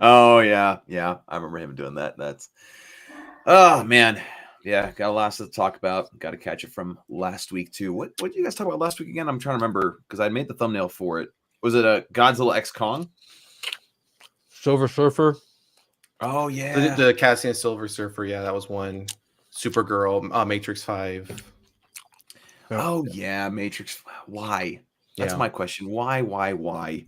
Oh yeah, yeah. I remember him doing that. That's oh man. Yeah, got a lot to talk about. Got to catch it from last week too. What did you guys talk about last week again? I'm trying to remember because I made the thumbnail for it. Was it a Godzilla X Kong? Silver Surfer. Oh yeah, the Cassian Silver Surfer. Yeah, that was one. Supergirl, Matrix 5. Oh yeah, Matrix. Why? That's my question. Why?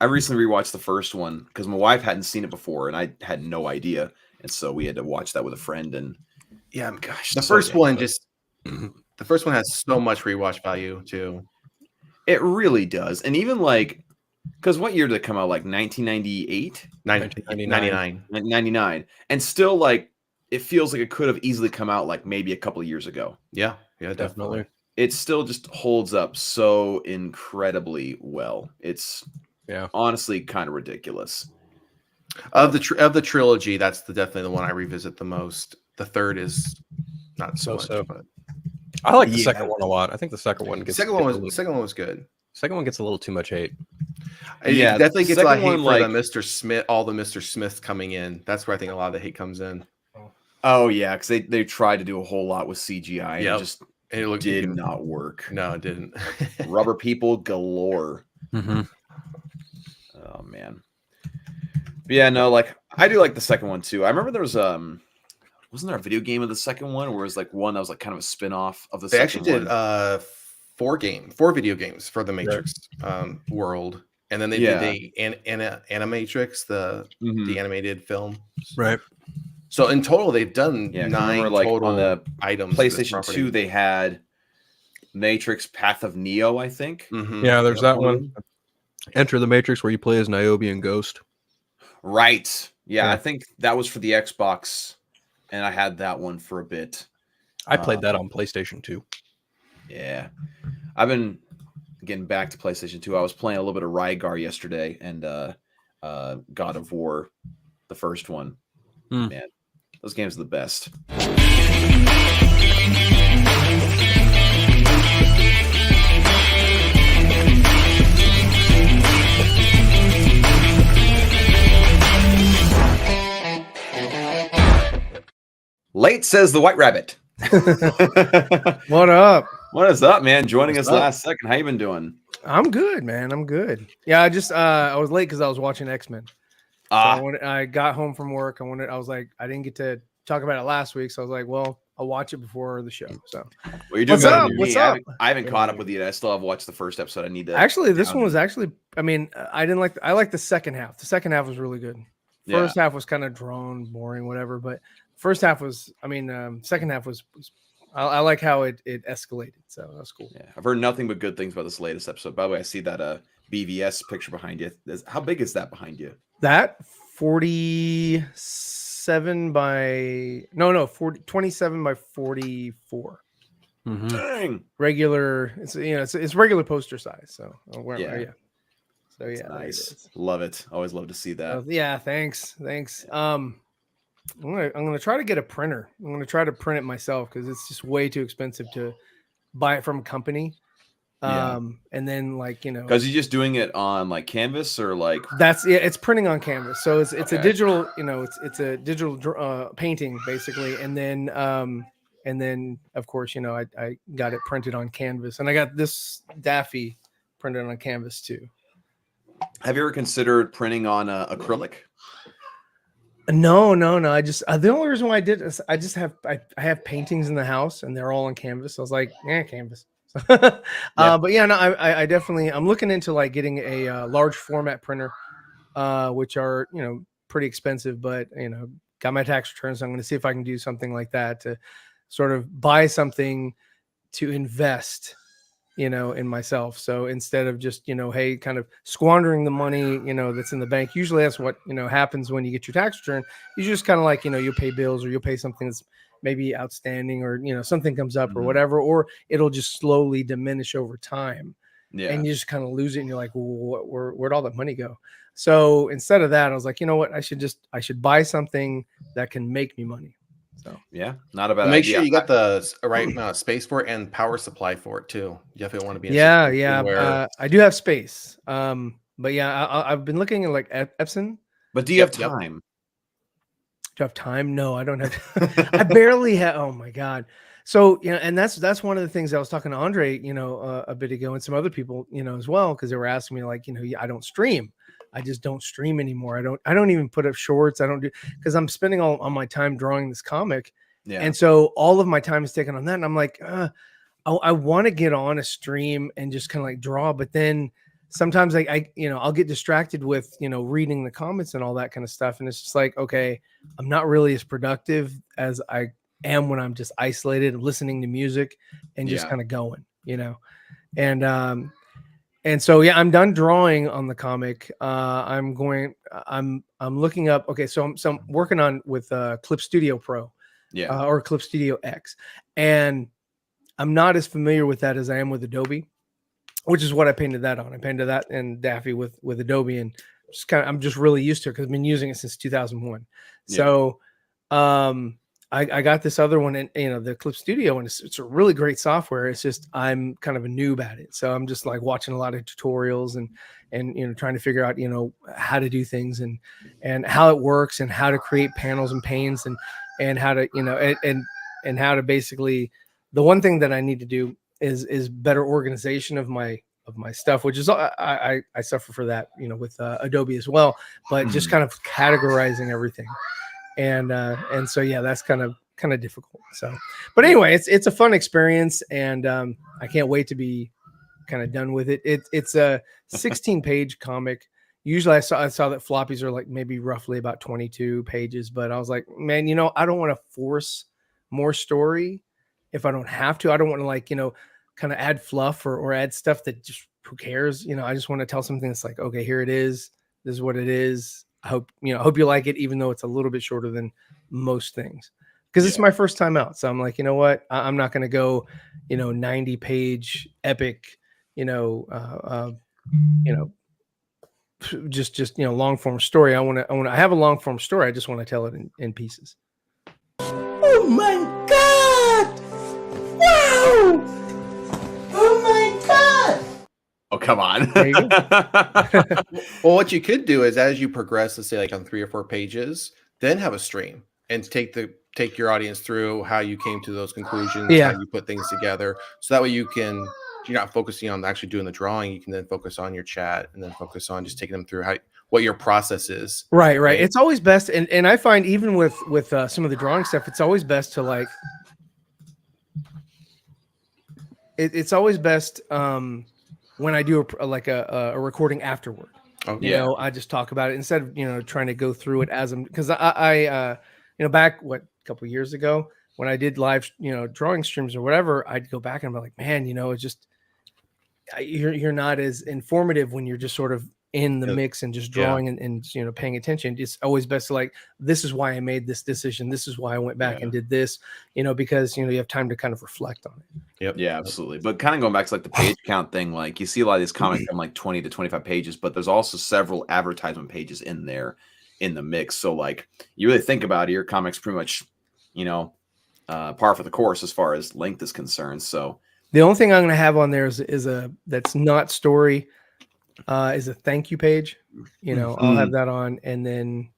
I recently rewatched the first one because my wife hadn't seen it before, and I had no idea, and so we had to watch that with a friend. And yeah, gosh, the first one the first one has so much rewatch value too. It really does, and even like, because what year did it come out? Like 1998, 99, and still like it feels like it could have easily come out like maybe a couple of years ago. Yeah, definitely. It still just holds up so incredibly well. It's honestly kind of ridiculous. Of the trilogy, that's definitely the one I revisit the most. The third is not so much, but I like the second one a lot. I think the second one gets second one was good. Second one gets a little too much hate. Yeah, definitely gets a lot of hate for the Mr. Smith, all the Mr. Smiths coming in. That's where I think a lot of the hate comes in. Oh yeah, because they tried to do a whole lot with CGI. Yeah, and it did not work. No, it didn't. Rubber people galore. Mm-hmm. Oh man. But yeah, no, like I do like the second one too. I remember there was wasn't there a video game of the second one, where it was like one that was like kind of a spin-off of the they second actually did 4 video games for the Matrix world, and then they did the Animatrix, the animated film. Right. So in total, they've done 9 like total on the items. PlayStation 2, they had Matrix Path of Neo, I think. Mm-hmm. Yeah, there's that one. Enter the Matrix, where you play as Niobe and Ghost. Right. Yeah, I think that was for the Xbox, and I had that one for a bit. I played that on PlayStation 2. Yeah. I've been getting back to PlayStation 2. I was playing a little bit of Rygar yesterday, and God of War, the first one. Man, those games are the best. Late says the White Rabbit. What up? What is up, man? Joining us last second. How you been doing? I'm good, man. I'm good. Yeah, I was late because I was watching X-Men. So I got home from work. I was like, I didn't get to talk about it last week, so I was like, well, I'll watch it before the show. So, well, you're doing what's up? I haven't caught up with you. I still have watched the first episode. I need to. Actually, this one was actually. I mean, I like the second half. The second half was really good. First half was kind of drawn, boring, whatever. But first half was. I mean, second half was I like how it escalated. So that was cool. Yeah, I've heard nothing but good things about this latest episode. By the way, I see that BVS picture behind you. How big is that behind you? That 27 by 27 by 44. Mm-hmm. Dang. Regular. It's regular poster size. So So nice. Love it. Always love to see that. Thanks. I'm gonna try to get a printer. I'm gonna try to print it myself because it's just way too expensive to buy it from a company. And then because you're just doing it on like canvas or like it's printing on canvas, so it's a digital it's a digital painting basically, and then of course I got it printed on canvas, and I got this Daffy printed on canvas too. Have you ever considered printing on acrylic? No. I just the only reason why I did is I have paintings in the house and they're all on canvas. So I was like, canvas. But I definitely I'm looking into like getting a large format printer, which are pretty expensive, but got my tax returns. So I'm going to see if I can do something like that to sort of buy something to invest, in myself. So instead of just hey, kind of squandering the money that's in the bank. Usually that's what happens when you get your tax return. You just kind of like you'll pay bills or you'll pay something that's maybe outstanding or something comes up or whatever, or it'll just slowly diminish over time. And you just kind of lose it and you're like, well, where'd all that money go? So instead of that, I was like, you know what, I should buy something that can make me money. So not a bad idea. Make sure you got the right space for it and power supply for it too. You definitely want to be I do have space. but yeah, I've been looking at like Epson. But do you have time? Do I have time? No, I don't have. I barely have. Oh my god. So and that's one of the things I was talking to Andre, a bit ago, and some other people, as well, because they were asking me like, I don't stream. I just don't stream anymore. I don't even put up shorts. I don't do, because I'm spending all my time drawing this comic. Yeah. And so all of my time is taken on that. And I'm like, I want to get on a stream and just kind of like draw, but then sometimes I'll get distracted with, reading the comments and all that kind of stuff. And it's just like, okay, I'm not really as productive as I am when I'm just isolated and listening to music and just kind of going, and so, I'm done drawing on the comic. I'm looking up. Okay. So I'm working on with Clip Studio Pro, or Clip Studio X. And I'm not as familiar with that as I am with Adobe, which is what I painted that on. I painted that and Daffy with Adobe, and I'm just really used to it because I've been using it since 2001. Yeah. So I got this other one, and the Clip Studio, and it's a really great software. It's just I'm kind of a noob at it, so I'm just like watching a lot of tutorials and trying to figure out how to do things and how it works and how to create panels and panes and how to and how to basically. The one thing that I need to do is better organization of my stuff, which is I suffer for that, with Adobe as well, but just kind of categorizing everything. And so, that's kind of difficult. So, but anyway, it's a fun experience, and I can't wait to be kind of done with it. It's a 16-page comic. Usually I saw that floppies are like maybe roughly about 22 pages, but I was like, man, I don't want to force more story if I don't have to. I don't want to kind of add fluff or add stuff that just, who cares? I just want to tell something that's like, okay, here it is. This is what it is. I hope you like it, even though it's a little bit shorter than most things, because it's my first time out. So I'm like, you know what? I'm not going to go, 90-page epic, just long form story. I have a long form story. I just want to tell it in pieces. Oh my God! Wow! Oh my God! Oh, come on. There you go. Well, what you could do is, as you progress, let's say like on 3 or 4 pages, then have a stream and take your audience through how you came to those conclusions, how you put things together. So that way you're not focusing on actually doing the drawing. You can then focus on your chat and then focus on just taking them through what your process is. Right. It's always best. And I find even with some of the drawing stuff, it's always best to it's always best when I do a recording afterward. I just talk about it instead of trying to go through it as I'm, because I back a couple of years ago when I did live drawing streams or whatever, I'd go back and be like, man, it's just you're not as informative when you're just sort of in the mix and just drawing and paying attention. It's always best to this is why I made this decision. This is why I went back and did this, because you have time to kind of reflect on it. Yep. Yeah, absolutely. But kind of going back to the page count thing, you see a lot of these comics from 20 to 25 pages, but there's also several advertisement pages in there in the mix. So you really think about it, your comic's pretty much, par for the course as far as length is concerned. So the only thing I'm going to have on there is that's not story. Is a thank you page. I'll have that on, and then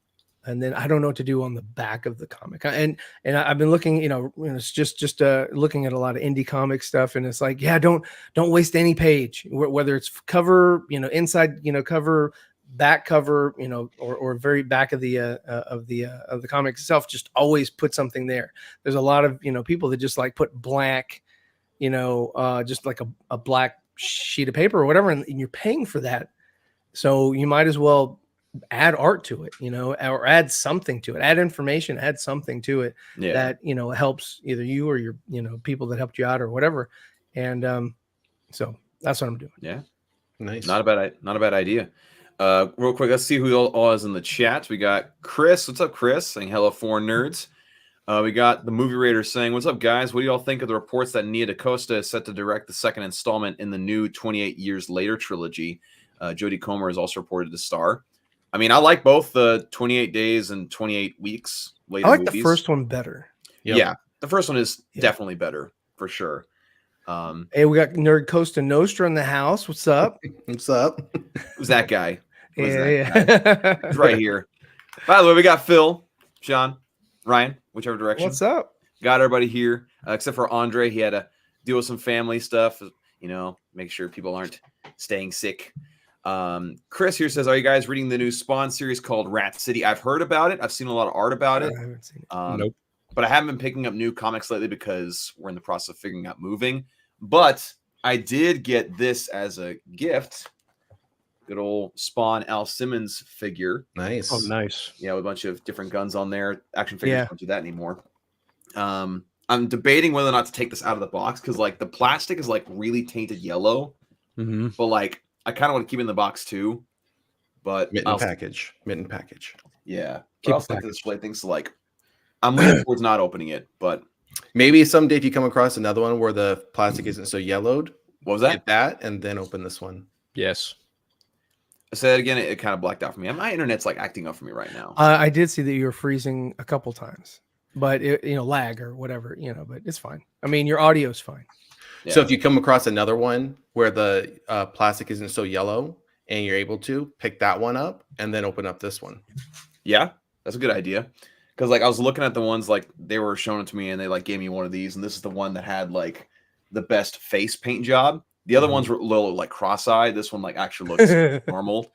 I don't know what to do on the back of the comic. And I've been looking, it's just looking at a lot of indie comic stuff, and it's like, don't waste any page, whether it's cover, inside, cover, back cover, or very back of the comic itself. Just always put something there. There's a lot of people that just put blank, just a black sheet of paper or whatever, and you're paying for that, so you might as well add art to it, or add something to it, add information, add something to it that helps either you or your people that helped you out or whatever. And so that's what I'm doing. Nice. Not a bad idea. Real quick, let's see who all is in the chat. We got Chris. What's up, Chris? Saying hello, 4Nerds. We got the Movie Raider saying, what's up, guys? What do y'all think of the reports that Nia DaCosta is set to direct the second installment in the new 28 Years Later trilogy? Jodie Comer is also reported to star. I mean, I like both the 28 Days and 28 Weeks later I like movies. the first one better. Yeah, the first one is definitely better, for sure. Hey, we got Nerd Costa Nostra in the house. What's up? What's up? Who's that guy? Who's Yeah, that guy? He's right here. By the way, we got Phil, Sean, Ryan, whichever direction. What's up? Got everybody here, except for Andre. He had to deal with some family stuff, make sure people aren't staying sick. Chris here says, are you guys reading the new Spawn series called Rat City? I've heard about it. I've seen a lot of art about it. I haven't seen it. Nope. But I haven't been picking up new comics lately because we're in the process of figuring out moving. But I did get this as a gift. Good old Spawn Al Simmons figure. Nice. Oh, nice. Yeah, with a bunch of different guns on there. Action figures don't do that anymore. I'm debating whether or not to take this out of the box because like the plastic is like really tainted yellow. Mm-hmm. But like I kind of want to keep it in the box too. But Mitten package. Yeah. Keep But I also like to display things. So like I'm leaning towards not opening it, but Maybe someday if you come across another one where the plastic isn't so yellowed, what was that? get that and then open this one. Yes. I said again, it kind of blacked out for me. My internet's like acting up for me right now. I did see that you were freezing a couple times, but lag or whatever, but it's fine. I mean, your audio's fine. Yeah. So if you come across another one where the plastic isn't so yellow and you're able to pick that one up and then open up this one. Yeah, that's a good idea. Because like I was looking at the ones like they were showing it to me and they like gave me one of these, and this is the one that had like the best face paint job. The other ones were a little like cross-eyed. This one like actually looks normal.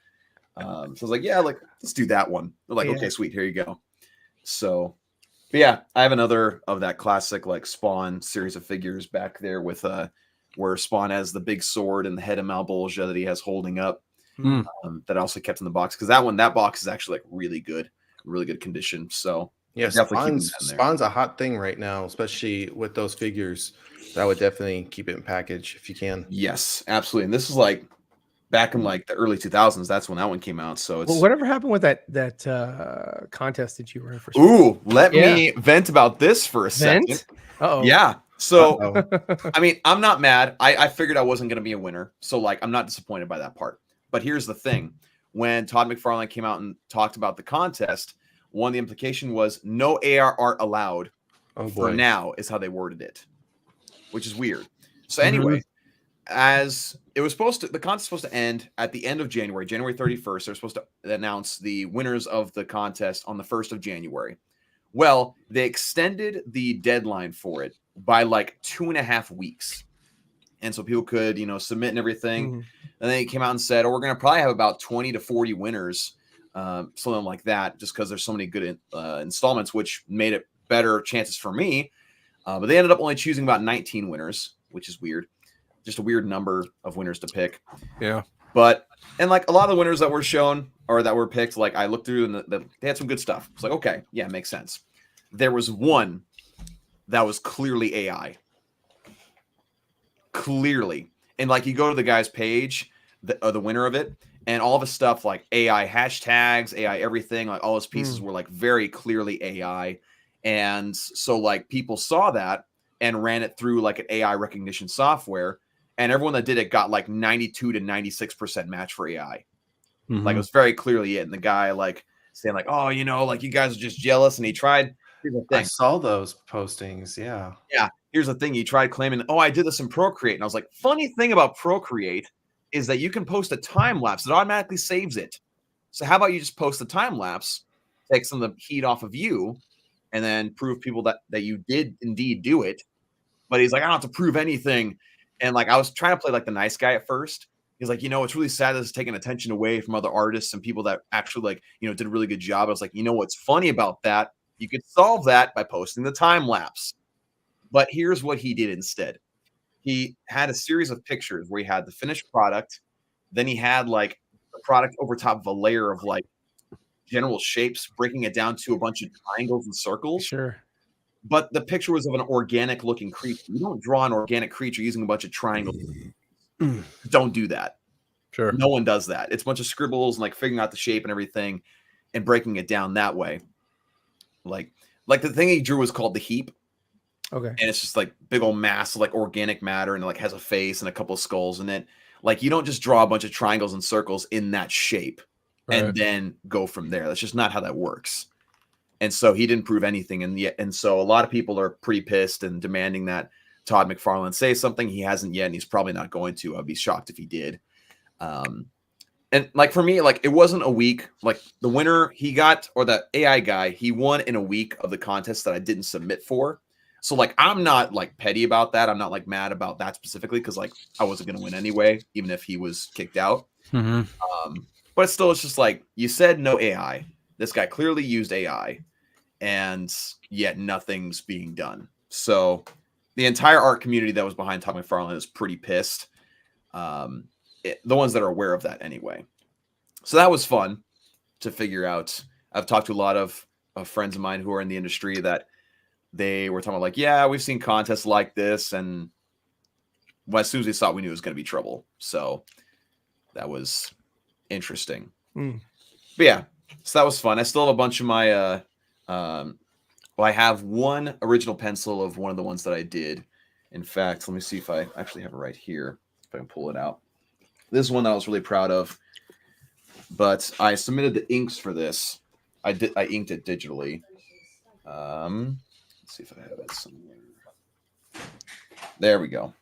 So I was like, yeah, like let's do that one. They're like, okay, sweet, here you go. So, but yeah, I have another of that classic like Spawn series of figures back there with where Spawn has the big sword and the head of Malbolgia that he has holding up. That I also kept in the box because that box is actually like really good condition. So yeah, Spawn's a hot thing right now, especially with those figures. So I would definitely keep it in package if you can. Yes, absolutely. And this is like back in like the early 2000s. That's when that one came out. So it's whatever happened with that contest that you were in for. Ooh, let me vent about this for a second. Uh-oh. Yeah. So I mean, I'm not mad. I figured I wasn't going to be a winner. So like, I'm not disappointed by that part. But here's the thing. When Todd McFarlane came out and talked about the contest, one of the implication was no AR art allowed for now is how they worded it, which is weird. So anyway, as it was the contest was supposed to end at the end of January 31st. They're supposed to announce the winners of the contest on the 1st of January. Well, they extended the deadline for it by like 2.5 weeks. And so people could, submit and everything. And then he came out and said, we're going to probably have about 20 to 40 winners, something like that, just because there's so many good installments, which made it better chances for me. But they ended up only choosing about 19 winners, which is weird. Just a weird number of winners to pick. Yeah. And like a lot of the winners that were shown or that were picked, like I looked through and they had some good stuff. It's like, okay, yeah, it makes sense. There was one that was clearly AI. Clearly. And like you go to the guy's page, the winner of it, and all the stuff like AI hashtags, AI everything, like all his pieces were like very clearly AI. And so like people saw that and ran it through like an AI recognition software, and everyone that did it got like 92 to 96% match for AI. Like it was very clearly it. And the guy like saying like, oh, like you guys are just jealous. And he tried. I saw those postings. Yeah. Yeah. Here's the thing. He tried claiming, oh, I did this in Procreate. And I was like, funny thing about Procreate is that you can post a time lapse. It automatically saves it. So how about you just post the time lapse, take some of the heat off of you, and then prove people that you did indeed do it. But he's like, I don't have to prove anything. And like, I was trying to play like the nice guy at first. He's like, it's really sad that it's taking attention away from other artists and people that actually like, did a really good job. I was like, what's funny about that? You could solve that by posting the time lapse. But here's what he did instead. He had a series of pictures where he had the finished product. Then he had like the product over top of a layer of like general shapes, breaking it down to a bunch of triangles and circles. Sure. But the picture was of an organic looking creature. You don't draw an organic creature using a bunch of triangles. Don't do that. Sure. No one does that. It's a bunch of scribbles and like figuring out the shape and everything and breaking it down that way. Like the thing he drew was called the heap. Okay. And it's just like big old mass of like organic matter, and it like has a face and a couple of skulls in it. Like you don't just draw a bunch of triangles and circles in that shape and then go from there. That's just not how that works. And so he didn't prove anything. And so a lot of people are pretty pissed and demanding that Todd McFarlane say something. He hasn't yet, and he's probably not going to. I'd be shocked if he did. And like for me, like it wasn't a week. Like the winner he got, or the AI guy, he won in a week of the contest that I didn't submit for. So like I'm not like petty about that. I'm not like mad about that specifically because like I wasn't gonna win anyway, even if he was kicked out. But still, it's just like you said, no AI. This guy clearly used AI, and yet nothing's being done. So the entire art community that was behind Todd McFarlane is pretty pissed. The ones that are aware of that anyway. So that was fun to figure out. I've talked to a lot of friends of mine who are in the industry that they were talking about like, yeah, we've seen contests like this. And well, as soon as they saw it, we knew it was going to be trouble. So that was interesting. But yeah, so that was fun. I still have a bunch of my, well, I have one original pencil of one of the ones that I did. In fact, let me see if I actually have it right here. If I can pull it out. This is one that I was really proud of, but I submitted the inks for this. I inked it digitally. Let's see if I have it somewhere. There we go.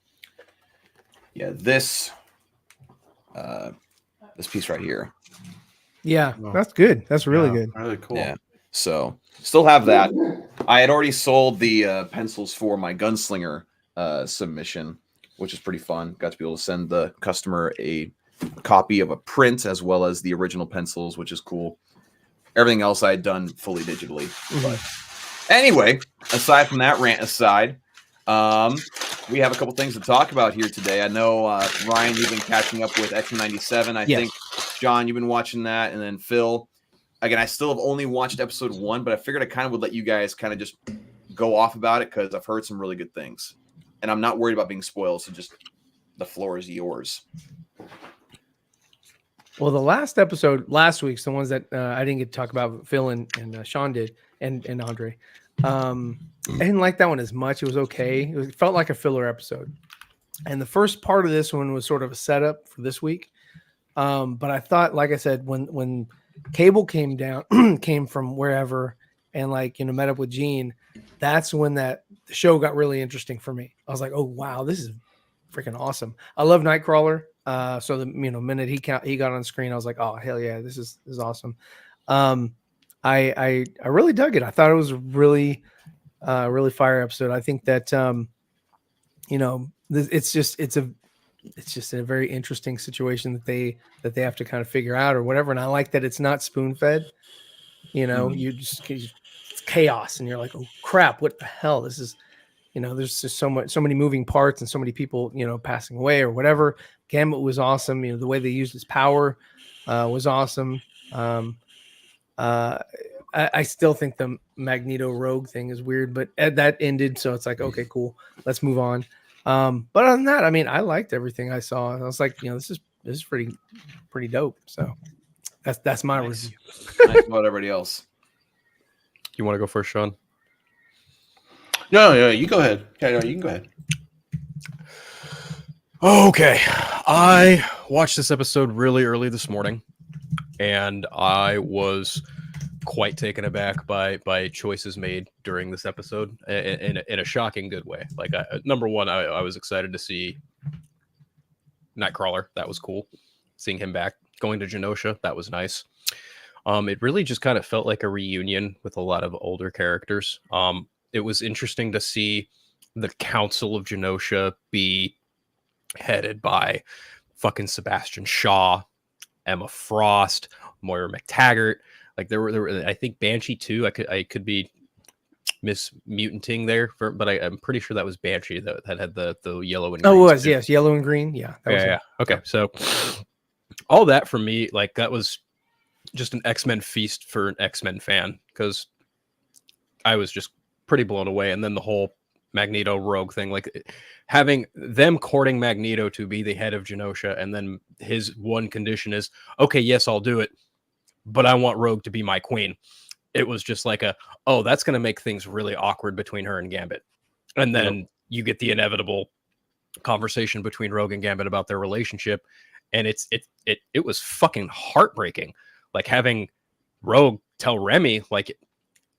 Yeah, this piece right here. Yeah, that's good. That's really good. Really cool. Yeah. So still have that. I had already sold the pencils for my gunslinger submission, which is pretty fun. Got to be able to send the customer a copy of a print as well as the original pencils, which is cool. Everything else I had done fully digitally. But anyway, aside from that rant aside, we have a couple things to talk about here today. I know, Ryan, you've been catching up with X97. I think, John, you've been watching that. And then Phil, again, I still have only watched episode 1, but I figured I kind of would let you guys kind of just go off about it because I've heard some really good things. And I'm not worried about being spoiled, so just the floor is yours. Well, the last episode, last week's, the ones that I didn't get to talk about, Phil and Sean did, and Andre. I didn't like that one as much. It was okay. It felt like a filler episode. And the first part of this one was sort of a setup for this week. But I thought, like I said, when Cable came down, came from wherever, and like, you know, met up with Gene, that's when the show got really interesting for me. I was like, oh wow, this is freaking awesome. I love Nightcrawler. So the minute he got on screen, I was like, oh hell yeah, this is awesome. I really dug it. I thought it was really fire episode. I think that it's just a very interesting situation that they have to kind of figure out or whatever. And I like that it's not spoon fed. It's chaos, and you're like, oh crap, what the hell? This is, there's just so many moving parts and so many people, passing away or whatever. Gambit was awesome. The way they used his power was awesome. I still think the Magneto Rogue thing is weird, but that ended, so it's like, okay, cool, let's move on. But other than that, I mean, I liked everything I saw. I was like, this is pretty dope. So that's my review. Nice about everybody else. You want to go first, Sean? No, you go ahead. Okay, no, you can go ahead. Okay, I watched this episode really early this morning, and I was quite taken aback by choices made during this episode in a shocking good way. Like, number one, I was excited to see Nightcrawler. That was cool. Seeing him back, going to Genosha, that was nice. It really just kind of felt like a reunion with a lot of older characters. It was interesting to see the Council of Genosha be headed by fucking Sebastian Shaw, Emma Frost, Moira McTaggart. Like there were I think Banshee too. I could be mismutanting there, but I'm pretty sure that was Banshee that had the yellow and green. Oh, it was, yes, yellow and green. Yeah. Yeah. Okay, so all that for me, like that was just an X-Men feast for an X-Men fan, because I was just pretty blown away. And then the whole Magneto Rogue thing, like having them courting Magneto to be the head of Genosha, and then his one condition is, okay, yes, I'll do it, but I want Rogue to be my queen. It was just like that's going to make things really awkward between her and Gambit. And then you get the inevitable conversation between Rogue and Gambit about their relationship. And it was fucking heartbreaking. Like having Rogue tell Remy, like,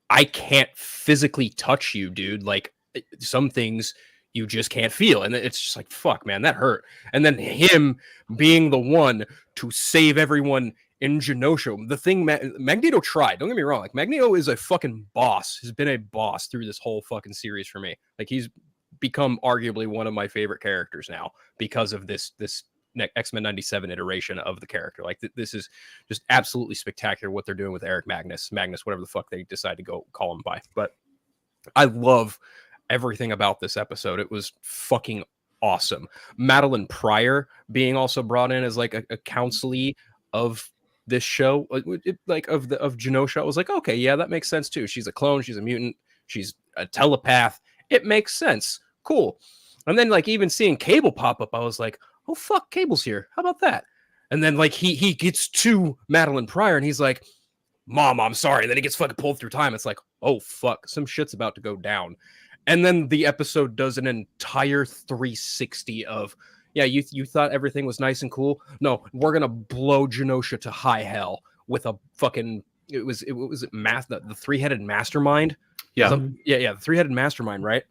I can't physically touch you, dude. Like some things you just can't feel. And it's just like, fuck, man, that hurt. And then him being the one to save everyone in Genosha. The thing Magneto tried, don't get me wrong, like Magneto is a fucking boss, has been a boss through this whole fucking series for me. Like he's become arguably one of my favorite characters now because of this X-Men 97 iteration of the character. Like this is just absolutely spectacular what they're doing with Eric Magnus, whatever the fuck they decide to go call him by. But I love everything about this episode. It was fucking awesome. Madeline Pryor being also brought in as like a counselee of this show, like of Genosha. I was like, okay, yeah, that makes sense too. She's a clone, she's a mutant, she's a telepath. It makes sense. Cool. And then like even seeing Cable pop up, I was like, oh fuck, Cable's here. How about that? And then like he gets to Madeline Pryor and he's like, Mom, I'm sorry. And then he gets fucking pulled through time. It's like, oh fuck, some shit's about to go down. And then the episode does an entire 360 of, yeah, you thought everything was nice and cool. No, we're gonna blow Genosha to high hell with a fucking it was the three-headed mastermind. Yeah. The three-headed mastermind, right?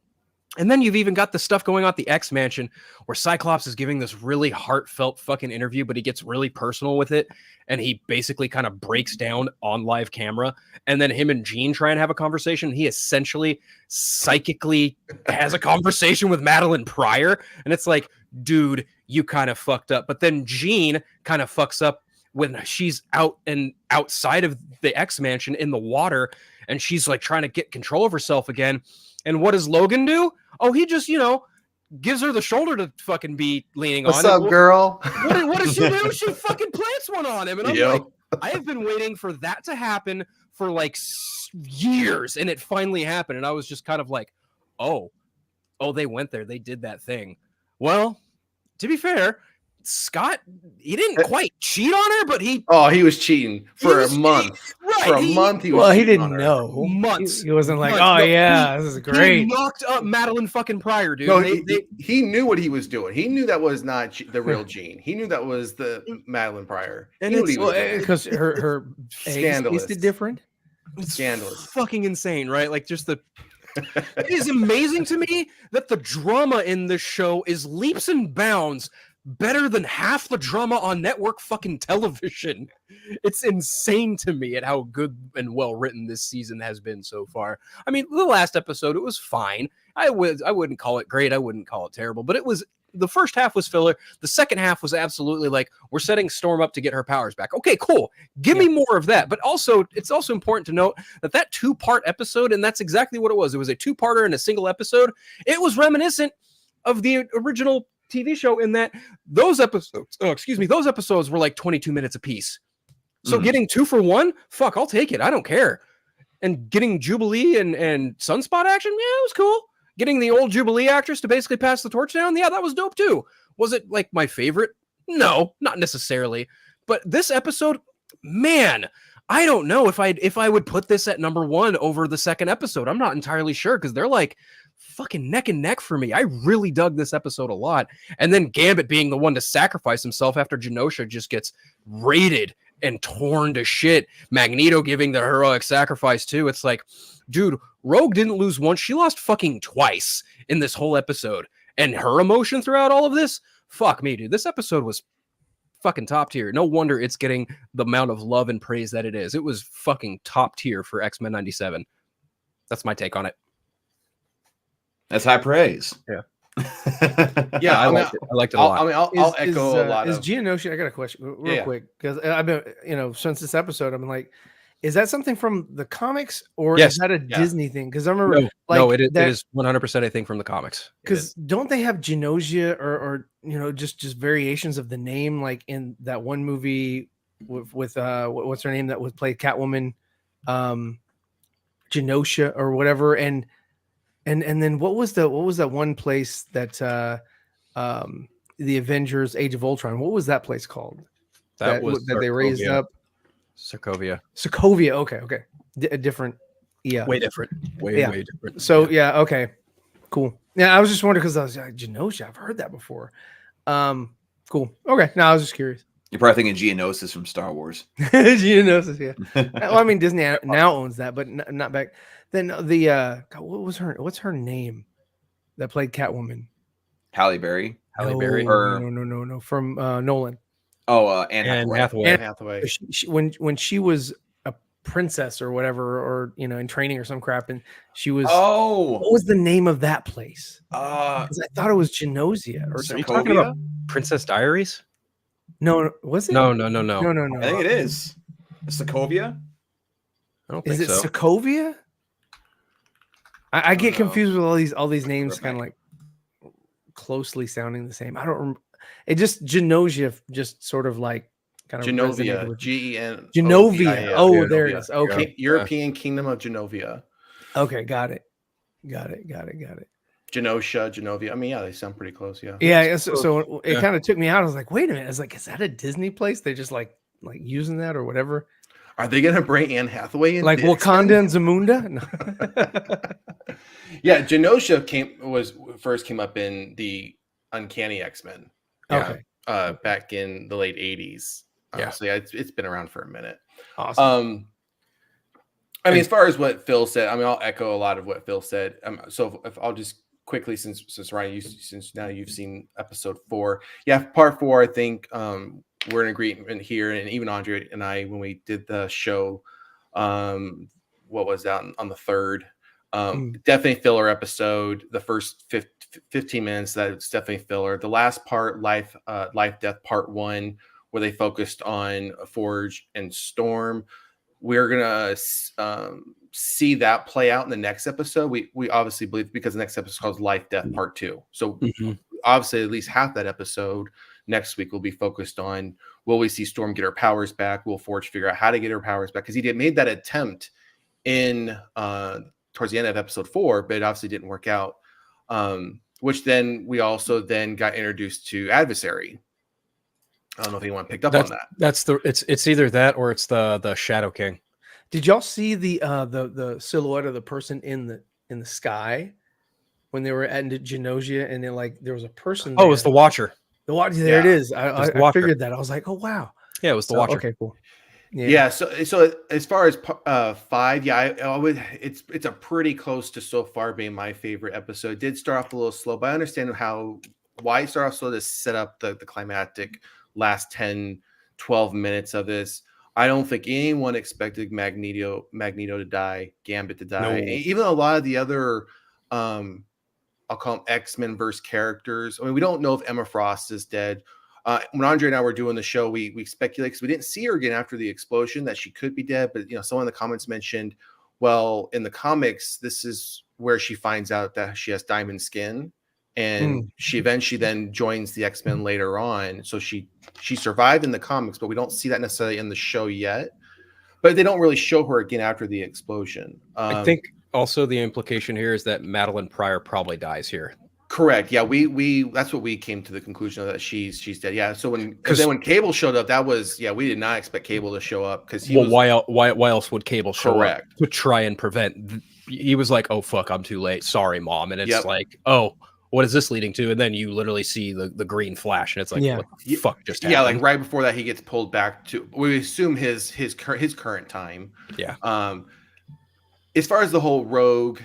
And then you've even got the stuff going on at the X Mansion where Cyclops is giving this really heartfelt fucking interview, but he gets really personal with it. And he basically kind of breaks down on live camera. And then him and Jean try and have a conversation. He essentially psychically has a conversation with Madeline Pryor. And it's like, dude, you kind of fucked up. But then Jean kind of fucks up when she's out and outside of the X Mansion in the water. And she's like trying to get control of herself again. And what does Logan do? Oh, he just, gives her the shoulder to fucking be leaning on. What's up, girl? What does she do? She fucking plants one on him. And I'm like, I have been waiting for that to happen for like years. And it finally happened. And I was just kind of like, oh, they went there. They did that thing. Well, to be fair, Scott, he didn't quite cheat on her, but he was cheating for a month. Right. For a month, he was. Well, he didn't know. Months. He wasn't like, months. Yeah, this is great. He knocked up Madeline fucking Pryor, dude. No, he knew what he was doing. He knew that was not the real Jean. He knew that was the Madeline Pryor. And it's because her eggs tasted different. Scandalous. Fucking insane, right? Like just the. It is amazing to me that the drama in this show is leaps and bounds better than half the drama on network fucking television. It's insane to me at how good and well written this season has been so far. I mean, the last episode, it was fine. I wouldn't call it great. I wouldn't call it terrible, but it was, the first half was filler. The second half was absolutely like, we're setting Storm up to get her powers back. Okay, cool. Give me more of that. But also, it's also important to note that 2-part episode, and that's exactly what it was. It was a 2-parter in a single episode. It was reminiscent of the original TV show in that those episodes were like 22 minutes apiece. So getting 2 for 1, fuck, I'll take it. I don't care. And getting Jubilee and Sunspot action, yeah, it was cool. Getting the old Jubilee actress to basically pass the torch down, yeah, that was dope too. Was it like my favorite? No, not necessarily. But this episode, man, I don't know if I would put this at number 1 over the second episode. I'm not entirely sure because they're like fucking neck and neck for me. I really dug this episode a lot. And then Gambit being the one to sacrifice himself after Genosha just gets raided and torn to shit. Magneto giving the heroic sacrifice too. It's like, dude, Rogue didn't lose once. She lost fucking twice in this whole episode. And her emotion throughout all of this, fuck me, dude. This episode was fucking top tier. No wonder it's getting the amount of love and praise that it is. It was fucking top tier for X-Men 97. That's my take on it. That's high praise. Yeah. Yeah, I liked it a lot. I mean, I'll echo a lot. Is Genosha? I got a question real quick because I've been, since this episode, I've been like, is that something from the comics or is that a Disney thing? Because I remember, it is 100% a thing from the comics. Because don't they have Genosha or just variations of the name, like in that one movie with what's her name that was played Catwoman, Genosha or whatever, and then what was that one place that the Avengers Age of Ultron, what was that place called? That they raised up? Sokovia. Okay. A different, way different. Way different. So okay, cool. Yeah, I was just wondering because I was like, Genosha, I've heard that before. Cool. Okay, no, I was just curious. You're probably thinking Geonosis from Star Wars. Geonosis, yeah. Well, I mean, Disney now owns that, but not back then. The what's her name? that played Catwoman? Halle Berry. Halle Berry. No. From Nolan. Oh, Anne Hathaway. Anne Hathaway. When she was a princess or whatever, or in training or some crap, and she was. Oh, what was the name of that place? 'Cause I thought it was Genovia or Are you something. talking about Princess Diaries? No, was it? No. No. I think it is Sokovia. I don't Is think it so. Sokovia? I get know. confused with all these names, kind of like closely sounding the same. I don't remember. It just Genovia, just sort of like kind of Genovia, with Genovia. Genovia. Oh, there it is. Okay, European Kingdom of Genovia. Okay, got it. Genosha, Genovia. I mean, yeah, they sound pretty close. Yeah. Yeah. So it kind of took me out. I was like, wait a minute. I was like, is that a Disney place? They're just like using that or whatever. Are they gonna bring Anne Hathaway in? Like Wakanda and Zamunda? No. Yeah, Genosha first came up in the Uncanny X-Men. Okay. Back in the late 80s. Yeah. So yeah, it's been around for a minute. Awesome. I mean, as far as what Phil said, I mean, I'll echo a lot of what Phil said. So if I'll just quickly, since Ryan, since now you've seen episode 4, yeah, part 4, I think we're in agreement here, and even Andre and I, when we did the show, what was that on the 3rd? Definitely filler episode. The first 15 minutes, that's definitely filler. The last part, life, death, part 1, where they focused on Forge and Storm. We're gonna see that play out in the next episode. We obviously believe, because the next episode is called Life, Death, Part 2. So obviously, at least half that episode next week will be focused on, will we see Storm get her powers back? Will Forge figure out how to get her powers back? Because he made that attempt in towards the end of episode 4, but it obviously didn't work out. Which then we also then got introduced to Adversary. I don't know if anyone picked up on that. It's either that or it's the Shadow King. Did y'all see the silhouette of the person in the sky when they were at Genosha, and then there was a person there? Oh, it was the Watcher. The Watcher. There it is. I figured that. I was like, oh wow. Yeah, it was the Watcher. Okay, cool. Yeah. So as far as 5, yeah, I would. It's a pretty close to so far being my favorite episode. It did start off a little slow, but I understand why it started off slow to set up the climactic last 10-12 minutes of this. I don't think anyone expected Magneto to die, Gambit to die. No. Even a lot of the other I'll call them X-Men verse characters. I mean, we don't know if Emma Frost is dead. When Andre and I were doing the show, we speculated, because we didn't see her again after the explosion, that she could be dead. But someone in the comments mentioned, well, in the comics, this is where she finds out that she has diamond skin, and she eventually then joins the X-Men later on. So she survived in the comics, but we don't see that necessarily in the show yet. But they don't really show her again after the explosion. I think also the implication here is that Madeline Pryor probably dies here. Correct. Yeah, we that's what we came to the conclusion of, that she's dead. Yeah. So when Cable showed up, that was, we did not expect Cable to show up, because why else would Cable show up to try and prevent? He was like, oh fuck, I'm too late. Sorry, Mom. And it's like, oh, what is this leading to? And then you literally see the green flash, and it's like, what the fuck just happened? Yeah, like right before that, he gets pulled back to, we assume his current time. Yeah. As far as the whole Rogue,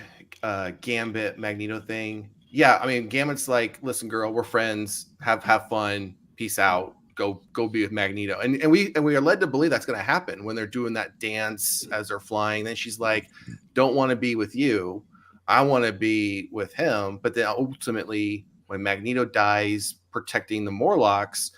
Gambit, Magneto thing, yeah, I mean, Gambit's like, listen, girl, we're friends. Have fun. Peace out. Go be with Magneto. And we are led to believe that's going to happen when they're doing that dance as they're flying. Then she's like, don't want to be with you. I want to be with him. But then ultimately, when Magneto dies protecting the Morlocks,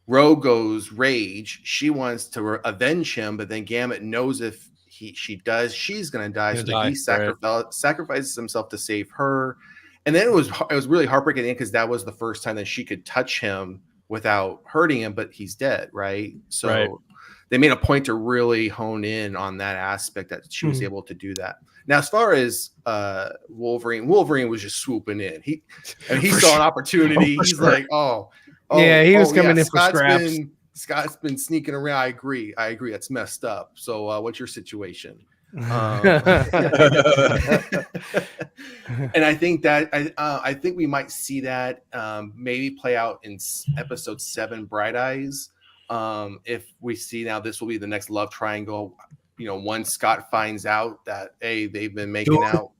Rogue goes rage. She wants to avenge him, but then Gambit knows if she does, she's going to die. So he sacrifices himself to save her. And then it was really heartbreaking, because that was the first time that she could touch him without hurting him, but he's dead, right? So they made a point to really hone in on that aspect, that she was able to do that. Now, as far as Wolverine was just swooping in. He saw an opportunity. He's like, he was coming in for scraps. Scott's been sneaking around. I agree. That's messed up. So what's your situation? And I think that I think we might see that maybe play out in episode 7, Bright Eyes. If we see, now this will be the next love triangle. Once Scott finds out that they've been making out.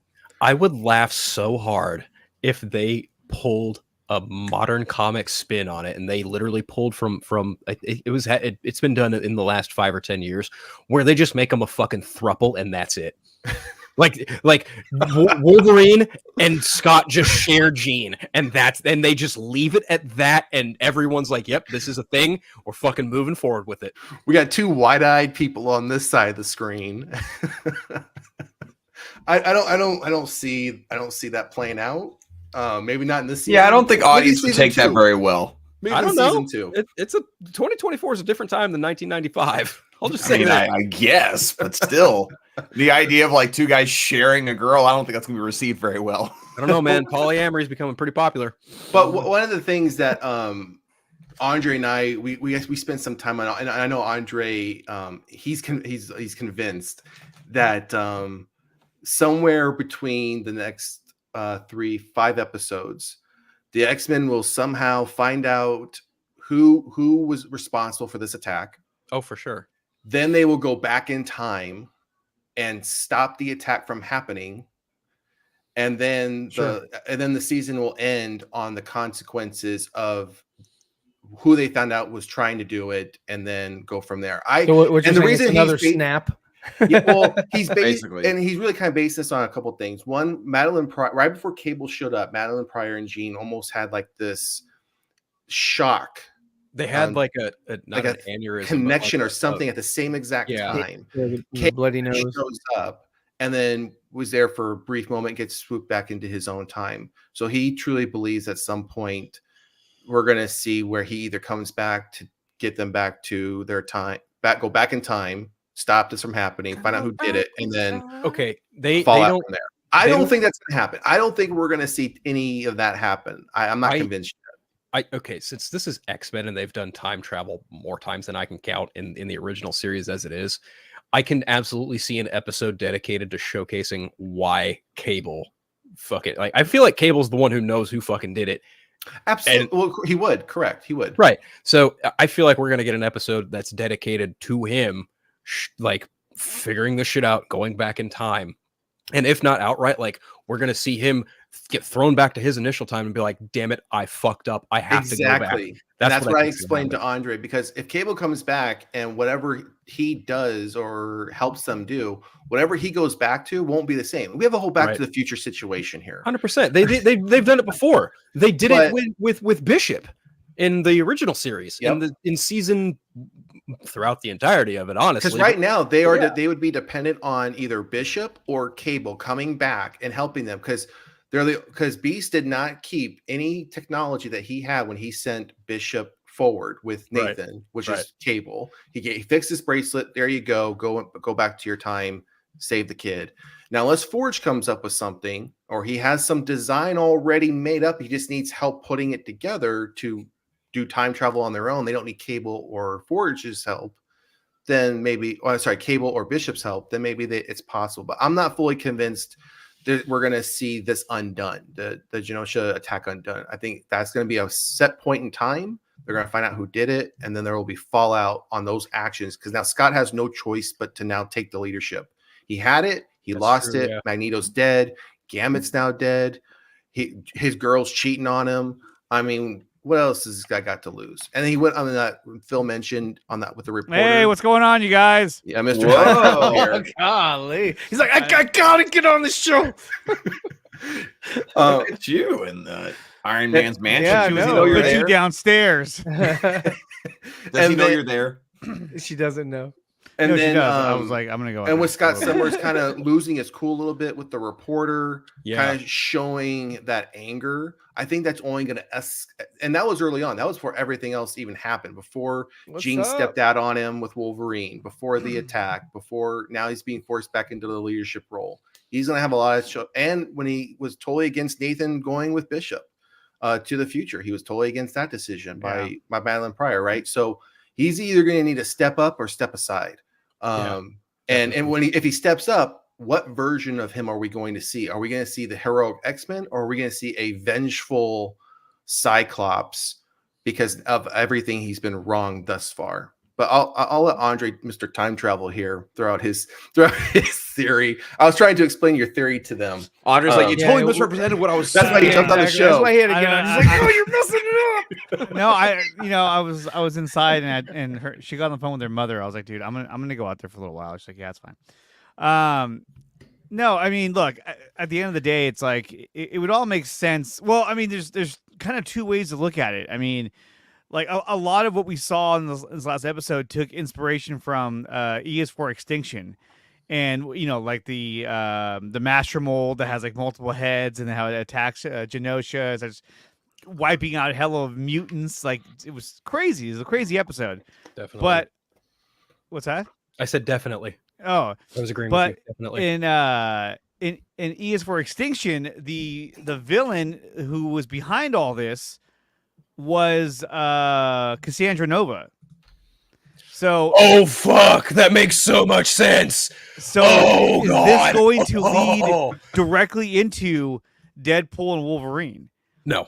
I would laugh so hard if they pulled a modern comic spin on it, and they literally pulled from it's been done in the last 5 or 10 years, where they just make them a fucking thruple and that's it. like Wolverine and Scott just share gene, and they just leave it at that, and everyone's like, yep, this is a thing, we're fucking moving forward with it. We got 2 wide-eyed people on this side of the screen. I don't see that playing out. Maybe not in this season. Yeah, I don't think audience would take that very well. Maybe I don't know. Two. It's a 2024 is a different time than 1995. I'll just say that. I guess, but still, the idea of like 2 guys sharing a girl, I don't think that's going to be received very well. I don't know, man. Polyamory is becoming pretty popular. But one of the things that Andre and I we spent some time on, and I know Andre, he's convinced that somewhere between the next 3-5 episodes, the X-Men will somehow find out who was responsible for this attack. Oh, for sure. Then they will go back in time and stop the attack from happening. And then the season will end on the consequences of who they found out was trying to do it, and then go from there. And the reason another snap. Yeah, well, he's basically, and he's really kind of based this on a couple of things. One, Madeline Pryor, right before Cable showed up, Madeline Pryor and Jean almost had like this shock. They had like a aneurysm connection or something at the same exact time. Bloody nose shows up and then was there for a brief moment, gets swooped back into his own time. So he truly believes at some point we're going to see where he either comes back to get them back to their time, go back in time, stop this from happening, find out who did it, and then fall out from there. I don't think that's going to happen. I don't think we're going to see any of that happen. I'm not convinced. Since this is X-Men and they've done time travel more times than I can count in the original series as it is, I can absolutely see an episode dedicated to showcasing why Cable I feel like Cable's the one who knows who fucking did it. Absolutely. Well, he would. Correct. He would. Right. So I feel like we're going to get an episode that's dedicated to him, like figuring this shit out, going back in time. And if not outright, like we're going to see him get thrown back to his initial time and be like, damn it, I fucked up. I have to go back. That's what I explained to Andre, because if Cable comes back and whatever he does or helps them do, whatever he goes back to won't be the same. We have a whole Back to the Future situation here. 100%. They've done it before. They did it with Bishop in the original series, in season, throughout the entirety of it, honestly. Because right now they would be dependent on either Bishop or Cable coming back and helping them, because Beast did not keep any technology that he had when he sent Bishop forward with Nathan, which is Cable. He fixed his bracelet. There you go. Go back to your time. Save the kid. Now, unless Forge comes up with something, or he has some design already made up, he just needs help putting it together to do time travel on their own. They don't need Cable or Forge's help. Then maybe, Cable or Bishop's help. Then maybe it's possible. But I'm not fully convinced that we're going to see this undone, the Genosha attack undone. I think that's going to be a set point in time. They're going to find out who did it, and then there will be fallout on those actions, because now Scott has no choice but to now take the leadership. He had it. He lost it. Yeah. Magneto's dead. Gambit's now dead. His girl's cheating on him. I mean, what else has this guy got to lose? And then he went on that Phil mentioned on that with the reporter. Hey, what's going on, you guys? Yeah, Mr. Oh, golly. He's like, I gotta get on the show. It's you in the Iron Man's mansion. Yeah, Does he know you're there? You downstairs. Does he know you're there? She doesn't know. And no, then I was like, I'm gonna go. And with Scott Summers kind of losing his cool a little bit with the reporter, kind of showing that anger. I think that's only going to and that was early on. That was before everything else even happened. Before Jean stepped out on him with Wolverine. Before the attack. Before now he's being forced back into the leadership role. He's going to have a lot of and when he was totally against Nathan going with Bishop to the future, he was totally against that decision by Madeline Pryor, right? So he's either going to need to step up or step aside. And if he steps up, what version of him are we going to see? Are we going to see the heroic X-Men, or are we going to see a vengeful Cyclops because of everything he's been wrong thus far? But I'll let Andre, Mr. Time Travel here, throw out his theory. I was trying to explain your theory to them. Andre's like, you Yeah, totally it- misrepresented what I was That's saying. why you jumped on the Exactly. That's show. why he had to get on. He's like, I- "Oh, you're messing it up." No, I was inside and she got on the phone with her mother. I was like, dude, I'm gonna go out there for a little while. She's like, yeah, it's fine. No, I mean, look, at the end of the day, it's like it would all make sense. Well, I mean, there's kind of two ways to look at it. I mean, like a lot of what we saw in this last episode took inspiration from E is for Extinction. And like the master mold that has like multiple heads and how it attacks Genosha, it's just wiping out a hell of mutants. Like it was crazy. It was a crazy episode. Definitely. But what's that? I said definitely. Oh, I was agreeing but with you. Definitely. in E is for Extinction, the villain who was behind all this was Cassandra Nova. So Oh fuck! That makes so much sense. So Oh, is God. this going to lead Oh. directly into Deadpool and Wolverine? No,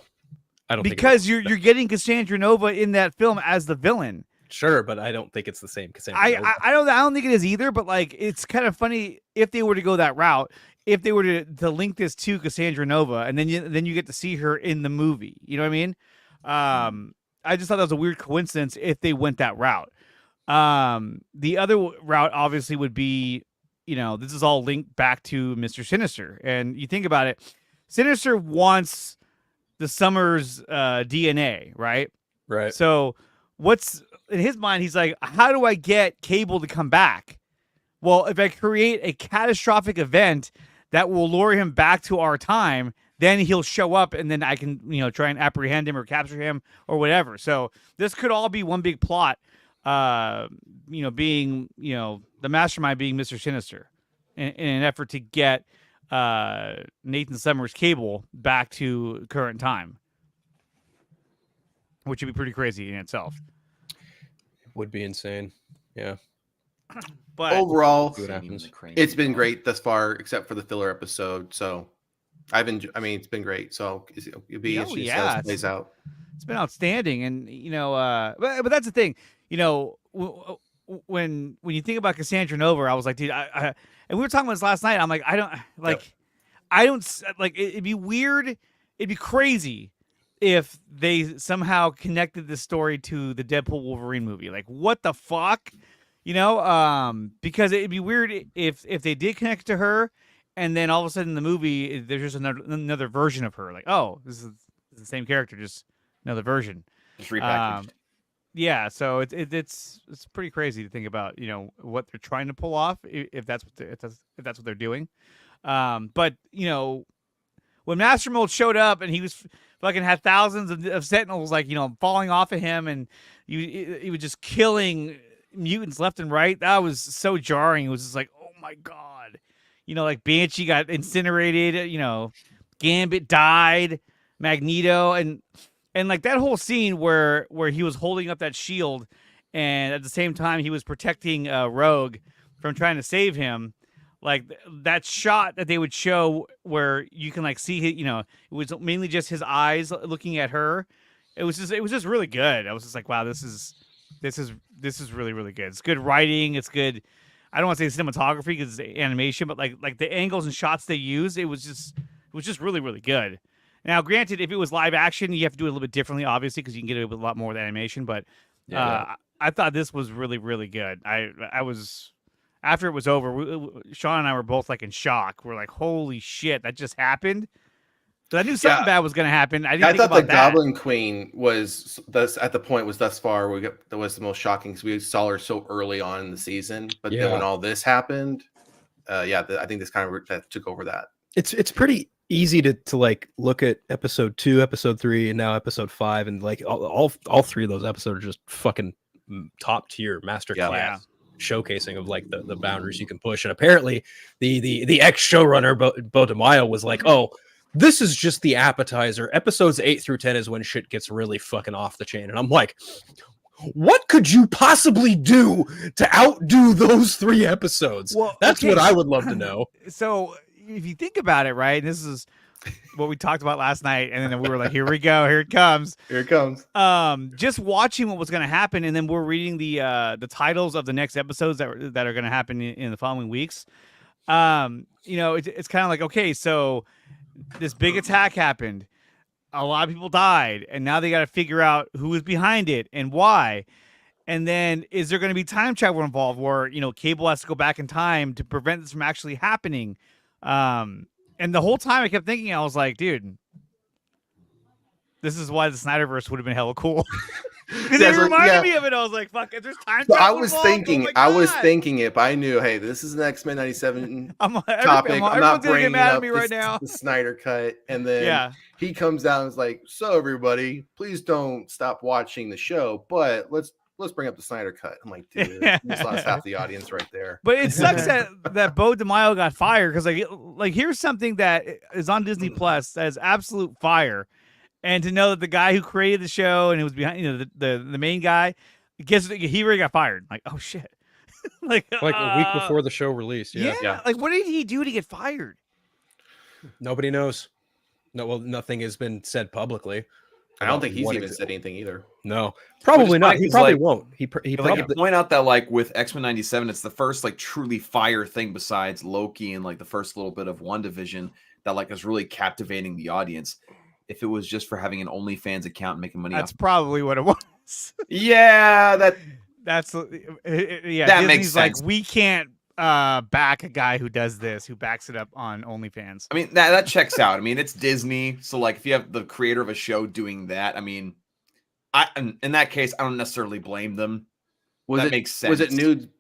I don't. Because think you're getting Cassandra Nova in that film as the villain. sure, but I don't think it's the same. I don't think it is either. But like, it's kind of funny if they were to go that route. If they were to link this to Cassandra Nova, and then you get to see her in the movie. You know what I mean? I just thought that was a weird coincidence if they went that route. The other route obviously would be, this is all linked back to Mr. Sinister. And you think about it, Sinister wants the Summers DNA, right? Right. So what's in his mind? He's like, how do I get Cable to come back? Well, if I create a catastrophic event that will lure him back to our time, then he'll show up and then I can, try and apprehend him or capture him or whatever. So this could all be one big plot. Being, the mastermind being Mr. Sinister in an effort to get Nathan Summers' Cable back to current time, which would be pretty crazy in itself. Would be insane. Yeah. Overall, But See what happens. it's been great thus far, except for the filler episode. So it's been great. So it'll be interesting to see how this plays out. it's been outstanding. And, but that's the thing, when you think about Cassandra Nova, I was like, dude, and we were talking about this last night. I'm like, it'd be weird. It'd be crazy if they somehow connected this story to the Deadpool Wolverine movie. Like, what the fuck? Because it'd be weird if they did connect to her and then all of a sudden in the movie, there's just another version of her. Like, oh, this is the same character, just another version. Just repackaged. Yeah, so it's pretty crazy to think about, what they're trying to pull off if that's what they're doing. But when Master Mold showed up and he was fucking had thousands of Sentinels falling off of him and he was just killing mutants left and right, that was so jarring. It was just like, oh my god, like Banshee got incinerated, Gambit died, Magneto and like that whole scene where he was holding up that shield and at the same time he was protecting Rogue from trying to save him. Like that shot that they would show where you can like see it was mainly just his eyes looking at her. It was just really good. I was just like, wow, this is really, really good. It's good writing. It's good. I don't want to say cinematography because it's animation, but like the angles and shots they use, it was just really, really good. Now, granted, if it was live action, you have to do it a little bit differently, obviously, because you can get a lot more with animation. But I thought this was really, really good. I was, after it was over, Sean and I were both like in shock. We're like, holy shit, that just happened. So I knew something bad was going to happen. I thought the Goblin Queen was at the point was thus far that was the most shocking because we saw her so early on in the season. But then when all this happened, I think this kind of that took over that. It's pretty easy to like look at episode 2, episode 3, and now episode 5, and like all 3 of those episodes are just fucking top tier masterclass showcasing of like the boundaries you can push. And apparently the ex showrunner Bo DeMaio was like, oh, this is just the appetizer. Episodes 8 through 10 is when shit gets really fucking off the chain. And I'm like, what could you possibly do to outdo those 3 episodes? Well, that's what I would love to know. So if you think about it, right, this is what we talked about last night, and then we were like, here we go, here it comes. Here it comes. Just watching what was going to happen, and then we're reading the titles of the next episodes that are going to happen in the following weeks. It's kind of like, okay, so this big attack happened, a lot of people died, and now they got to figure out who was behind it and why. And then is there going to be time travel involved where, Cable has to go back in time to prevent this from actually happening? And the whole time I kept thinking, I was like, dude, this is why the Snyderverse would have been hella cool. Because it reminded me of it. I was like, fuck, if there's time travel I was involved, thinking, if I knew, hey, this is an X-Men 97 topic, I'm not bringing up right now the Snyder cut. And then he comes down and is like, so everybody, please don't stop watching the show, but let's bring up the Snyder cut. I'm like, dude, you just lost half the audience right there. But it sucks that Bo DeMaio got fired, because like here's something that is on Disney Plus that is absolute fire, and to know that the guy who created the show and it was behind, the main guy, he already got fired. Like, oh shit, like a week before the show released. Yeah. Like, what did he do to get fired? Nobody knows. No, well, nothing has been said publicly. I don't think he's even said anything either. No, probably not. He probably won't. He probably point out that like with X-Men 97, it's the first like truly fire thing besides Loki and like the first little bit of WandaVision that like is really captivating the audience. If it was just for having an OnlyFans account and making money, that's probably what it was. Yeah, that Disney's makes sense. Like, we can't back a guy who does this, who backs it up on OnlyFans. I mean, that checks out. I mean, it's Disney, so like if you have the creator of a show doing that, I mean, in that case, I don't necessarily blame them. Makes sense.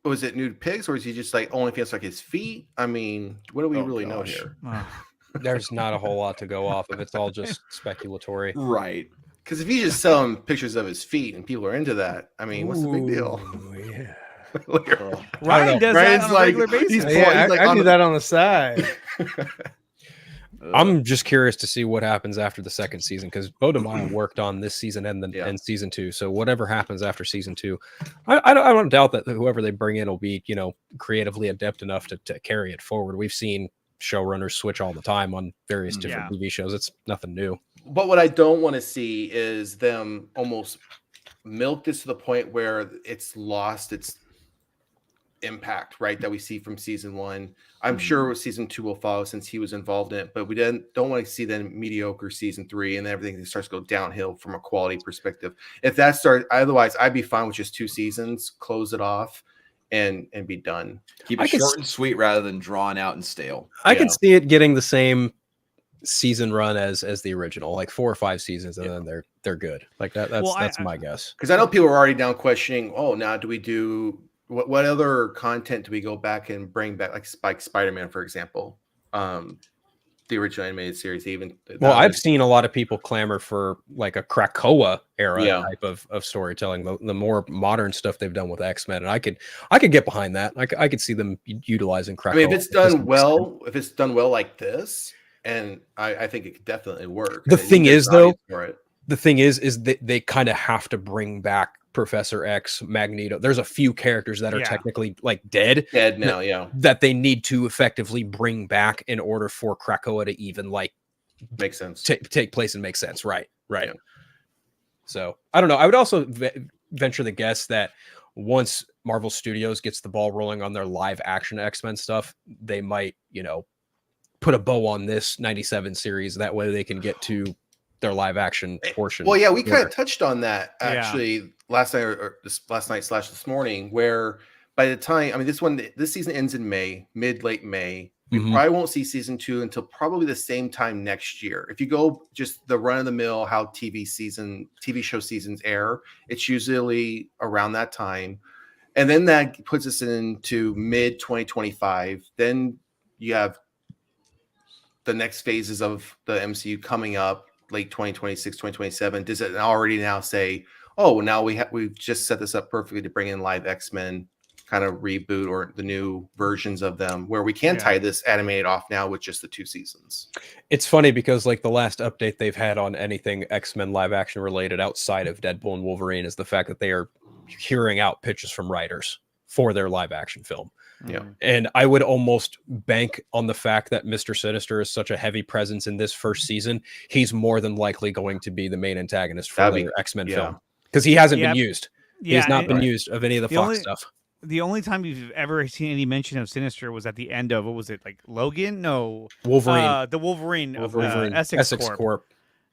Was it nude pics, or was he just like OnlyFans like his feet? I mean, what do we really know here? There's not a whole lot to go off of. It's all just speculatory, right? Because if he's just selling pictures of his feet and people are into that, I mean, what's the big deal? Yeah. Ryan does that on a regular basis. I do that on the side. I'm just curious to see what happens after the second season, because Bo DeMaio worked on this season and season 2. So whatever happens after season 2, I don't doubt that whoever they bring in will be, creatively adept enough to carry it forward. We've seen showrunners switch all the time on various different TV shows. It's nothing new. But what I don't want to see is them almost milk this to the point where it's lost its impact, right, that we see from season 1. I'm sure season 2 will follow since he was involved in it, but we don't want to see then mediocre season 3 and then everything starts to go downhill from a quality perspective. If that starts, otherwise I'd be fine with just 2 seasons, close it off and be done. Keep it short and sweet rather than drawn out and stale. I can see it getting the same season run as the original, like 4 or 5 seasons, and then they're good. Like that's my guess. Because I know people are already now questioning, now do we do what other content do we go back and bring back, like Spider-Man, for example, the original animated series? I've seen a lot of people clamor for like a Krakoa era type of storytelling, the more modern stuff they've done with X-Men, and I could get behind that. I could see them utilizing Krakoa. I mean, if it's done well like this, and I think it could definitely work. The thing is they kind of have to bring back Professor X, Magneto. There's a few characters that are technically like dead now, that they need to effectively bring back in order for Krakoa to even like make sense, take place and make sense. Right. Yeah. So I don't know. I would also venture the guess that once Marvel Studios gets the ball rolling on their live action X-Men stuff, they might, put a bow on this 97 series. That way they can get to their live action portion. Well, we kind of touched on that actually last night/this morning, where by the time, this season ends in May, late May. We probably won't see season 2 until probably the same time next year. If you go just the run of the mill, how TV show seasons air, it's usually around that time. And then that puts us into mid 2025. Then you have the next phases of the MCU coming up, late 2026, 2027. Does it already now say, now we've just set this up perfectly to bring in live X-Men kind of reboot, or the new versions of them, where we can tie this animated off now with just the 2 seasons? It's funny because like the last update they've had on anything X-Men live action related outside of Deadpool and Wolverine is the fact that they are hearing out pitches from writers for their live action film. Yeah. And I would almost bank on the fact that Mr. Sinister is such a heavy presence in this first season. He's more than likely going to be the main antagonist for the X-Men film because he hasn't been used. Yeah, he's not been used of any of the Fox stuff. The only time you've ever seen any mention of Sinister was at the end of, what was it, like Logan? No, Wolverine. The Wolverine of Essex Corp.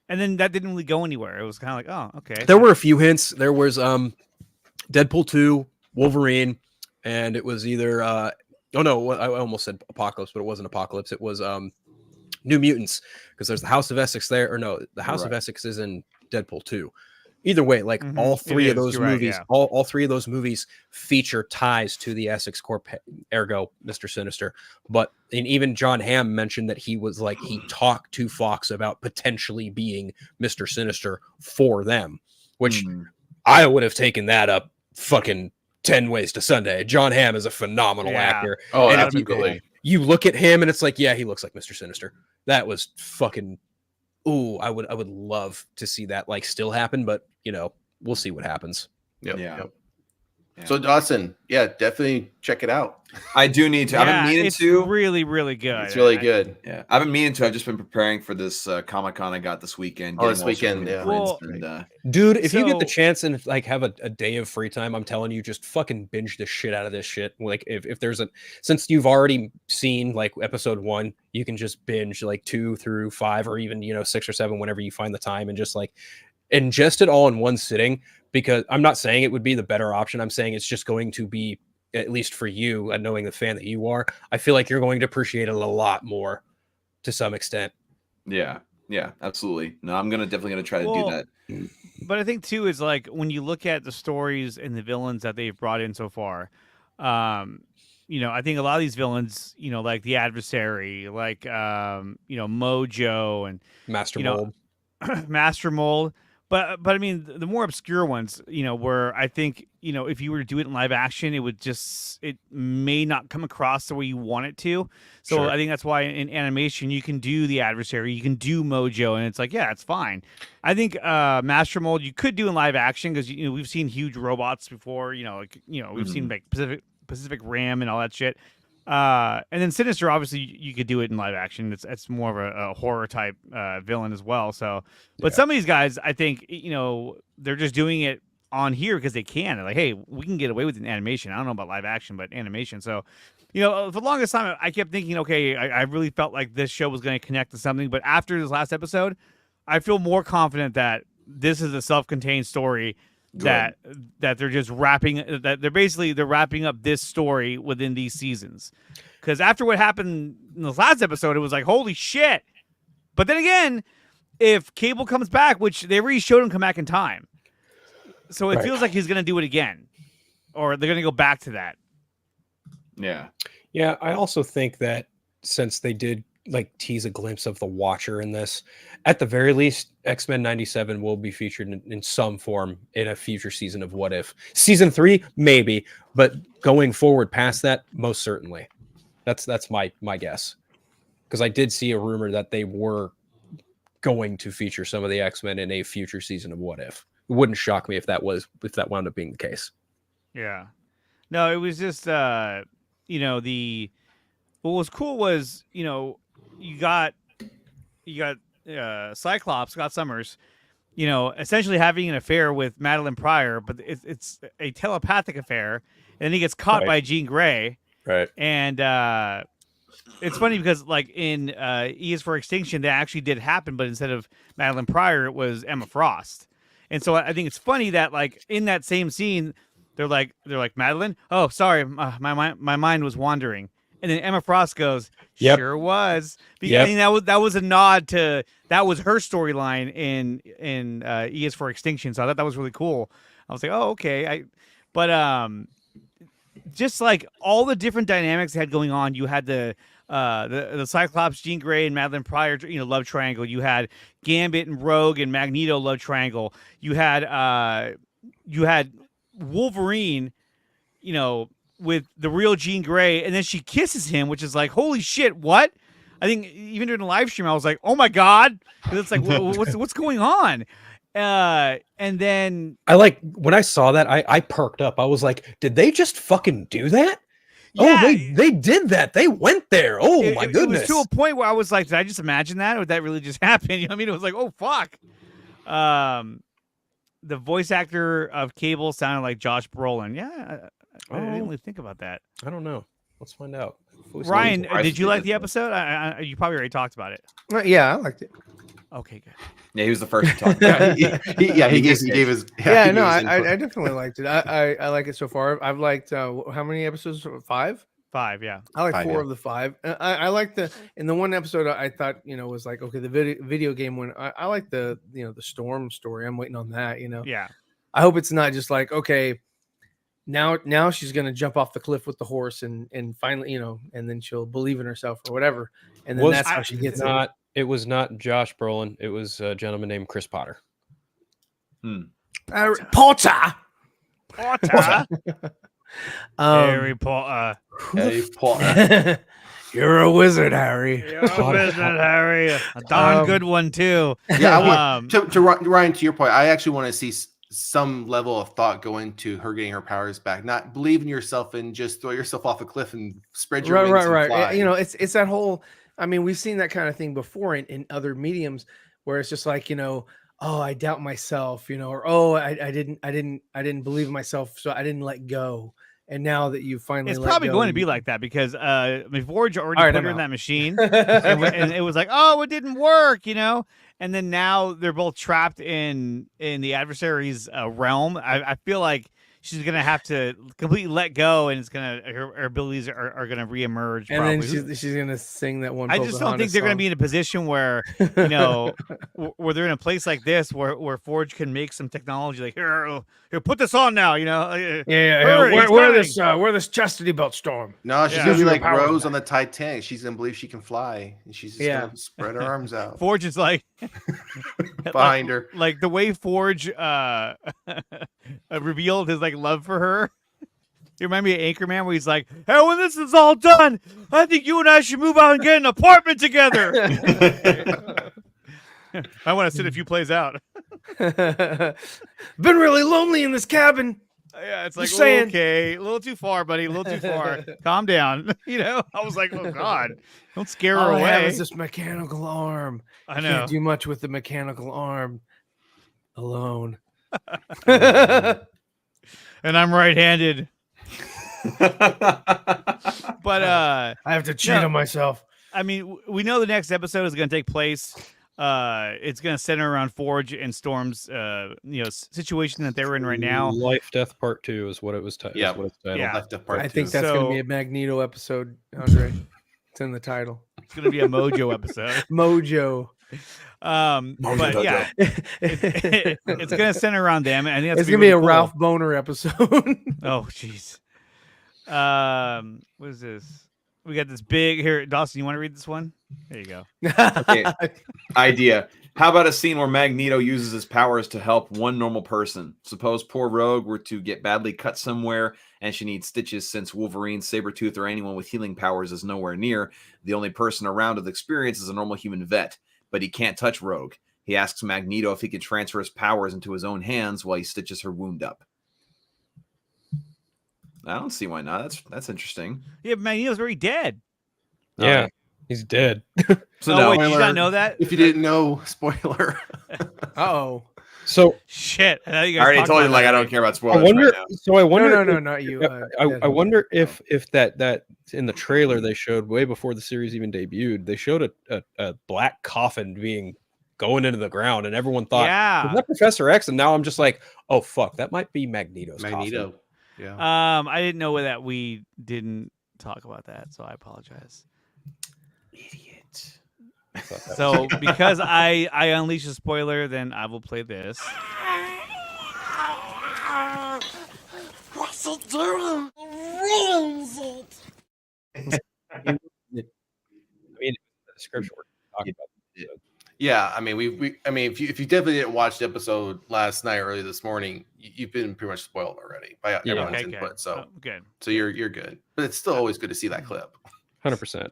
And then that didn't really go anywhere. It was kind of like, oh, okay. There were a few hints. There was Deadpool 2, Wolverine, and it was either I almost said Apocalypse, but it wasn't Apocalypse. It was New Mutants, because there's the House of Essex there, or no, the House of Essex is in Deadpool 2. Either way, like all three of those movies, all three of those movies feature ties to the Essex Corp, ergo Mr. Sinister. But and even John Hamm mentioned that he was like, he talked to Fox about potentially being Mr. Sinister for them, which I would have taken that up fucking 10 ways to Sunday. John Hamm is a phenomenal actor. Oh, and absolutely. You look at him and it's like, yeah, he looks like Mr. Sinister. That was fucking. Ooh, I would love to see that like still happen, but you know, we'll see what happens. Yep. So Dawson, definitely check it out. I do need to. I've been meaning to. It's really, really good. It's really good. Yeah, I've been meaning to. I've just been preparing for this Comic-Con I got this weekend. This weekend, Well, dude, if you get the chance and like have a day of free time, I'm telling you, just fucking binge the shit out of this shit. Like if there's since you've already seen like episode 1, you can just binge like 2 through 5 or even 6 or 7 whenever you find the time and just like ingest it all in one sitting. Because I'm not saying it would be the better option. I'm saying it's just going to be, at least for you, and knowing the fan that you are, I feel like you're going to appreciate it a lot more to some extent. Yeah, absolutely. No, I'm definitely gonna try to do that. But I think too is like when you look at the stories and the villains that they've brought in so far, I think a lot of these villains, like the Adversary, like Mojo and Master Mold. Master Mold. But I mean, the more obscure ones, where I think, if you were to do it in live action, it may not come across the way you want it to. So sure. I think that's why in animation, you can do the Adversary, you can do Mojo, and it's like, yeah, it's fine. I think Master Mold, you could do in live action because, we've seen huge robots before, we've seen like Pacific Rim and all that shit. And then Sinister, obviously, you could do it in live action. It's more of a horror type villain as well. So, but some of these guys, I think, they're just doing it on here because they can. They're like, hey, we can get away with an animation. I don't know about live action, but animation. So, for the longest time, I kept thinking, okay, I really felt like this show was going to connect to something. But after this last episode, I feel more confident that this is a self-contained story. That they're just they're wrapping up this story within these seasons, because after what happened in the last episode, it was like, holy shit. But then again, if Cable comes back, which they already showed him come back in time, so it feels like he's gonna do it again, or they're gonna go back to that. Yeah, I also think that since they did like tease a glimpse of the Watcher in this, at the very least, X-Men 97 will be featured in some form in a future season of What If. Season 3, maybe, but going forward past that, most certainly. That's my guess. Because I did see a rumor that they were going to feature some of the X-Men in a future season of What If. It wouldn't shock me if that wound up being the case. Yeah. No, it was just what was cool was, you got Cyclops, Scott Summers, essentially having an affair with Madeline Pryor, but it's a telepathic affair, and then he gets caught by Jean Grey. Right. And it's funny because like in E is for Extinction, that actually did happen, but instead of Madeline Pryor, it was Emma Frost. And so I think it's funny that like in that same scene, they're like Madeline, oh sorry, my mind was wandering. And then Emma Frost goes, sure was. I mean, that was a nod to, that was her storyline in E is for Extinction. So I thought that was really cool. I was like, oh, okay. But just like all the different dynamics they had going on, you had the Cyclops, Jean Grey, and Madeline Pryor, love triangle. You had Gambit and Rogue and Magneto love triangle. You had Wolverine, with the real Jean Grey, and then she kisses him, which is like, holy shit, what? I think even during the live stream, I was like, oh my God. It's like, what's going on? And then I like, when I saw that, I perked up. I was like, did they just fucking do that? Oh, they did that. They went there. Oh my goodness. It was to a point where I was like, did I just imagine that, or did that really just happen? You know what I mean? It was like, oh fuck. The voice actor of Cable sounded like Josh Brolin. Yeah, I didn't really think about that. I don't know. Let's find out. Ryan, did you like the episode? You probably already talked about it. Yeah, I liked it. Okay, good. Yeah, he was the first to talk. He gave his. I definitely liked it. I like it so far. I've liked how many episodes? 5. 5, yeah. I like 5, 4 yeah. of the 5. I like in the one episode I thought was like, okay, the video game one. I like the the Storm story. I'm waiting on that. Yeah. I hope it's not just like, okay, now she's gonna jump off the cliff with the horse and finally and then she'll believe in herself or whatever, and then that's how she gets it. It was not Josh Brolin. It was a gentleman named Chris Potter. Potter. Harry Potter. Harry Potter. You're a wizard, Harry. You're a wizard, Harry. A darn good one too. Yeah, I want to Ryan. To your point, I actually want to see some level of thought go into her getting her powers back. Not believe in yourself and just throw yourself off a cliff and spread your wings. And fly. It's that whole. I mean, we've seen that kind of thing before in other mediums where it's just like, oh, I doubt myself, or oh, I didn't believe in myself, so I didn't let go. And now that you finally, it's probably going to be like that because Forge already put her in that machine, and it was like, oh, it didn't work, And then now they're both trapped in the adversary's realm. I feel like she's gonna have to completely let go, and it's her abilities are gonna reemerge. And probably. then she's gonna sing that one. I just don't think they're gonna be in a position where where they're in a place like this where Forge can make some technology like here put this on now. Wear this chastity belt, Storm. No, she's gonna be like Rose on the Titanic. She's gonna believe she can fly, and she's just gonna spread her arms out. Forge is like behind her, like the way Forge revealed his love for her. You remind me of Anchorman where he's like, hey, when this is all done, I think you and I should move out and get an apartment together. I want to sit a few plays out. Been really lonely in this cabin. Yeah, it's like, okay, a little too far, buddy, a little too far. Calm down. I was like, oh God, don't scare her away. I have is this mechanical arm. I know. Can't do much with the mechanical arm alone. And I'm right-handed. But I have to cheat on myself. I mean, we know the next episode is going to take place. It's going to center around Forge and Storm's situation that they're in right now. Life Death Part 2 is what it was titled. Life Death Part 2. I think that's going to be a Magneto episode, Andre. It's in the title. It's going to be a Mojo episode. Mojo. But yeah, it's going to center around them. I think it's going to be a Ralph Boner episode. Oh, jeez. What is this? We got this big here. Dawson, you want to read this one? There you go. Okay. Idea. How about a scene where Magneto uses his powers to help one normal person? Suppose poor Rogue were to get badly cut somewhere and she needs stitches since Wolverine, Sabretooth, or anyone with healing powers is nowhere near. The only person around with experience is a normal human vet, but he can't touch Rogue. He asks Magneto if he can transfer his powers into his own hands while he stitches her wound up. I don't see why not. That's interesting. Yeah, but Magneto's already dead. Yeah, he's dead. So wait, did you not know that? If you didn't know, spoiler. Oh, so shit. I already told you I don't care about spoilers. I wonder. Right now. So I wonder. No, not you. I wonder if that in the trailer they showed way before the series even debuted, they showed a black coffin going into the ground, and everyone thought, "Was that Professor X?" And now I'm just like, "Oh fuck, that might be Magneto's coffin." Yeah. I didn't know that we didn't talk about that, so I apologize. Idiot. So because I unleash a spoiler, then I will play this. What's it doing? Ruins it. I mean, the description we're talking about. Yeah, I mean, if you definitely didn't watch the episode last night or early this morning, you've been pretty much spoiled already by everyone's input. So good. So you're good, but it's still always good to see that clip. 100%.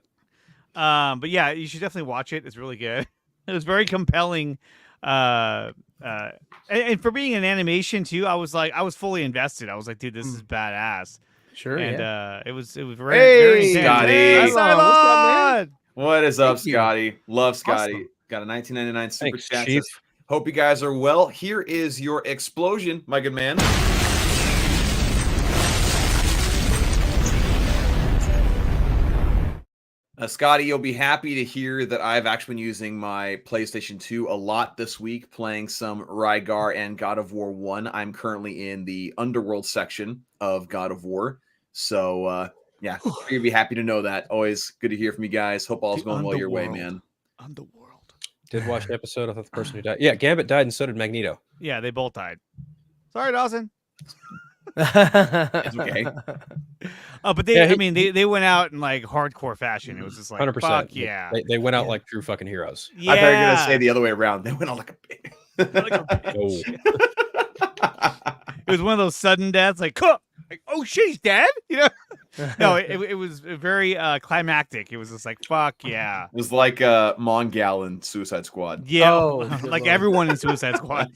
But yeah, you should definitely watch it. It's really good. It was very compelling. And for being an animation too, I was fully invested. I was like, dude, this is badass. Sure. And it was very, Hey, very intense. Scotty. Hey, What's up, man? Cylon! What is up, Thank you. Scotty? Love Scotty. Awesome. Got a 1999 super Thanks, chat. Chief. Says, hope you guys are well. Here is your explosion, my good man. Scotty, you'll be happy to hear that I've actually been using my PlayStation 2 a lot this week, playing some Rygar and God of War 1. I'm currently in the Underworld section of God of War. So, yeah, you'll be happy to know that. Always good to hear from you guys. Hope all's going well your way, man. Underworld. Did watch the episode. I thought the person who died. Yeah, Gambit died, and so did Magneto. Yeah, they both died. Sorry, Dawson. It's okay. But they went out in like hardcore fashion. It was just like 100%. fuck yeah. They went out like true fucking heroes. Yeah. I thought you were gonna say the other way around. They went on like a pig. Like a bitch. Oh. It was one of those sudden deaths, like oh shit, he's dead. You know? No, it was very climactic. It was just like fuck yeah. It was like Mongal in Suicide Squad. Yeah, Oh, like good everyone in Suicide Squad.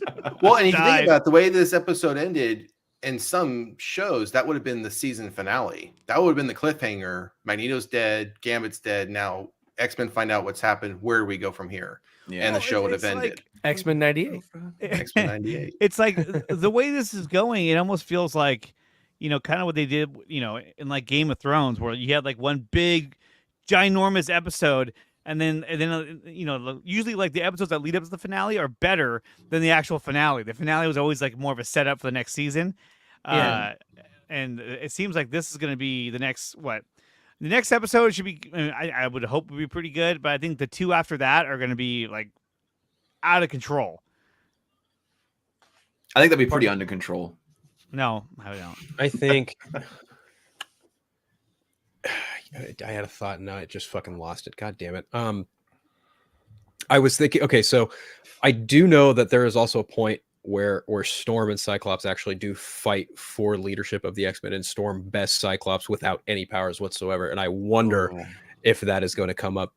Well, and if you died. think about the way this episode ended, in some shows, that would have been the season finale. That would have been the cliffhanger. Magneto's dead. Gambit's dead. Now X-Men find out what's happened. Where do we go from here? Yeah. And the show would have It's ended. like- X-Men 98. X-Men 98. It's like the way this is going, it almost feels like, kind of what they did, in like Game of Thrones, where you had like one big, ginormous episode, and then usually like the episodes that lead up to the finale are better than the actual finale. The finale was always like more of a setup for the next season. Yeah. And it seems like this is going to be the next the next episode should be. I would hope would be pretty good, but I think the two after that are going to be like out of control. I think that'd be pretty under control. No, I don't. I think I had a thought and now I just fucking lost it. God damn it. I was thinking, okay, so I do know that there is also a point where Storm and Cyclops actually do fight for leadership of the X-Men, and Storm bests Cyclops without any powers whatsoever. And I wonder if that is going to come up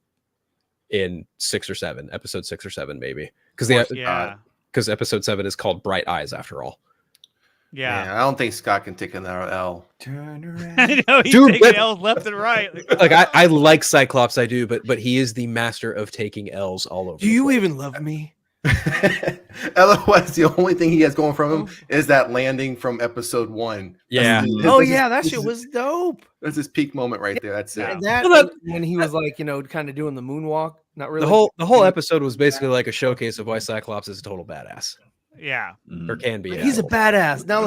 in episode 6 or 7, maybe. Because episode 7 is called Bright Eyes after all. Yeah. Man, I don't think Scott can take another L. Turn around. I know he's Dude, taking but- L's left and right. Like I like Cyclops, I do, but he is the master of taking L's all over. Do you even love me? Otherwise, the only thing he has going from him is that landing from episode 1. Yeah. Oh yeah, that shit was dope. That's his peak moment right there. That's it. That when he was like, kind of doing the moonwalk. Not really. The whole episode was basically like a showcase of why Cyclops is a total badass, Yeah. or can be. He's a badass. Now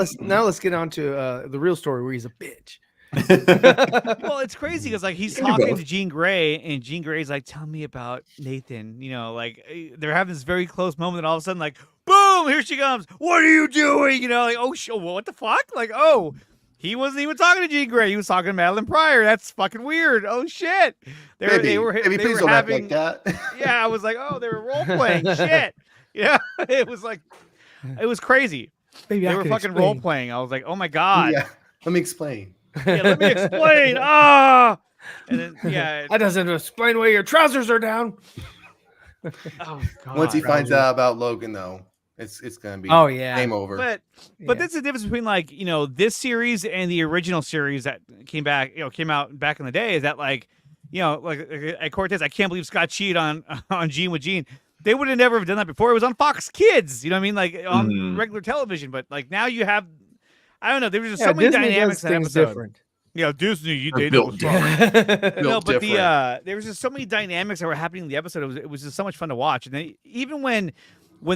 let's get on to the real story where he's a bitch. Well, it's crazy because like he's Can do talking both. to Jean Grey, and Jean Grey's like, "Tell me about Nathan." Like they're having this very close moment, and all of a sudden, like, boom, here she comes. What are you doing? Like, oh, what the fuck? Like, oh, he wasn't even talking to Jean Grey. He was talking to Madeline Pryor. That's fucking weird. Oh shit. They were please don't act like that. Yeah, I was like, oh, they were role playing. Shit. Yeah, it was like, it was crazy. Baby, They were fucking role playing. I was like, oh my god. Yeah, let me explain. Yeah, let me explain. And then That doesn't explain why your trousers are down. oh god. Once he finds out about Logan, though, it's gonna be game over. But that's the difference between like this series and the original series that came out back in the day. Is that like at Cortez, I can't believe Scott cheated on Gene with Gene. They would have never have done that before. It was on Fox Kids. You know what I mean? Like on regular television. But like now you have. I don't know. There was just so many Disney dynamics does in that things episode. different. Yeah, Disney, they built do it. No, but different. there was just so many dynamics that were happening in the episode. It was just so much fun to watch. And then even when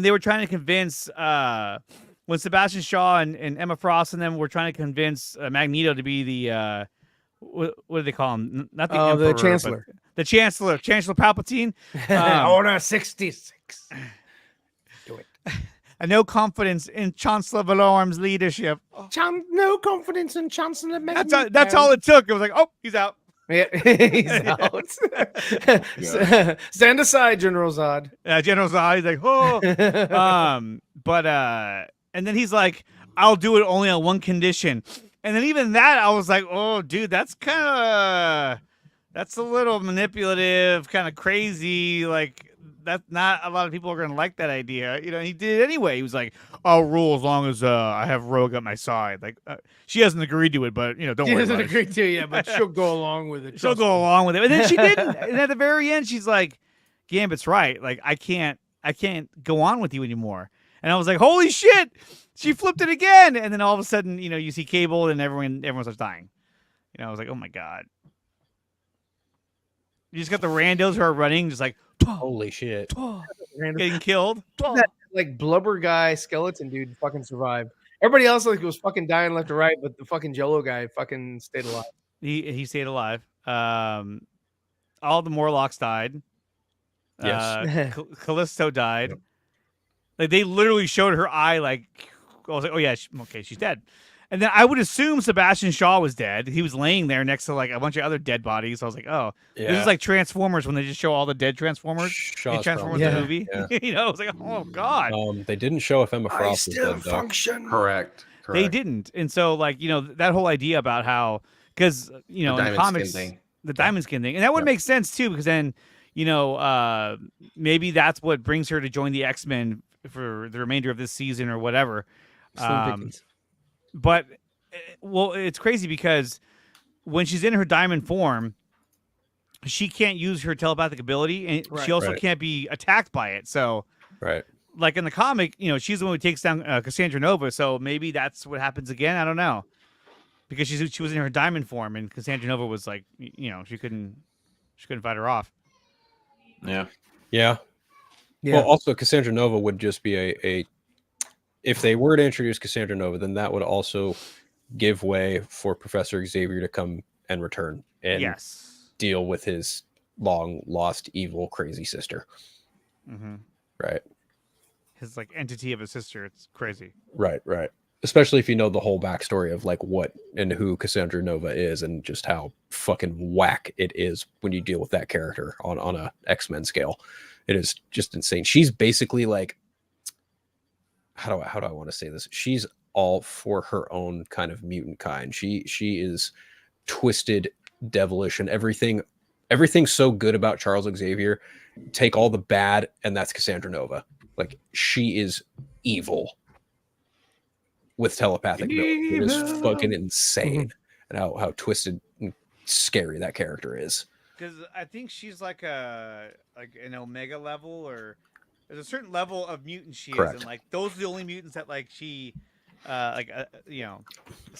they were trying to convince when Sebastian Shaw and Emma Frost and them were trying to convince Magneto to be the what do they call him? Not the Emperor, the but Chancellor. The Chancellor Palpatine. Order 66. Do it. No confidence in Chancellor Valorm's leadership. No confidence in Chancellor Magneto. That's all it took. It was like, oh, he's out. Yeah, he's out. Stand aside, General Zod. General Zod, he's like, oh. And then he's like, I'll do it only on one condition. And then even that, I was like, oh, dude, that's a little manipulative, kind of crazy. Like, that's not a lot of people are gonna like that idea. You know, he did it anyway. He was like, "I'll rule as long as I have Rogue at my side." Like she hasn't agreed to it, but don't She worry. doesn't about agree to, yeah, but she'll go along with it. She'll go along with it, and then she didn't. And at the very end, she's like, "Gambit's right. Like I can't go on with you anymore." And I was like, "Holy shit!" She flipped it again, and then all of a sudden, you see Cable, and everyone starts dying. I was like, "Oh my god." You just got the randos who are running, just like, holy shit, getting killed. That like blubber guy, skeleton dude, fucking survived. Everybody else was fucking dying left or right, but the fucking Jello guy fucking stayed alive. He stayed alive. All the Morlocks died. Yes. Callisto died. Yep. Like they literally showed her eye. Like I was like, oh yeah, she's dead. And then I would assume Sebastian Shaw was dead. He was laying there next to like a bunch of other dead bodies. So I was like, oh, This is like Transformers when they just show all the dead Transformers in Transformers the movie. Yeah. I was like, oh god. They didn't show if Emma Frost was dead, function. Correct. They didn't. And so like that whole idea about how because in the comics the diamond skin thing, and that would make sense too because then maybe that's what brings her to join the X-Men for the remainder of this season or whatever. But, it's crazy because when she's in her diamond form, she can't use her telepathic ability, and she also can't be attacked by it. So, like in the comic, she's the one who takes down Cassandra Nova. So maybe that's what happens again. I don't know, because she was in her diamond form, and Cassandra Nova was like, she couldn't fight her off. Yeah. Well, also Cassandra Nova would just be a if they were to introduce Cassandra Nova, then that would also give way for Professor Xavier to come and return and deal with his long lost evil crazy sister. Mm-hmm. Right. His like entity of a sister. It's crazy. Right. Especially if you know the whole backstory of like what and who Cassandra Nova is and just how fucking whack it is when you deal with that character on a X-Men scale. It is just insane. She's basically like, how do I want to say this? She's all for her own kind of mutant kind. She is twisted, devilish, and everything's so good about Charles Xavier. Take all the bad, and that's Cassandra Nova. Like she is evil with telepathic ability. It is fucking insane, and how twisted and scary that character is. Because I think she's like an Omega level, or there's a certain level of mutant she is, and like those are the only mutants that like she,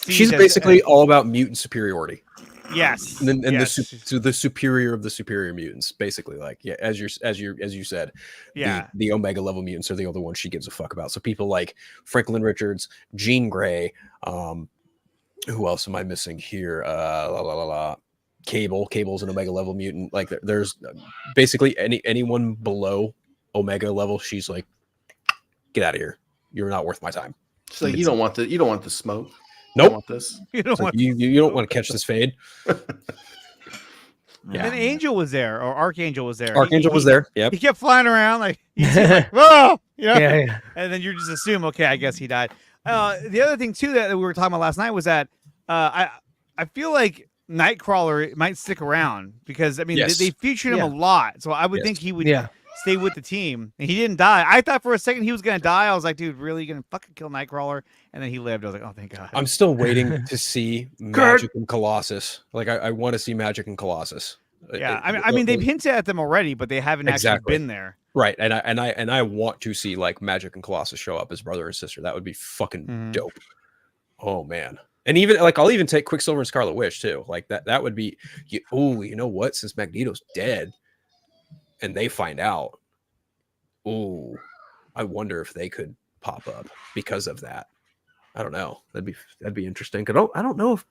she's basically all about mutant superiority. Yes, and the superior of the superior mutants, basically. Like as you said, the Omega level mutants are the only ones she gives a fuck about. So people like Franklin Richards, Jean Grey, who else am I missing here? Cable's an Omega level mutant. Like there's basically anyone below Omega level, she's like, get out of here. You're not worth my time. So you don't want the smoke. Nope. You want this. You don't want to catch this fade. Yeah. And Angel was there, or Archangel was there. Archangel was there. Yep. He kept flying around like, whoa, And then you just assume, okay, I guess he died. The other thing too that we were talking about last night was that I feel like Nightcrawler might stick around because they featured him a lot, so I would think he would stay with the team. And he didn't die. I thought for a second he was gonna die. I was like, dude, really, you gonna fucking kill Nightcrawler? And then he lived. I was like, oh, thank God. I'm still waiting to see Magic and Colossus. Like I want to see Magic and Colossus. Yeah, I mean they've hinted at them already, but they haven't actually been there. Right, and I want to see like Magic and Colossus show up as brother and sister. That would be fucking dope. Oh man. And even like I'll even take Quicksilver and Scarlet Witch too. Like that would be. You know what? Since Magneto's dead, and they find out, I wonder if they could pop up because of that. I don't know. That'd be interesting. Cause I don't know if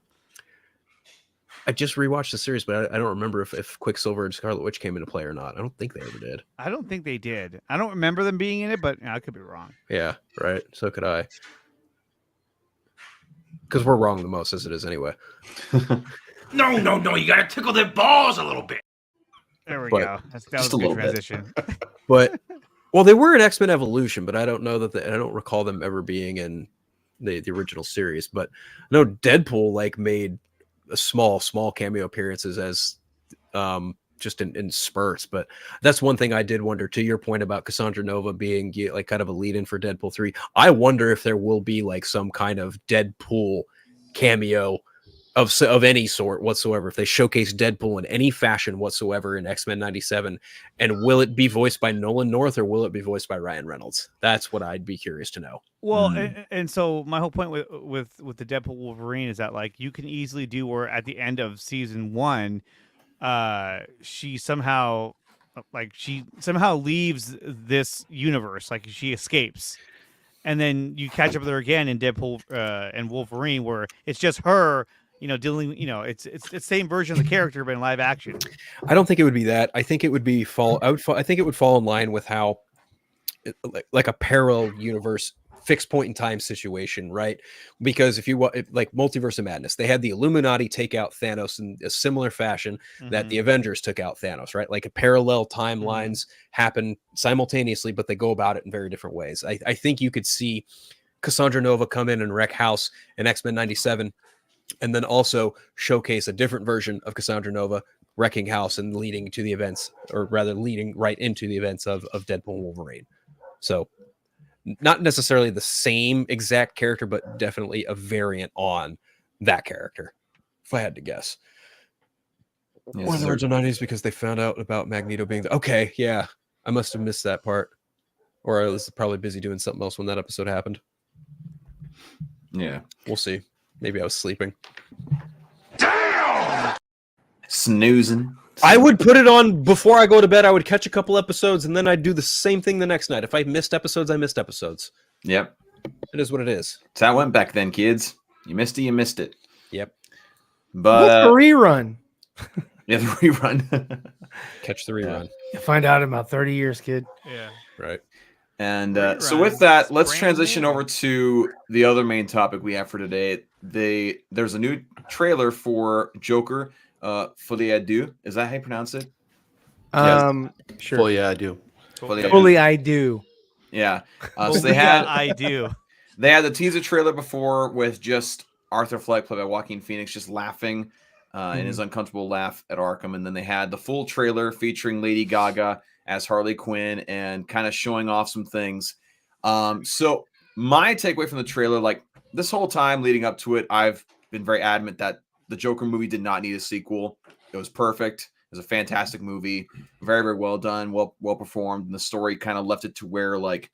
I just rewatched the series, but I don't remember if Quicksilver and Scarlet Witch came into play or not. I don't think they ever did. I don't think they did. I don't remember them being in it, but I could be wrong. Yeah, right. So could I. Because we're wrong the most as it is anyway. No. You got to tickle their balls a little bit. There we go. That was a good transition. But, well, they were in X-Men Evolution, but I don't know that I don't recall them ever being in the original series. But I know Deadpool like made a small cameo appearances as just in spurts. But that's one thing I did wonder, to your point about Cassandra Nova being like kind of a lead in for Deadpool 3. I wonder if there will be like some kind of Deadpool cameo of any sort whatsoever, if they showcase Deadpool in any fashion whatsoever in X-Men 97, and will it be voiced by Nolan North or will it be voiced by Ryan Reynolds? That's what I'd be curious to know. Well, and so my whole point with the Deadpool Wolverine is that like you can easily do where at the end of season 1, she somehow leaves this universe, like she escapes. And then you catch up with her again in Deadpool and Wolverine, where it's just her, dealing. It's the same version of the character, but in live action. I don't think it would be that. I think it would be I think it would fall in line with how, like a parallel universe, fixed point in time situation, right? Because if you like Multiverse of Madness, they had the Illuminati take out Thanos in a similar fashion that the Avengers took out Thanos, right? Like a parallel timelines happen simultaneously, but they go about it in very different ways. I think you could see Cassandra Nova come in and wreck house in X-Men 97, and then also showcase a different version of Cassandra Nova wrecking house and leading to the events, or rather leading right into the events of Deadpool and Wolverine. So not necessarily the same exact character, but definitely a variant on that character, if I had to guess. Yes, One of the original 90s because they found out about Magneto being okay, yeah. I must have missed that part. Or I was probably busy doing something else when that episode happened. Yeah. We'll see. Maybe I was sleeping. Snoozing. I would put it on before I go to bed. I would catch a couple episodes, and then I'd do the same thing the next night. If I missed episodes, I missed episodes. Yep. It is what it is. That's how it went back then, kids. You missed it, you missed it. Yep. But what's the rerun? Yeah, the rerun. Catch the rerun. You find out in about 30 years, kid. Yeah. Right. And Rerun. so with that, let's Brand transition new. over to the other main topic we have for today. There's a new trailer for Joker, Folie Deux. Is that how you pronounce it? Sure. Well, yeah, I do. Folie Fully, I do. Yeah. So Well, they yeah, had I do. They had the teaser trailer before with just Arthur Fleck, played by Joaquin Phoenix, just laughing in his uncomfortable laugh at Arkham. And then they had the full trailer featuring Lady Gaga as Harley Quinn and kind of showing off some things. So my takeaway from the trailer, like this whole time leading up to it, I've been very adamant that the Joker movie did not need a sequel. It was perfect. It was a fantastic movie. Very, very well done, well performed. And the story kind of left it to where like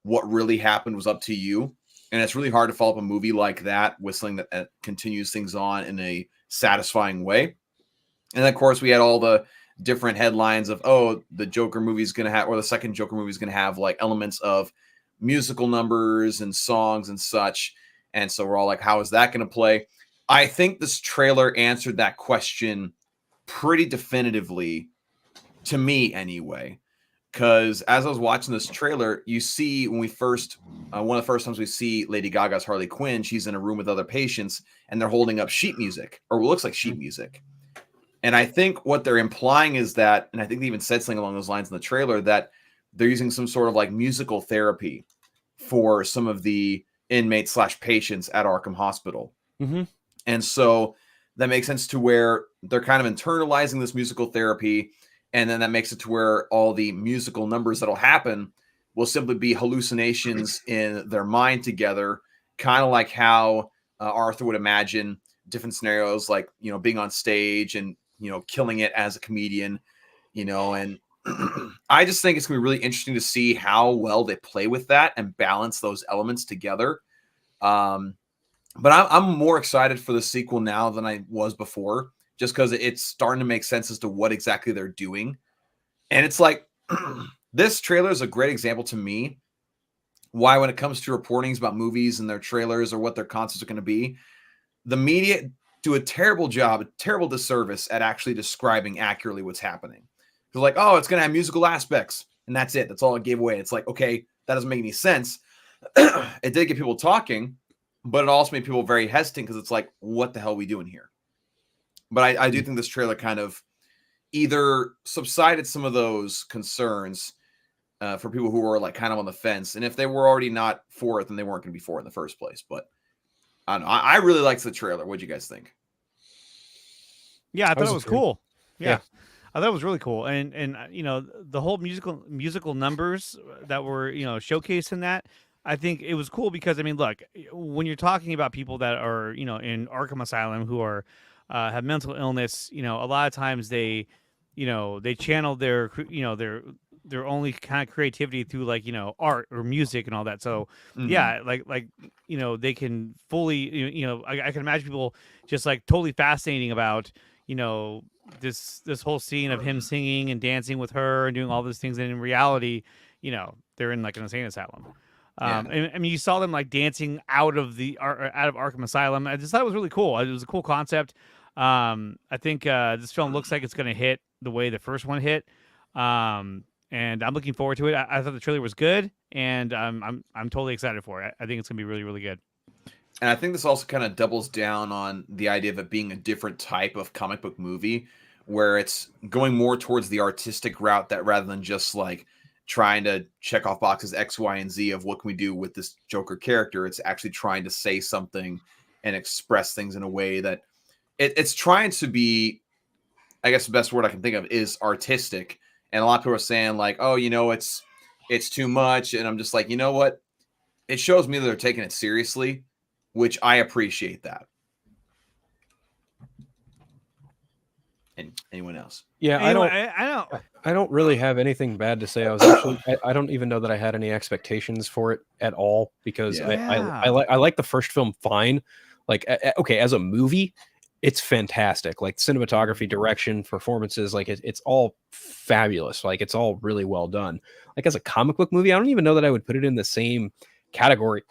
what really happened was up to you. And it's really hard to follow up a movie like that, whistling that continues things on in a satisfying way. And of course, we had all the different headlines of, oh, the Joker movie is going to have, or the second Joker movie is going to have like elements of musical numbers and songs and such. And so we're all like, how is that going to play? I think this trailer answered that question pretty definitively, to me anyway. Because as I was watching this trailer, you see when we first, one of the first times we see Lady Gaga's Harley Quinn, she's in a room with other patients and they're holding up sheet music, or what looks like sheet music. And I think what they're implying is that, and I think they even said something along those lines in the trailer, that they're using some sort of like musical therapy for some of the inmates / patients at Arkham Hospital. Mm-hmm. And so that makes sense to where they're kind of internalizing this musical therapy. And then that makes it to where all the musical numbers that'll happen will simply be hallucinations in their mind together, kind of like how Arthur would imagine different scenarios, like, you know, being on stage and, you know, killing it as a comedian, you know, and I just think it's going to be really interesting to see how well they play with that and balance those elements together. But I'm more excited for the sequel now than I was before, just because it's starting to make sense as to what exactly they're doing. And it's like, this trailer is a great example to me why when it comes to reportings about movies and their trailers or what their concepts are going to be, the media do a terrible job, a terrible disservice at actually describing accurately what's happening. They're like, oh, it's going to have musical aspects, and that's it. That's all it gave away. It's like, okay, that doesn't make any sense. It did get people talking, but it also made people very hesitant because it's like, what the hell are we doing here? But I do think this trailer kind of either subsided some of those concerns for people who were like kind of on the fence. And if they were already not for it, then they weren't going to be for it in the first place. But I don't know. I really liked the trailer. What'd you guys think? Yeah, I thought it was cool. Yeah. I thought it was really cool, and the whole musical numbers that were showcased in that. I think it was cool because I mean, look, when you're talking about people that are in Arkham Asylum who are have mental illness, a lot of times they channel their only kind of creativity through like art or music and all that. So yeah, like they can fully I can imagine people just like totally fascinating about this whole scene of him singing and dancing with her and doing all these things, and in reality they're in like an insane asylum. And, I mean, you saw them like dancing out of Arkham Asylum. I just thought it was really cool. It was a cool concept. I think this film looks like it's going to hit the way the first one hit. And I'm looking forward to it. I thought the trailer was good, and I'm totally excited for it. I think it's going to be really, really good. And I think this also kind of doubles down on the idea of it being a different type of comic book movie, where it's going more towards the artistic route that rather than just like trying to check off boxes X, Y, and Z of what can we do with this Joker character. It's actually trying to say something and express things in a way that it's trying to be, I guess the best word I can think of is artistic. And a lot of people are saying like, oh, it's too much. And I'm just like, you know what? It shows me that they're taking it seriously, which I appreciate that. And anyone else? Yeah, Anyway, I don't really have anything bad to say. I don't even know that I had any expectations for it at all because I like the first film fine. Like, okay, as a movie, it's fantastic. Like cinematography, direction, performances, like it's all fabulous. Like it's all really well done. Like as a comic book movie, I don't even know that I would put it in the same category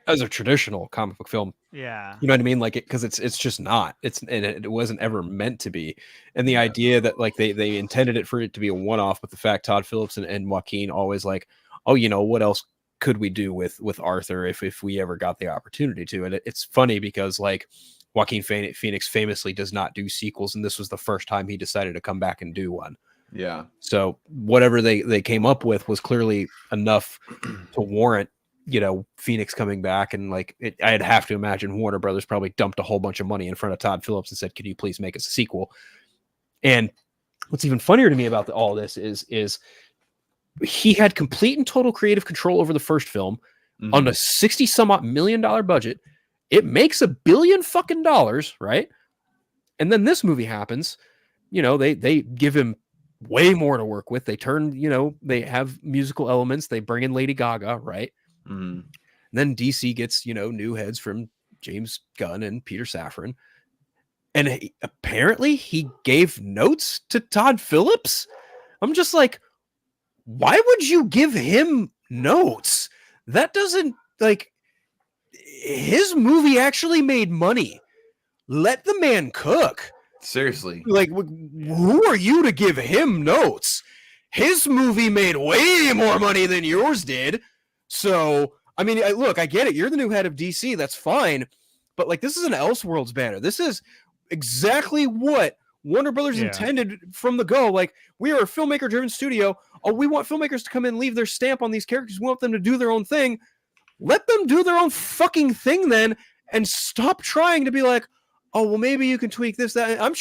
as a traditional comic book film. Yeah. You know what I mean? Like because it's just not. And it wasn't ever meant to be. And the idea that like they intended it for it to be a one-off, but the fact Todd Phillips and Joaquin always like, oh, what else could we do with Arthur if we ever got the opportunity to? And it's funny because like Joaquin Phoenix famously does not do sequels, and this was the first time he decided to come back and do one. Yeah. So whatever they came up with was clearly enough to warrant Phoenix coming back, and like I'd have to imagine Warner Brothers probably dumped a whole bunch of money in front of Todd Phillips and said, "Can you please make us a sequel?" And what's even funnier to me about all this is he had complete and total creative control over the first film on a $60 some odd million budget. It makes $1 billion fucking dollars, right? And then this movie happens. They give him way more to work with. They turn, they have musical elements. They bring in Lady Gaga, right? And then DC gets, new heads from James Gunn and Peter Safran. And apparently he gave notes to Todd Phillips. I'm just like, why would you give him notes? That doesn't like his movie actually made money. Let the man cook. Seriously. Like, who are you to give him notes? His movie made way more money than yours did. So, I mean, look, I get it. You're the new head of DC. That's fine. But, like, this is an Elseworlds banner. This is exactly what Warner Brothers intended from the go. Like, we are a filmmaker-driven studio. Oh, we want filmmakers to come in and leave their stamp on these characters. We want them to do their own thing. Let them do their own fucking thing then, and stop trying to be like, oh, well, maybe you can tweak this, that. I'm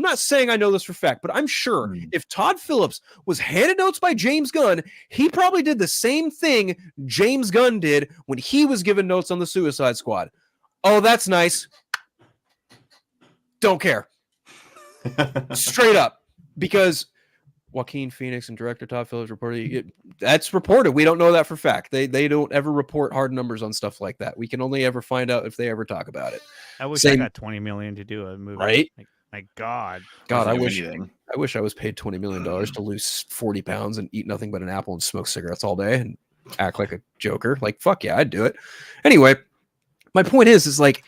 not saying I know this for a fact, but I'm sure if Todd Phillips was handed notes by James Gunn, he probably did the same thing James Gunn did when he was given notes on the Suicide Squad. Oh, that's nice. Don't care. Straight up. Because Joaquin Phoenix and director Todd Phillips reported that's reported. We don't know that for fact. They don't ever report hard numbers on stuff like that. We can only ever find out if they ever talk about it. I wish I got $20 million to do a movie. Right? Like God, I wish I was paid $20 million to lose 40 pounds and eat nothing but an apple and smoke cigarettes all day and act like a joker. Like, fuck yeah, I'd do it. Anyway, my point is like,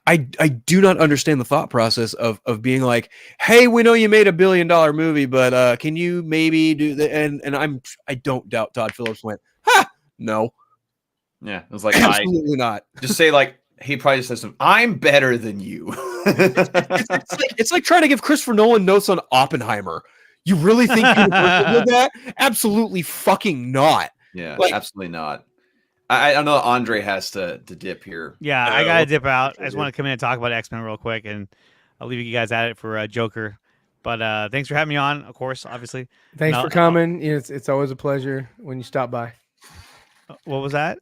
I do not understand the thought process of being like, hey, we know you made $1 billion movie, but can you maybe do that? And I don't doubt Todd Phillips went, no. Yeah, it was like, absolutely not. Just say like, he probably just says something, I'm better than you. it's like trying to give Christopher Nolan notes on Oppenheimer. You really think you did that? Absolutely fucking not. Yeah, like, absolutely not. I know Andre has to dip here. Yeah, I gotta dip out. I just want to come in and talk about X-Men real quick, and I'll leave you guys at it for Joker. But thanks for having me on, of course, obviously. Thanks And for coming. It's always a pleasure when you stop by. What was that?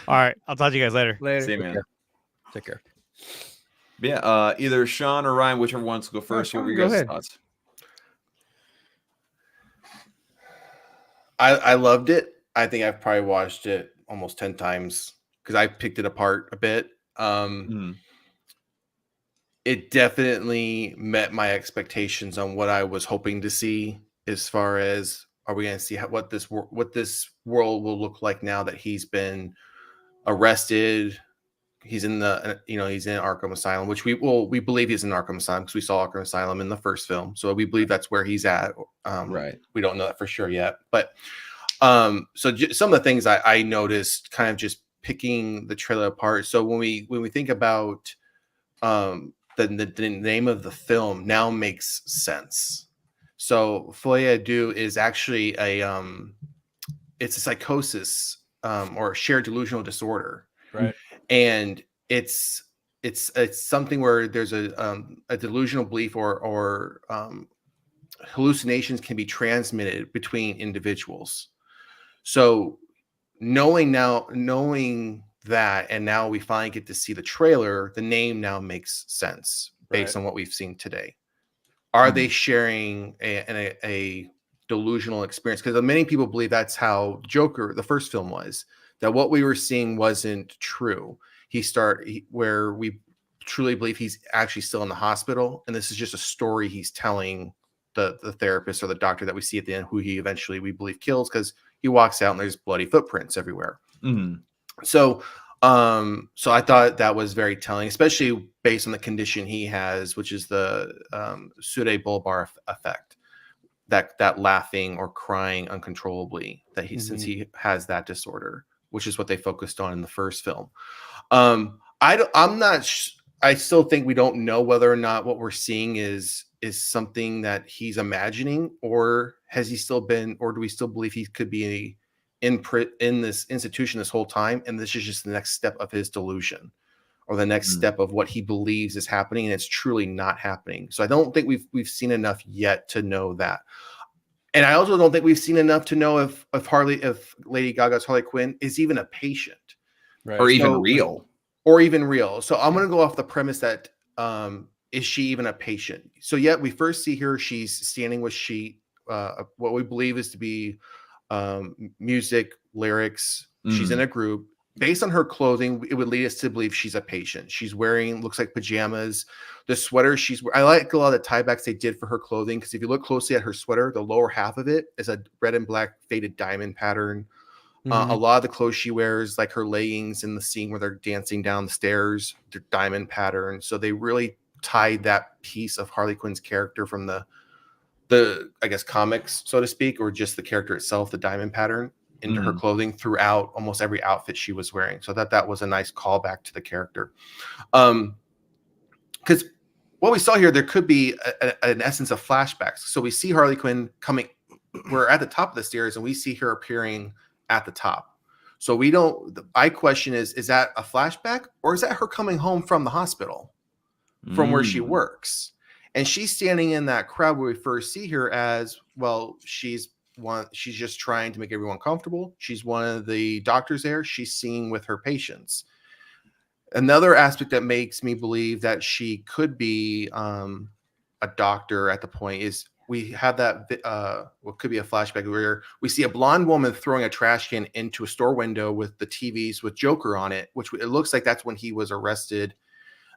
All right. I'll talk to you guys later. Later. See you, man. Take care. Yeah, either Sean or Ryan, whichever wants to go first. Sean, What were go your guys' ahead. thoughts? I loved it. I think I've probably watched it almost 10 times because I picked it apart a bit. It definitely met my expectations on what I was hoping to see, as far as, are we going to see what this world will look like now that he's been arrested. He's in he's in Arkham Asylum, which we believe he's in Arkham Asylum because we saw Arkham Asylum in the first film, so we believe that's where he's at. Right. We don't know that for sure yet, but some of the things I noticed, kind of just picking the trailer apart. So when we think about the name of the film, now makes sense. So Folie Deux is actually it's a psychosis or a shared delusional disorder. Right. And it's something where there's a delusional belief or hallucinations can be transmitted between individuals. So knowing that, and now we finally get to see the trailer, the name now makes sense based on what we've seen today. Are they sharing a delusional experience? Because many people believe that's how Joker, the first film, was. That what we were seeing wasn't true. Where we truly believe he's actually still in the hospital, and this is just a story he's telling the therapist or the doctor that we see at the end, who he eventually, we believe, kills, because he walks out and there's bloody footprints everywhere. So I thought that was very telling, especially based on the condition he has, which is the pseudobulbar effect, that laughing or crying uncontrollably that since he has that disorder, which is what they focused on in the first film. I still think we don't know whether or not what we're seeing is something that he's imagining, or has he still been, or do we still believe he could be in this institution this whole time, and this is just the next step of his delusion, or the next step of what he believes is happening, and it's truly not happening. So I don't think we've seen enough yet to know that. And I also don't think we've seen enough to know if Lady Gaga's Harley Quinn is even a patient, or even real. So I'm going to go off the premise that is she even a patient? So yet we first see her, she's standing with what we believe is to be music, lyrics. She's in a group. Based on her clothing, it would lead us to believe she's a patient. She's wearing, looks like pajamas. The sweater I like a lot of the tiebacks they did for her clothing, because if you look closely at her sweater, the lower half of it is a red and black faded diamond pattern. A lot of the clothes she wears, like her leggings in the scene where they're dancing down the stairs, they're diamond pattern. So they really tied that piece of Harley Quinn's character from the I guess comics, so to speak, or just the character itself, the diamond pattern, into her clothing throughout almost every outfit she was wearing. So that was a nice callback to the character. Because what we saw here, there could be an essence of flashbacks. So we see Harley Quinn coming, we're at the top of the stairs, and we see her appearing at the top. So my question is that a flashback, or is that her coming home from the hospital, from where she works? And she's standing in that crowd where we first see her as, well, she's just trying to make everyone comfortable. She's one of the doctors there. She's seeing with her patients. Another aspect that makes me believe that she could be a doctor at the point is we have that what could be a flashback where we see a blonde woman throwing a trash can into a store window with the TVs with Joker on it, which it looks like that's when he was arrested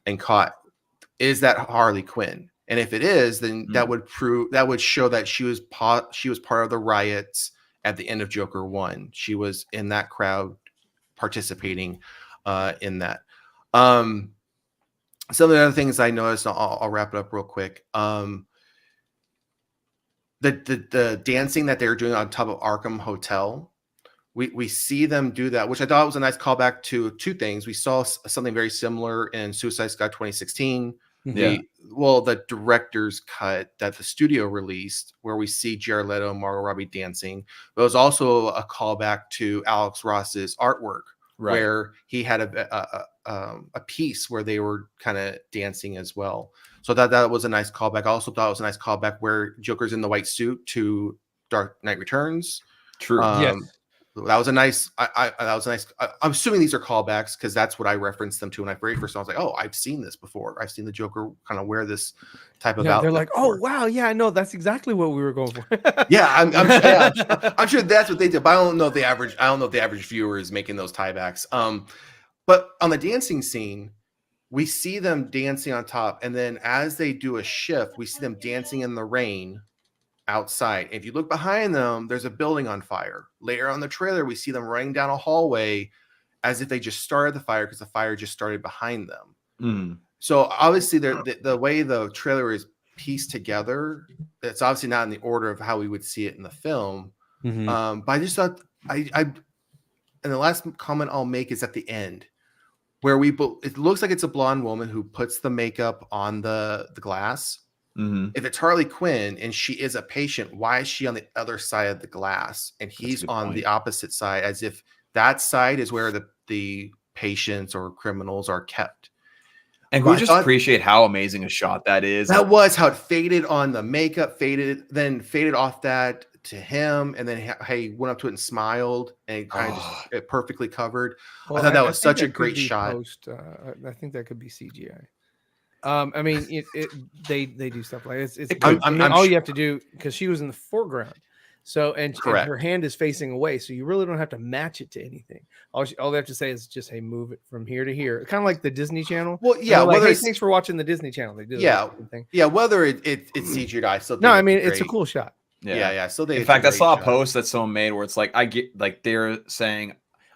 and caught. Is that Harley Quinn? And if it is, then that would show that she was part of the riots at the end of Joker 1. She was in that crowd participating in that. Some of the other things I noticed, I'll wrap it up real quick. The dancing that they were doing on top of Arkham Hotel, we see them do that, which I thought was a nice callback to two things. We saw something very similar in Suicide Squad 2016. The director's cut that the studio released, where we see Jared Leto and Margot Robbie dancing. But it was also a callback to Alex Ross's artwork, where he had a piece where they were kind of dancing as well. So that was a nice callback. I also thought it was a nice callback where Joker's in the white suit to Dark Knight Returns. True. Yes. That was a nice. That was a nice. I'm assuming these are callbacks because that's what I referenced them to when I very first saw. I was like, oh, I've seen this before. I've seen the Joker kind of wear this type of outfit. They're like, before. oh wow, yeah, I know. That's exactly what we were going for. Yeah, I'm sure that's what they did. But I don't know if the average viewer is making those tiebacks. But on the dancing scene, we see them dancing on top, and then as they do a shift, we see them dancing in the rain outside. If you look behind them, there's a building on fire. Later on the trailer, we see them running down a hallway as if they just started the fire because the fire just started behind them. So obviously, the way the trailer is pieced together, it's obviously not in the order of how we would see it in the film. But I just thought, and the last comment I'll make is at the end, where it looks like it's a blonde woman who puts the makeup on the glass. If it's Harley Quinn and she is a patient, why is she on the other side of the glass and he's on the opposite side, as if that side is where the patients or criminals are kept? And we just appreciate how amazing a shot that is. That was how it faded on the makeup, faded off that to him, and then he went up to it and smiled, and it kind of just perfectly covered. Well, I thought that was such a great shot. I think that could be CGI. I mean, they do stuff like it's all you have to do, because she was in the foreground, so and her hand is facing away, so you really don't have to match it to anything. All they have to say is just, hey, move it from here to here, kind of like the Disney Channel. Well, yeah, like, hey, thanks for watching the Disney Channel. They do thing. Yeah, whether it's CGI, so no, I mean it's a cool shot. Yeah. So in fact, I saw a post that someone made where it's like, I get like they're saying,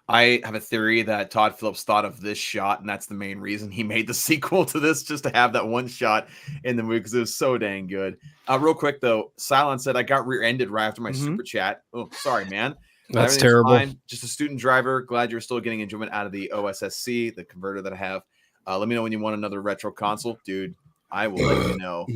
I have a theory that Todd Phillips thought of this shot, and that's the main reason he made the sequel to this, just to have that one shot in the movie, because it was so dang good. Real quick though, Silence said, I got rear-ended right after my super chat. Oh, sorry, man. That's terrible. Fine. Just a student driver. Glad you're still getting enjoyment out of the OSSC, the converter that I have. Let me know when you want another retro console, dude. I will let you know.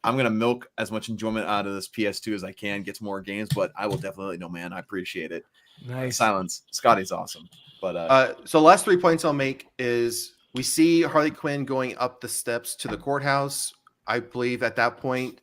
I'm gonna milk as much enjoyment out of this PS2 as I can, get some more games, but I will definitely let you know, man. I appreciate it. Nice. Silence. Scotty's awesome. But so last 3 points I'll make is we see Harley Quinn going up the steps to the courthouse. I believe at that point,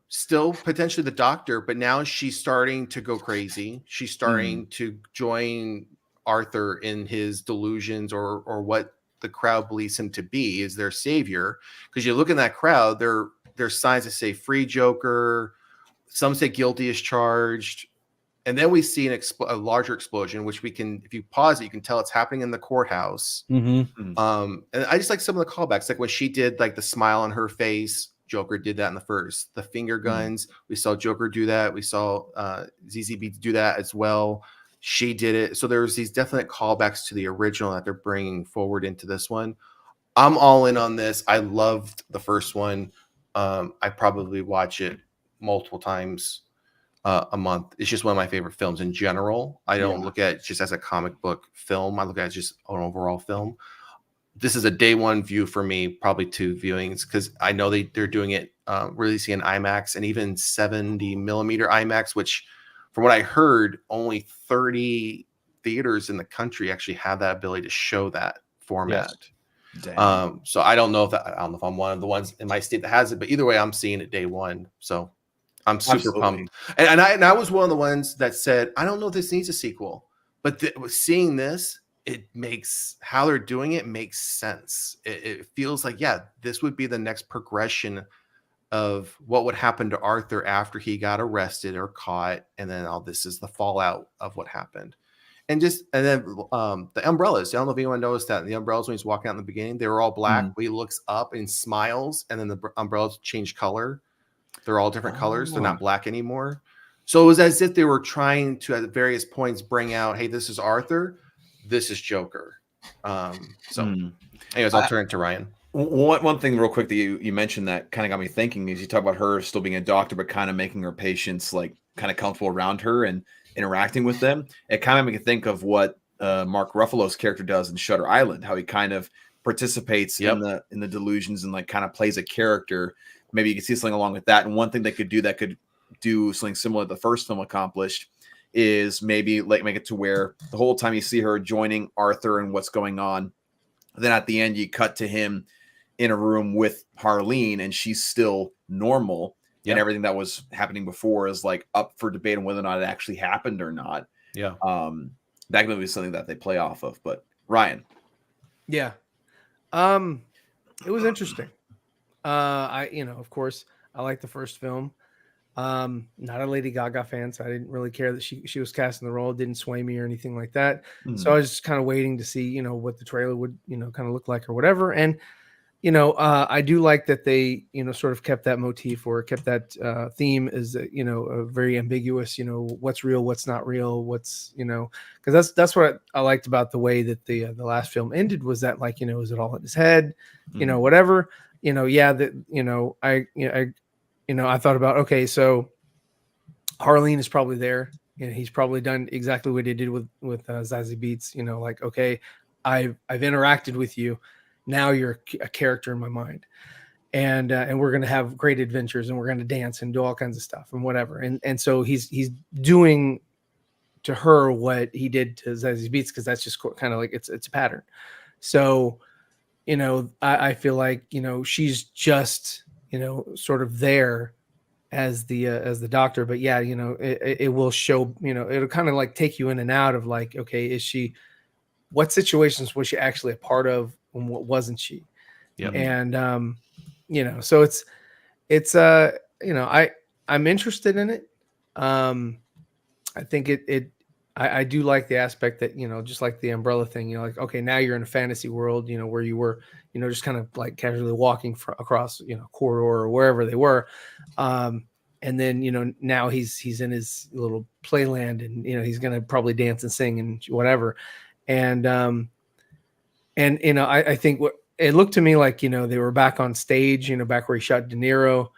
still potentially the doctor, but now she's starting to go crazy. She's starting to join Arthur in his delusions, or what the crowd believes him to be is their savior. Because you look in that crowd, there's signs that say free Joker. Some say guilty as charged. And then we see a larger explosion, which we can, if you pause it, you can tell it's happening in the courthouse. And I just like some of the callbacks, like when she did like the smile on her face. Joker did that in the first. The finger guns, we saw Joker do that. We saw ZZB do that as well. She did it. So there's these definite callbacks to the original that they're bringing forward into this one. I'm all in on this. I loved the first one. I probably watch it multiple times a month. It's just one of my favorite films in general. I don't look at it just as a comic book film. I look at it just an overall film. This is a day one view for me, probably 2 viewings, because I know they're doing it, releasing in IMAX and even 70 millimeter IMAX, which from what I heard, only 30 theaters in the country actually have that ability to show that format. So I don't know if I'm one of the ones in my state that has it, but either way, I'm seeing it day one. So I'm super pumped. And I was one of the ones that said, I don't know if this needs a sequel, but seeing this, it makes how they're doing it makes sense. It feels like, this would be the next progression of what would happen to Arthur after he got arrested or caught. And then this is the fallout of what happened. And then the umbrellas. I don't know if anyone noticed that. The umbrellas, when he's walking out in the beginning, they were all black. He looks up and smiles, and then the umbrellas change color. They're all different colors. They're not black anymore. So it was as if they were trying to, at various points, bring out, hey, this is Arthur, this is Joker. Anyways, I'll turn it to Ryan. One thing real quick that you mentioned that kind of got me thinking is you talk about her still being a doctor, but kind of making her patients like kind of comfortable around her and interacting with them. It kind of makes me think of what Mark Ruffalo's character does in Shutter Island, how he kind of participates in the delusions and like kind of plays a character. Maybe you can see something along with that. And one thing they could do that could do something similar to the first film accomplished is maybe like make it to where the whole time you see her joining Arthur and what's going on, then at the end you cut to him in a room with Harleen and she's still normal. And everything that was happening before is like up for debate on whether or not it actually happened or not. Yeah. That could be something that they play off of. But Ryan. Yeah. It was interesting. Of course, I like the first film. Not a Lady Gaga fan, so I didn't really care that she was casting the role. It didn't sway me or anything like that. So I was just kind of waiting to see, what the trailer would, kind of look like or whatever. And I do like that they, sort of kept that motif or kept that theme is, very ambiguous, what's real, what's not real, what's, because that's what I liked about the way that the last film ended was that like, is it all in his head, whatever, I thought about, okay, so Harleen is probably there. He's probably done exactly what he did with Zazie Beetz, like, okay, I've interacted with you. Now you're a character in my mind, and we're going to have great adventures, and we're going to dance and do all kinds of stuff and whatever. And so he's doing to her what he did to Zazie Beetz, because that's just kind of like it's a pattern. So, I feel like she's just sort of there as the doctor, but yeah, it will show, it'll kind of like take you in and out of like, okay, what situations was she actually a part of? And what wasn't she? Yep. And so it's I'm interested in it. I think I do like the aspect that, just like the umbrella thing, like, okay, now you're in a fantasy world, where you were, just kind of like casually walking across, corridor or wherever they were. And then, now he's in his little playland and, he's going to probably dance and sing and whatever. And I think what it looked to me like, they were back on stage, back where he shot De Niro.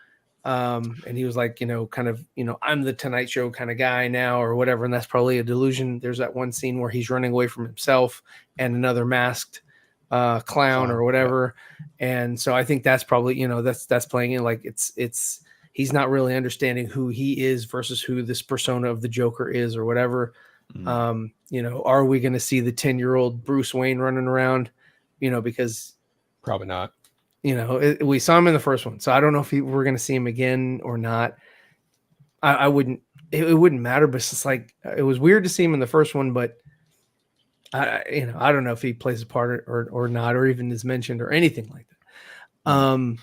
And he was like, kind of, I'm the Tonight Show kind of guy now or whatever. And that's probably a delusion. There's that one scene where he's running away from himself and another masked clown or whatever. And so I think that's probably, that's playing in like it's he's not really understanding who he is versus who this persona of the Joker is or whatever. Are we going to see the 10-year-old Bruce Wayne running around, because probably not, we saw him in the first one. So I don't know if we're going to see him again or not. I wouldn't, it wouldn't matter, but it's just like, it was weird to see him in the first one, but I don't know if he plays a part or not, or even is mentioned or anything like that.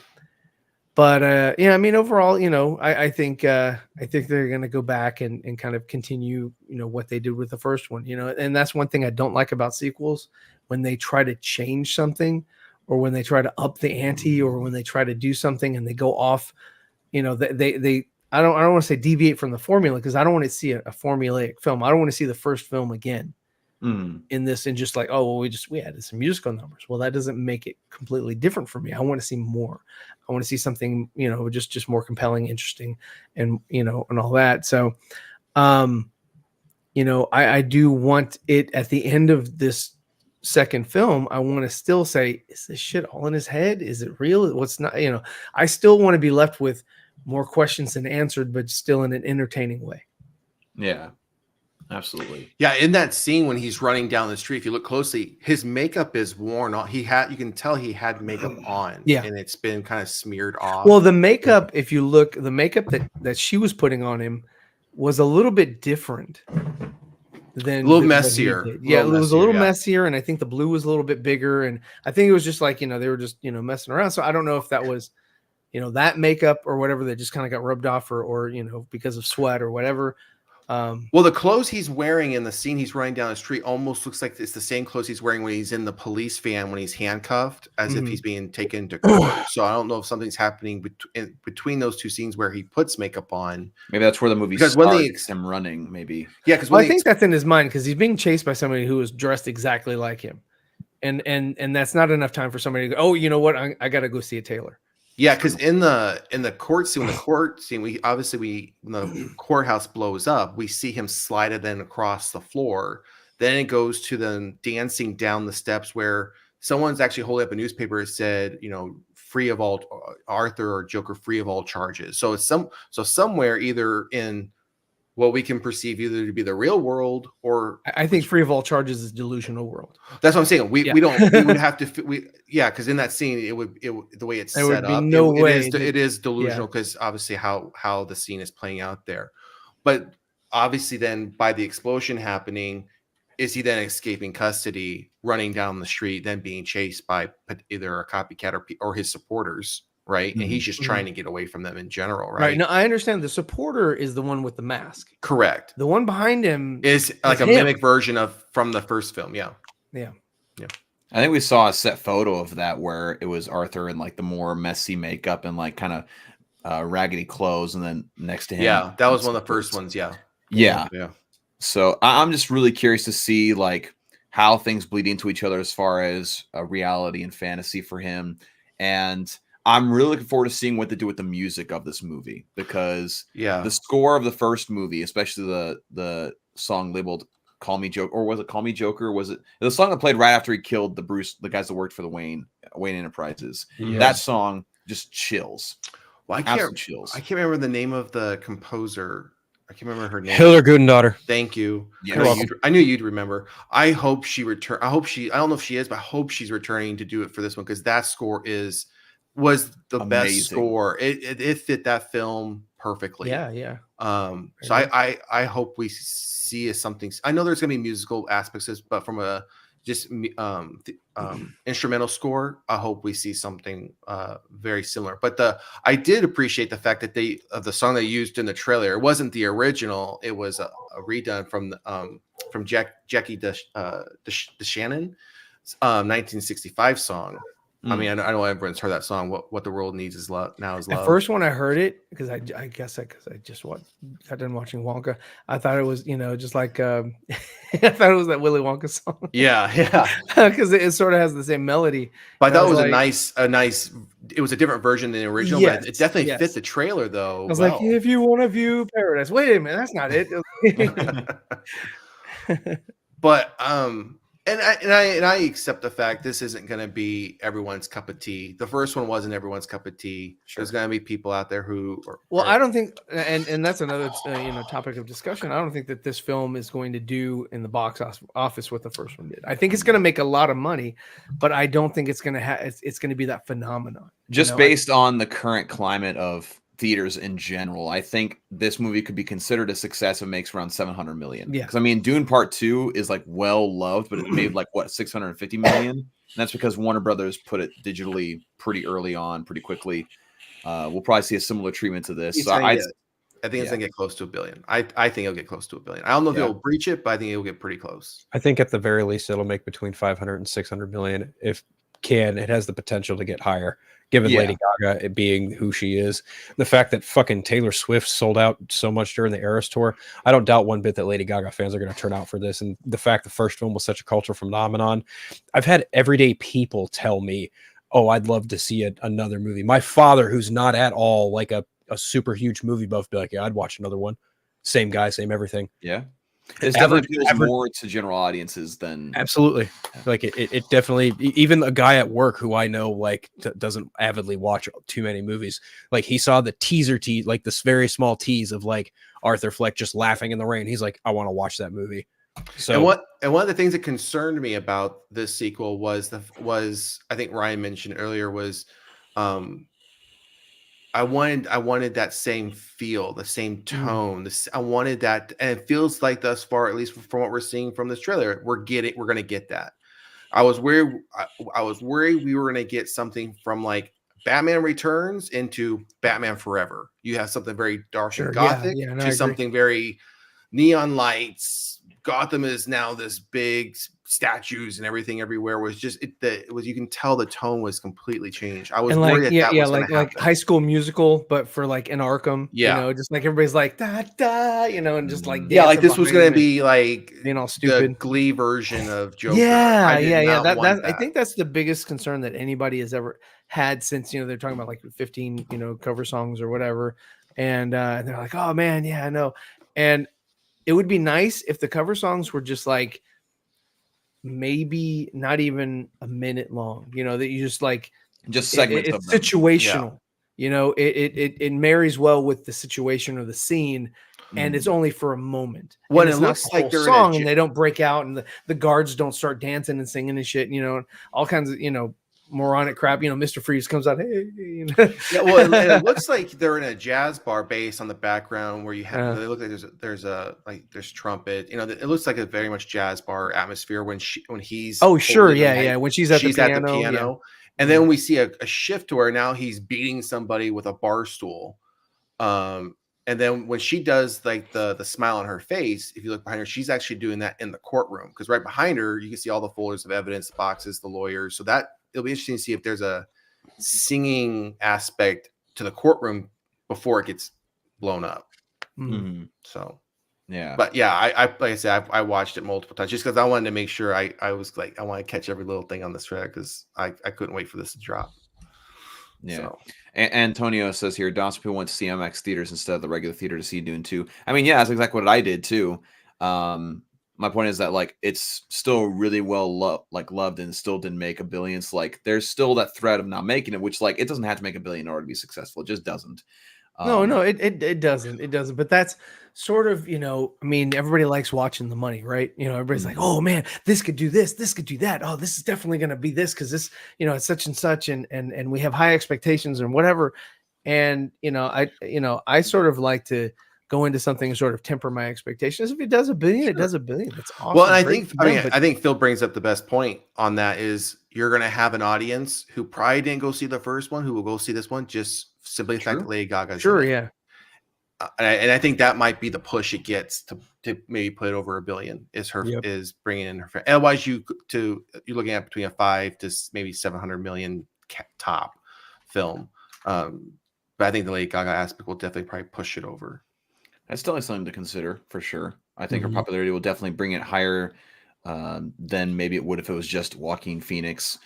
But overall, I think they're going to go back and kind of continue, what they did with the first one, and that's one thing I don't like about sequels, when they try to change something or when they try to up the ante or when they try to do something and they go off, I don't want to say deviate from the formula, because I don't want to see a formulaic film. I don't want to see the first film again in this and just like, oh, well, we added some musical numbers. Well, that doesn't make it completely different for me. I want to see more. I want to see something, just more compelling, interesting, and and all that. So, I do want it at the end of this second film. I want to still say, is this shit all in his head? Is it real? What's not? I still want to be left with more questions than answered, but still in an entertaining way. Yeah. Absolutely. Yeah, in that scene when he's running down the street, if you look closely, his makeup is worn off. You can tell he had makeup on. Yeah. And it's been kind of smeared off. Well, the makeup, if you look, the makeup that she was putting on him was a little bit different than a little messier. Yeah, it was a little messier, and I think the blue was a little bit bigger, and I think it was just like, they were just, messing around. So I don't know if that was, that makeup or whatever that just kind of got rubbed off or because of sweat or whatever. Well, the clothes he's wearing in the scene he's running down the street almost looks like it's the same clothes he's wearing when he's in the police van when he's handcuffed, as if he's being taken to court. So I don't know if something's happening between those two scenes where he puts makeup on. Maybe that's where the movie starts, him running. Maybe because I think that's in his mind, because he's being chased by somebody who is dressed exactly like him, and that's not enough time for somebody to go, oh, you know what, I got to go see a tailor. Yeah, because in the court scene, when the courthouse blows up, we see him slide it then across the floor. Then it goes to them dancing down the steps where someone's actually holding up a newspaper that said, free of all Arthur or Joker free of all charges. So it's somewhere either in what we can perceive either to be the real world or I think free of all charges is delusional world. that's what I'm saying. We would have to because in that scene it would the way it's set up it is delusional because obviously how the scene is playing out there. But obviously then by the explosion happening, is he then escaping custody, running down the street, then being chased by either a copycat or his supporters, right? And he's just trying to get away from them in general, right? Right. No, I understand. The supporter is the one with the mask. Correct. The one behind him is like a mimic version from the first film. Yeah. Yeah. Yeah. I think we saw a set photo of that where it was Arthur in like the more messy makeup and like kind of raggedy clothes, and then next to him. Yeah, that was one of the first ones. Yeah. Yeah. Yeah. So I'm just really curious to see like how things bleed into each other as far as reality and fantasy for him. And I'm really looking forward to seeing what they do with the music of this movie, because the score of the first movie, especially the song labeled "Call Me Joker," or was it "Call Me Joker"? Was it the song that played right after he killed the guys that worked for the Wayne Enterprises? Yes. That song just chills. Well, I can't remember the name of the composer. I can't remember her name. Hiller Gudendaughter. Thank you. Yeah, I knew you'd remember. I hope she return. I don't know if she is, but I hope she's returning to do it for this one, because that score was the best score. It fit that film perfectly. Yeah, yeah. So I hope we see something. I know there's gonna be musical aspects, but from a just instrumental score, I hope we see something very similar. But I did appreciate the fact that the song they used in the trailer, it wasn't the original. It was a redone from Jackie DeShannon 1965 song. I mean, I know everyone's heard that song. What the world needs is love. Now is love. At first, when I heard it, because I guess because I just got done watching Wonka, I thought it was just like I thought it was that Willy Wonka song. Yeah, yeah. Because it sort of has the same melody. But that was a nice. It was a different version than the original. Yes, but it definitely fit the trailer, though. I was like, if you want to view paradise. Wait a minute, that's not it. But And I accept the fact this isn't going to be everyone's cup of tea. The first one wasn't everyone's cup of tea. Sure. There's going to be people out there who I don't think, and that's another topic of discussion. I don't think that this film is going to do in the box office what the first one did. I think it's going to make a lot of money, but I don't think it's going to it's going to be that phenomenon. Just based on the current climate of theaters in general, I think this movie could be considered a success if it makes around 700 million. Yeah, because I mean, Dune Part 2 is like well loved, but it made like what 650 million, and that's because Warner Brothers put it digitally pretty early on, pretty quickly. We'll probably see a similar treatment to this. So I think it's gonna get close to $1 billion. I think it'll get close to $1 billion. I don't know if it'll breach it, but I think it'll get pretty close. I think at the very least it'll make between 500 and 600 million. If it has the potential to get higher, given Lady Gaga being who she is. The fact that fucking Taylor Swift sold out so much during the Eras tour, I don't doubt one bit that Lady Gaga fans are going to turn out for this. And the fact the first film was such a cultural phenomenon, I've had everyday people tell me, oh, I'd love to see another movie. My father, who's not at all like a super huge movie buff, be like, yeah, I'd watch another one. Same guy, same everything. Yeah. It definitely appeals more to general audiences than absolutely. Like it definitely, even a guy at work who I know like doesn't avidly watch too many movies. Like he saw the teaser like this very small tease of like Arthur Fleck just laughing in the rain. He's like, I want to watch that movie. So and one of the things that concerned me about this sequel was I think Ryan mentioned earlier was I wanted that same feel, the same tone. I wanted that, and it feels like thus far, at least from what we're seeing from this trailer, we're going to get that. I was worried we were going to get something from like Batman Returns into Batman Forever. You have something very dark and gothic to something very neon lights. Gotham is now this big statues and everything everywhere. Was just you can tell the tone was completely changed. I was worried that was like High School Musical, but for like in Arkham. Just like everybody's like da da, and just like like this was going to be like all stupid the Glee version of Joker. I think that's the biggest concern that anybody has ever had since they're talking about like 15 cover songs or whatever, and they're like, oh man, I know. And it would be nice if the cover songs were just like maybe not even a minute long, that you just like segments it's of them. Situational. It marries well with the situation or the scene, and it's only for a moment. When and it it's not looks the like whole they're in a song, and they don't break out, and the guards don't start dancing and singing and shit, and all kinds of moronic crap. Mr. Freeze comes out, hey, Yeah, well, it looks like they're in a jazz bar bass on the background where you have. They look like there's trumpet. It looks like a very much jazz bar atmosphere when he's. Oh sure, holding the yeah, mic, when she's at the piano, yeah. And then we see a shift to where now he's beating somebody with a bar stool. And then when she does like the smile on her face, if you look behind her, she's actually doing that in the courtroom, because right behind her you can see all the folders of evidence, the boxes, the lawyers. So that it'll be interesting to see if there's a singing aspect to the courtroom before it gets blown up. So yeah, but yeah, I like I said, I watched it multiple times just because I wanted to make sure I was like, I want to catch every little thing on this thread because I couldn't wait for this to drop. Yeah. So. Antonio says here, Dawson people went to see IMAX theaters instead of the regular theater to see Dune 2. I mean, yeah, that's exactly what I did too. My point is that like it's still really well loved and still didn't make $1 billion. So, like there's still that threat of not making it, which like it doesn't have to make $1 billion in order to be successful. It just doesn't. No, it doesn't. But that's sort of, I mean, everybody likes watching the money, right? Everybody's like, oh man, this could do this could do that. Oh, this is definitely going to be this because this, it's such and such, and we have high expectations and whatever. And I sort of like to go into something and sort of temper my expectations. If it does $1 billion, it does $1 billion. That's awesome. Well, and I think Phil brings up the best point on that is you're going to have an audience who probably didn't go see the first one, who will go see this one just simply the fact that Lady Gaga. Sure, yeah. And I think that might be the push it gets to maybe put it over $1 billion is bringing in her. Otherwise, you're looking at between a 5 to maybe 700 million top film. But I think the Lady Gaga aspect will definitely probably push it over. That's definitely something to consider for sure. I think her popularity will definitely bring it higher than maybe it would if it was just Joaquin Phoenix.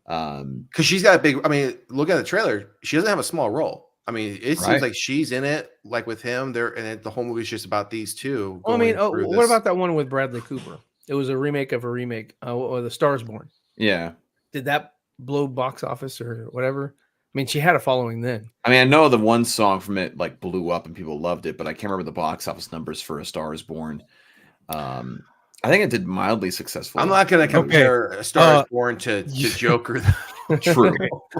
Because she's got a big. I mean, look at the trailer. She doesn't have a small role. I mean, it seems like she's in it, like with him there, and the whole movie is just about these two. Well, I mean, what about that one with Bradley Cooper? It was a remake of a remake, or The Star Is Born. Yeah. Did that blow box office or whatever? I mean, she had a following then. I mean, I know the one song from it like blew up and people loved it, but I can't remember the box office numbers for A Star Is Born. I think it did mildly successful. I'm not going to compare A Star Is Born to Joker. True.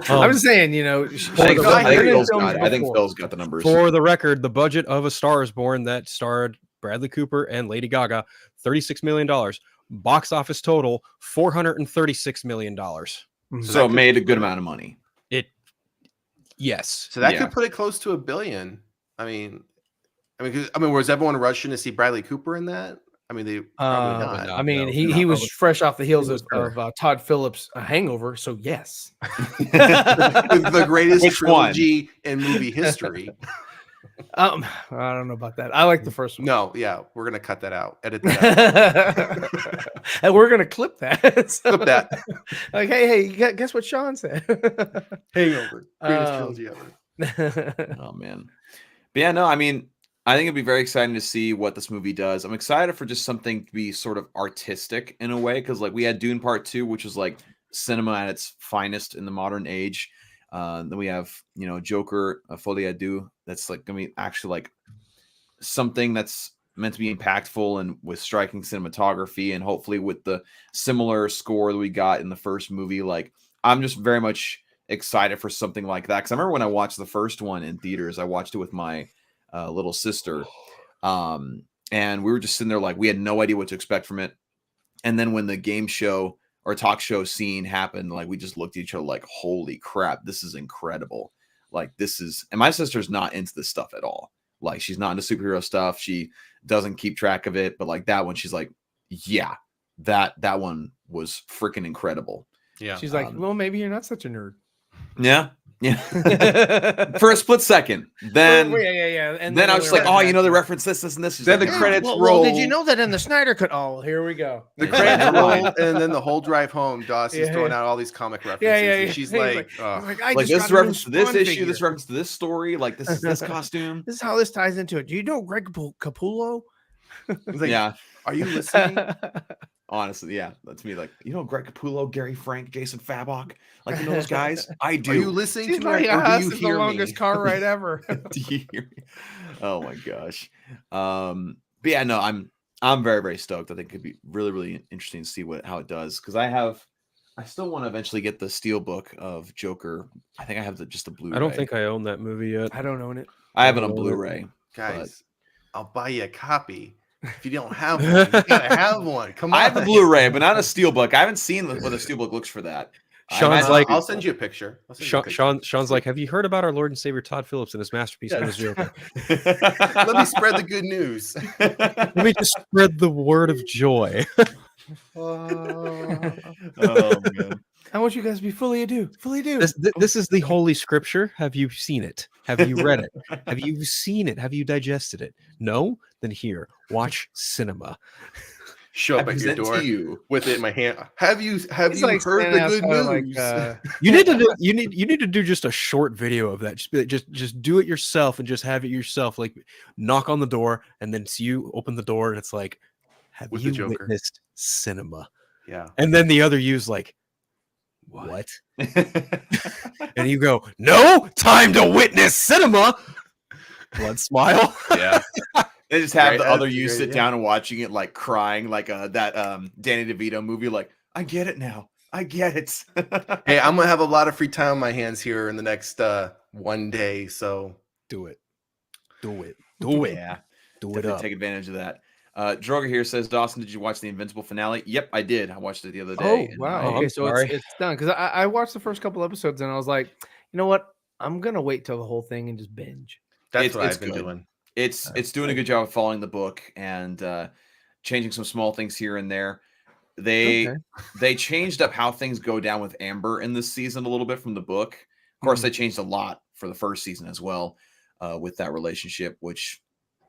I'm just saying, I think Phil's got the numbers. For the record, the budget of A Star Is Born that starred Bradley Cooper and Lady Gaga, $36 million. Box office total, $436 million. So it made a good amount of money. Yes. So that could put it close to $1 billion. I mean, was everyone rushing to see Bradley Cooper in that? I mean, they probably not. I mean, he was fresh off the heels of Todd Phillips' Hangover, so yes. The greatest trilogy in movie history. I don't know about that. I like the first one. No, yeah, we're gonna cut that out. Edit that out. And we're gonna clip that. Clip that. Like, hey, guess what Sean said? Hangover, greatest trilogy ever. Oh man, but yeah, no, I mean, I think it'd be very exciting to see what this movie does. I'm excited for just something to be sort of artistic in a way, because like we had Dune Part 2, which was like cinema at its finest in the modern age. Then we have, Joker, Folie Deux. That's like gonna be actually like something that's meant to be impactful and with striking cinematography, and hopefully with the similar score that we got in the first movie. Like, I'm just very much excited for something like that, because I remember when I watched the first one in theaters, I watched it with my little sister, and we were just sitting there like we had no idea what to expect from it. And then when the game show or talk show scene happened, like we just looked at each other like, holy crap, this is incredible. Like this is, and my sister's not into this stuff at all. Like she's not into superhero stuff. She doesn't keep track of it, but like that one, she's like, yeah, that one was freaking incredible. Yeah. She's like, well, maybe you're not such a nerd. Yeah. Yeah. For a split second. Then yeah. And then I was just like, oh, they reference this and this. Then like, the credits roll. Well, did you know that in the Snyder Cut? Oh, here we go. The credits roll, and then the whole drive home, Dawson's throwing out all these comic references. And she's like, this reference to this issue, this reference to this story, like this is this costume. This is how this ties into it. Do you know Greg Capullo? Like, yeah. Are you listening? Honestly, yeah, that's me. Like, Greg Capullo, Gary Frank, Jason Fabok, like those guys. I do. Are you listening Seems to like me, or do us you is the hear longest me? car ride ever. Do you hear me? Oh my gosh. But yeah, no, I'm very, very stoked. I think it could be really, really interesting to see how it does. Because I still want to eventually get the Steelbook of Joker. I think I have just the Blu-ray. I don't think I own that movie yet. I don't own it. I have it on Blu-ray. Guys, I'll buy you a copy. If you don't have one, you gotta have one. Come on. I have the Bluray, but not a Steelbook. I haven't seen what the Steelbook looks for that. Sean's like, I'll send you a picture. Sean's like, have you heard about our Lord and Savior Todd Phillips and his masterpiece? Yeah. Joker? Let me spread the good news. Let me just spread the word of joy. Oh man. I want you guys to be fully ado. Fully ado. This is the Holy Scripture. Have you seen it? Have you read it? Have you seen it? Have you digested it? No? Then here, watch cinema. Show up at your door with it in my hand. Have you heard the good news? You need to do just a short video of that. Just do it yourself and just have it yourself. Like knock on the door and then you open the door and it's like, have With you the Joker. witnessed cinema? Yeah. And then the other you's like, what? And you go, no, time to witness cinema. Blood smile. Yeah. They just have Right, the other that's you great, sit yeah. down and watching it like crying, like that Danny DeVito movie. Like, I get it now. I get it. Hey, I'm gonna have a lot of free time on my hands here in the next one day. So Do it. Yeah. Do it Definitely up. take advantage of that. Droger here says, Dawson, did you watch the Invincible finale? Yep, I did. I watched it the other Oh day. and wow. I- I'm Okay, so sorry. it's done because I watched the first couple episodes and I was like, you know what? I'm gonna wait till the whole thing and just binge. that's It's what I've been good. doing. It's doing a good job of following the book and changing some small things here and there. They changed up how things go down with Amber in this season a little bit from the book. Of course, they changed a lot for the first season as well with that relationship, which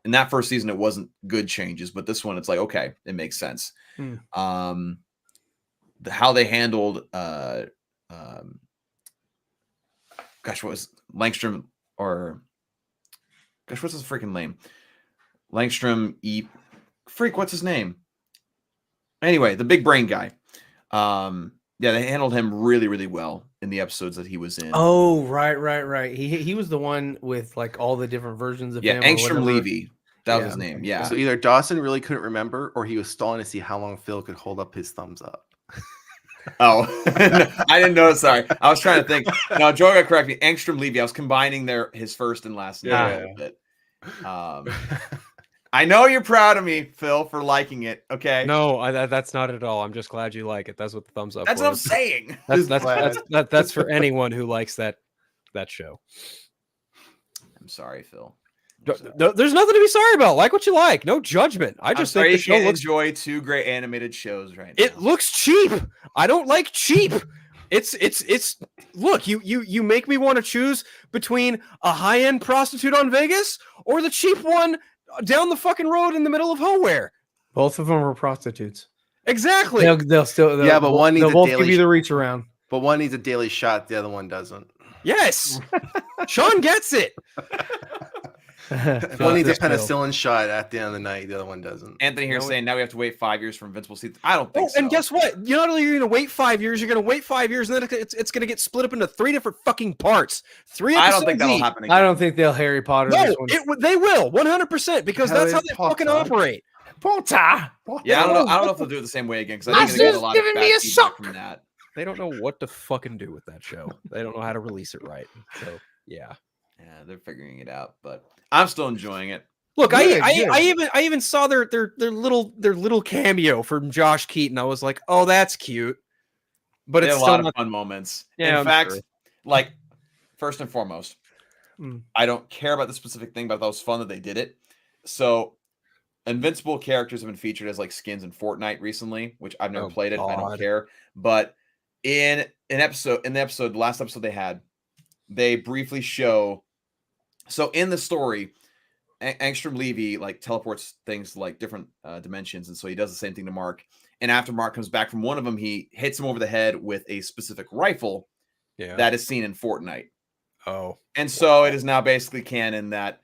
in that first season it wasn't good changes, but this one it's like, okay, it makes sense. How they handled gosh, what was Langstrom or gosh, what's his freaking name? Langstrom what's his name? Anyway, the big brain guy. Yeah, they handled him really, really well in the episodes that he was in. Oh, right. He was the one with like all the different versions of him. or Angstrom whatever. Levy. That was Yeah, his name. okay. Yeah. So either Dawson really couldn't remember, or he was stalling to see how long Phil could hold up his thumbs up. Oh, no, I didn't know. Sorry. I was trying to think. No, Joe got correct me. Angstrom Levy. I was combining his first and last name a little bit. I know you're proud of me, Phil, for liking it. Okay. No, that's not at all. I'm just glad you like it. That's what the thumbs up. That's for what I'm is. saying. That's for anyone who likes that show. I'm sorry, Phil. There's nothing to be sorry about. Like what you like. No judgment. I just think the you show can't looks. enjoy two great animated shows right now. It looks cheap. I don't like cheap. It's look, you make me want to choose between a high-end prostitute on Vegas or the cheap one down the fucking road in the middle of nowhere. Both of them were prostitutes. Exactly. They'll still Yeah, but one needs they'll a both daily give you the reach around. But one needs a daily shot, the other one doesn't. Yes. Sean gets it. One needs a penicillin shot at the end of the night, the other one doesn't. Anthony here saying now we have to wait 5 years for Invincible season. I don't think so. And guess what? Not only are you going to wait 5 years, you're going to wait 5 years, and then it's going to get split up into 3 different fucking parts. 3 episodes. I don't think that'll each. happen again. I don't think they'll Harry Potter. No, this one. they will 100% because that's how they fucking operate. Potter. Yeah, I don't know if they'll do it the same way again because I think they get a lot of bad feedback from that. They don't know what to fucking do with that show. They don't know how to release it right. So yeah, they're figuring it out, but I'm still enjoying it. Look, Good, I even saw their little cameo from Josh Keaton. I was like, oh, that's cute. But They it's had a still lot not. of fun moments. Yeah, In I'm fact, sure. like first and foremost, Mm. I don't care about the specific thing, but I thought it was fun that they did it. So Invincible characters have been featured as like skins in Fortnite recently, which I've never played it. I don't God. care. But in the last episode they had, they briefly show. So in the story, Angstrom Levy like teleports things to, like different dimensions, and so he does the same thing to Mark. And after Mark comes back from one of them, he hits him over the head with a specific rifle that is seen in Fortnite. Oh, And so it is now basically canon that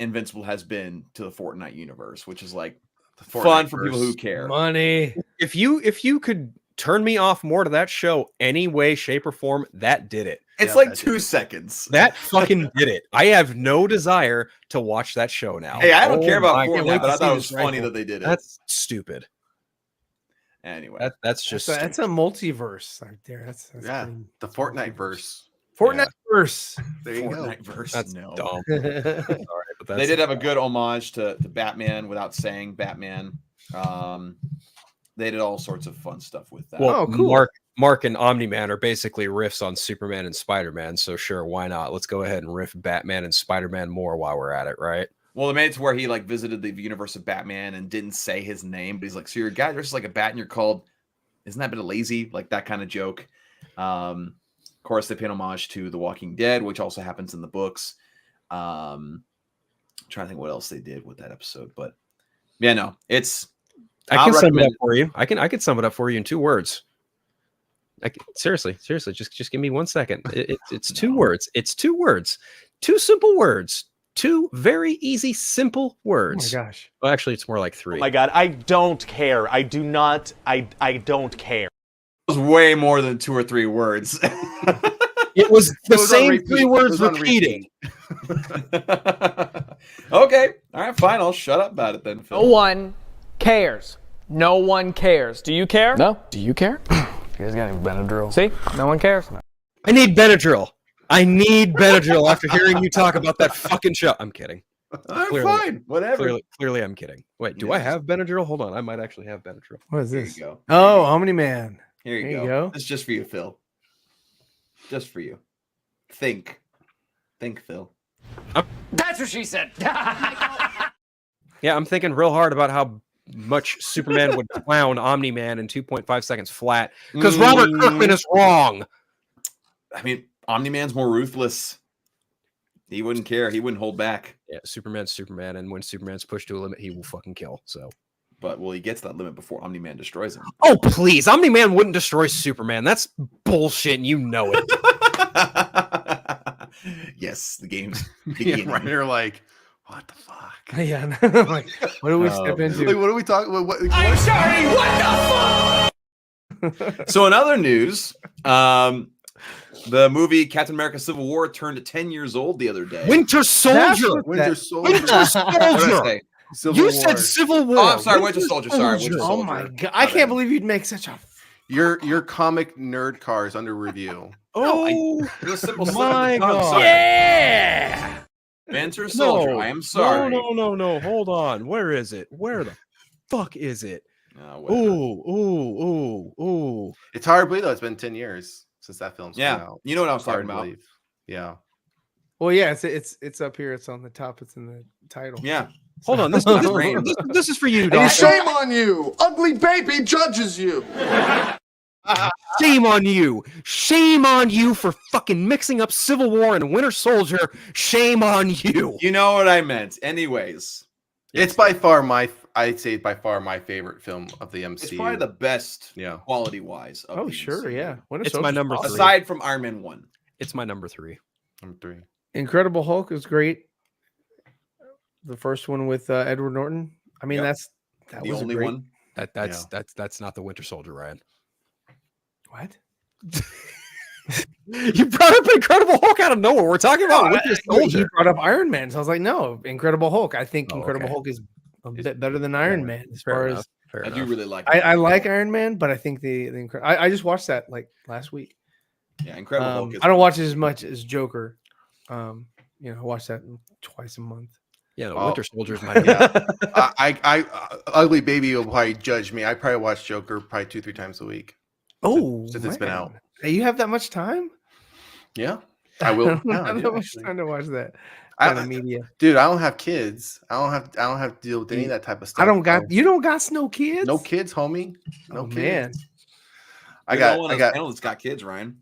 Invincible has been to the Fortnite universe, which is like fun for people who care. Money. If you could turn me off more to that show any way, shape, or form, that did it. It's like 2 seconds. That fucking did it. I have no desire to watch that show now. Hey, I don't care about my Fortnite, God. but I thought it was funny that they did it. That's stupid. Anyway, That's just That's a multiverse right there. That's pretty... the Fortnite verse. Fortnite verse. There you Fortnite go. verse. That's No. dumb. Sorry, but They did have a good homage to Batman without saying Batman. They did all sorts of fun stuff with that. Well, cool. Mark and Omni-Man are basically riffs on Superman and Spider-Man, so sure, why not? Let's go ahead and riff Batman and Spider-Man more while we're at it, right? Well, they made it to where he like visited the universe of Batman and didn't say his name, but he's like, "So you're a guy dressed like a bat, and you're called? Isn't that a bit of lazy?" Like that kind of joke. Of course, they paid homage to The Walking Dead, which also happens in the books. Trying to think what else they did with that episode, but yeah, no, it's. I can sum it up for you. I can sum it up for you in 2 words. Seriously, just give me 1 second. It's 2 words. It's 2 words. 2 simple words. 2 very easy, simple words. Oh my gosh. Well, actually, it's more like 3. Oh my God, I don't care. I do not. I don't care. It was way more than 2 or 3 words. It was the was on same repeat. 3 words It was on repeating. Okay, all right, fine. I'll shut up about it then, Phil. No one cares. No one cares. Do you care? No. Do you care? You guys got any Benadryl? See? No one cares. I need Benadryl. I need Benadryl after hearing you talk about that fucking show. I'm kidding. I'm Clearly. fine. Whatever. Clearly, I'm kidding. Wait, do I have Benadryl? Hold on. I might actually have Benadryl. What is Here this? you go. Oh, Omni-Man. Here you There go. you go. It's just for you, Phil. Just for you. Think, Phil. That's what she said. Yeah, I'm thinking real hard about how much Superman would clown Omni-Man in 2.5 seconds flat because Robert Kirkman is wrong. I mean, Omni-Man's more ruthless. He wouldn't care. He wouldn't hold back. Yeah, Superman's Superman, and when Superman's pushed to a limit, he will fucking kill. So, But he gets that limit before Omni-Man destroys him. oh please, Omni-Man wouldn't destroy Superman. That's bullshit, and you know it. Yes, the game's Yeah, beginning. right. You're like, what the fuck? Yeah. Like, what do we step into? Like, what are we talking? What, I'm sorry. What the fuck? So in other news, the movie Captain America: Civil War turned 10 years old the other day. Winter Soldier. Winter Soldier. Winter What did I Soldier. say? Civil You War. said Civil War. Oh, I'm sorry, Winter Soldier. Sorry, Winter Oh Soldier. my god! I can't believe you'd make such a. Your comic nerd car is under review. Oh It was a simple slip of my the tongue. god! Sorry. Yeah. Winter Soldier. I am sorry. No. Hold on. Where is it? Where the fuck is it? Whatever. Ooh. It's hard to believe though. It's been 10 years since that film's come Yeah, out. you know what I was It's hard talking to about. believe. Yeah. Well, yeah, it's up here. It's on the top. It's in the title. Yeah. Hold on. This is for you, And Dawson. shame on you! Ugly baby judges you! Shame on you. Shame on you for fucking mixing up Civil War and Winter Soldier. Shame on you. You know what I meant. Anyways, It's by far I'd say by far my favorite film of the MCU. it's probably the best Yeah. quality-wise. Of Oh, the sure, MCU. yeah. Winter It's my Soldier's number awesome. 3. Aside from Iron Man 1. It's my number 3. Number 3. Incredible Hulk is great. The first one with Edward Norton. I mean, Yep. that The was only a great... one. That's not the Winter Soldier, Ryan. What? You brought up Incredible Hulk out of nowhere. We're talking about Winter He Soldier. brought up Iron Man, so I was like, no, Incredible Hulk. I think Oh, Incredible okay. Hulk is a bit better than Iron Man as Fair far enough. as Fair I do enough. really like it. I like Iron Man, but I think I just watched that like last week. Yeah, Incredible Hulk. Is I don't watch it as much as Joker. I watch that twice a month. Yeah, no, Oh, Winter Soldier's my Yeah. I Ugly Baby will probably judge me. I probably watch Joker probably 2-3 times a week. Oh, Since it's been out. Hey, you have that much time? Yeah. I will. I don't now, I have do, that much actually. time to watch that I- kind of media. Dude, I don't have kids. I don't have to deal with any of that type of stuff. I don't got So- you. Don't got no kids. no kids, homie. No Oh, kids. man. I You're the got only one I on got the panel that's got kids, Ryan.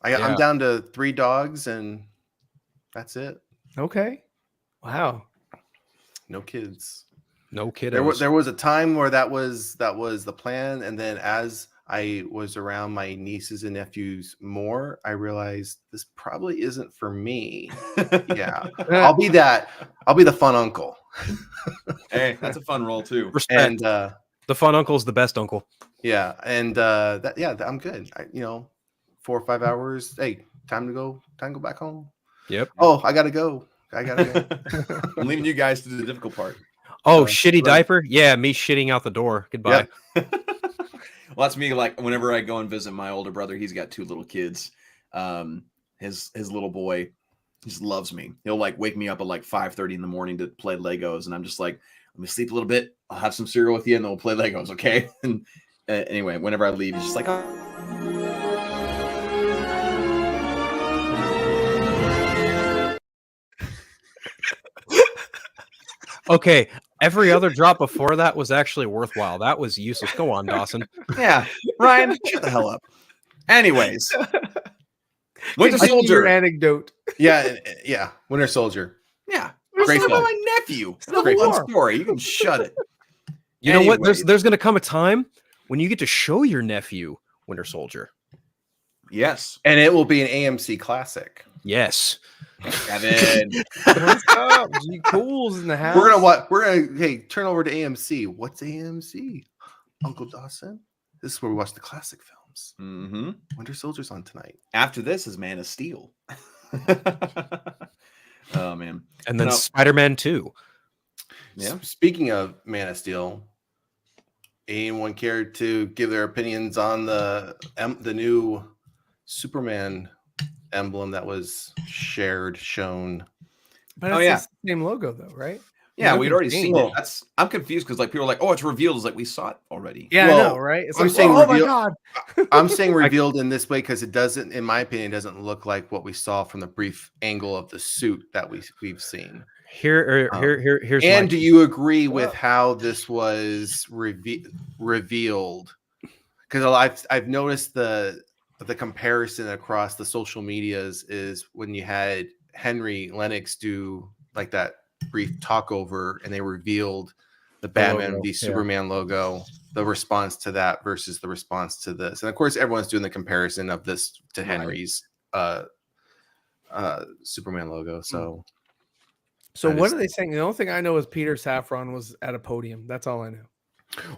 I'm Yeah. down to 3 dogs and that's it. Okay. Wow. No kids. no kid. There was a time where that was the plan, and then as I was around my nieces and nephews more, I realized this probably isn't for me. Yeah, I'll be the fun uncle. Hey, that's a fun role too. Respect. And the fun uncle's the best uncle. yeah, and I'm good. 4 or 5 hours. Hey, time to go back home. Yep. Oh, I gotta go. I'm leaving you guys to do the difficult part. Oh, shitty diaper? Yeah, me shitting out the door. Goodbye. Yep. Well, that's me. Like whenever I go and visit my older brother, he's got 2 little kids. His little boy just loves me. He'll like wake me up at like 5:30 in the morning to play Legos, and I'm just like, let me sleep a little bit. I'll have some cereal with you, and then we'll play Legos, okay? And anyway, whenever I leave, he's just like, oh. Okay, every other drop before that was actually worthwhile. That was useless. Go on, Dawson. Yeah, Ryan, shut the hell up. Anyways, Winter Continue your Soldier. anecdote. Yeah. Winter Soldier. Yeah, Great about film. my nephew. Civil Fun War. story. You can shut it. You know what? Anyways. There's going to come a time when you get to show your nephew Winter Soldier. Yes, And it will be an AMC classic. Yes. Kevin. What's up? G Cool's in the house. We're gonna turn over to AMC. What's AMC? Uncle Dawson. This is where we watch the classic films. Mm-hmm. Winter Soldier's on tonight. After this is Man of Steel. Oh man. And then No. Spider-Man 2. Yeah. Speaking of Man of Steel, anyone care to give their opinions on the new Superman emblem that was shown? But Oh, it's yeah. the same logo though, right? Yeah, Look we'd at already Jane. seen it. I'm confused because like people are like, oh, it's revealed. It's like we saw it already. Yeah, Well, I know, right? It's I'm like, saying oh my reveal- god. I'm saying revealed in this way because it doesn't, in my opinion, doesn't look like what we saw from the brief angle of the suit that we've seen. Here's And my- do you agree with how this was revealed? Because I've noticed the comparison across the social medias is when you had Henry Lennox do like that brief talk over and they revealed the Batman logo, v yeah. Superman logo, the response to that versus the response to this. And of course, everyone's doing the comparison of this to Henry's Superman logo. So So I what just- are they saying? The only thing I know is Peter Safran was at a podium. That's all I know.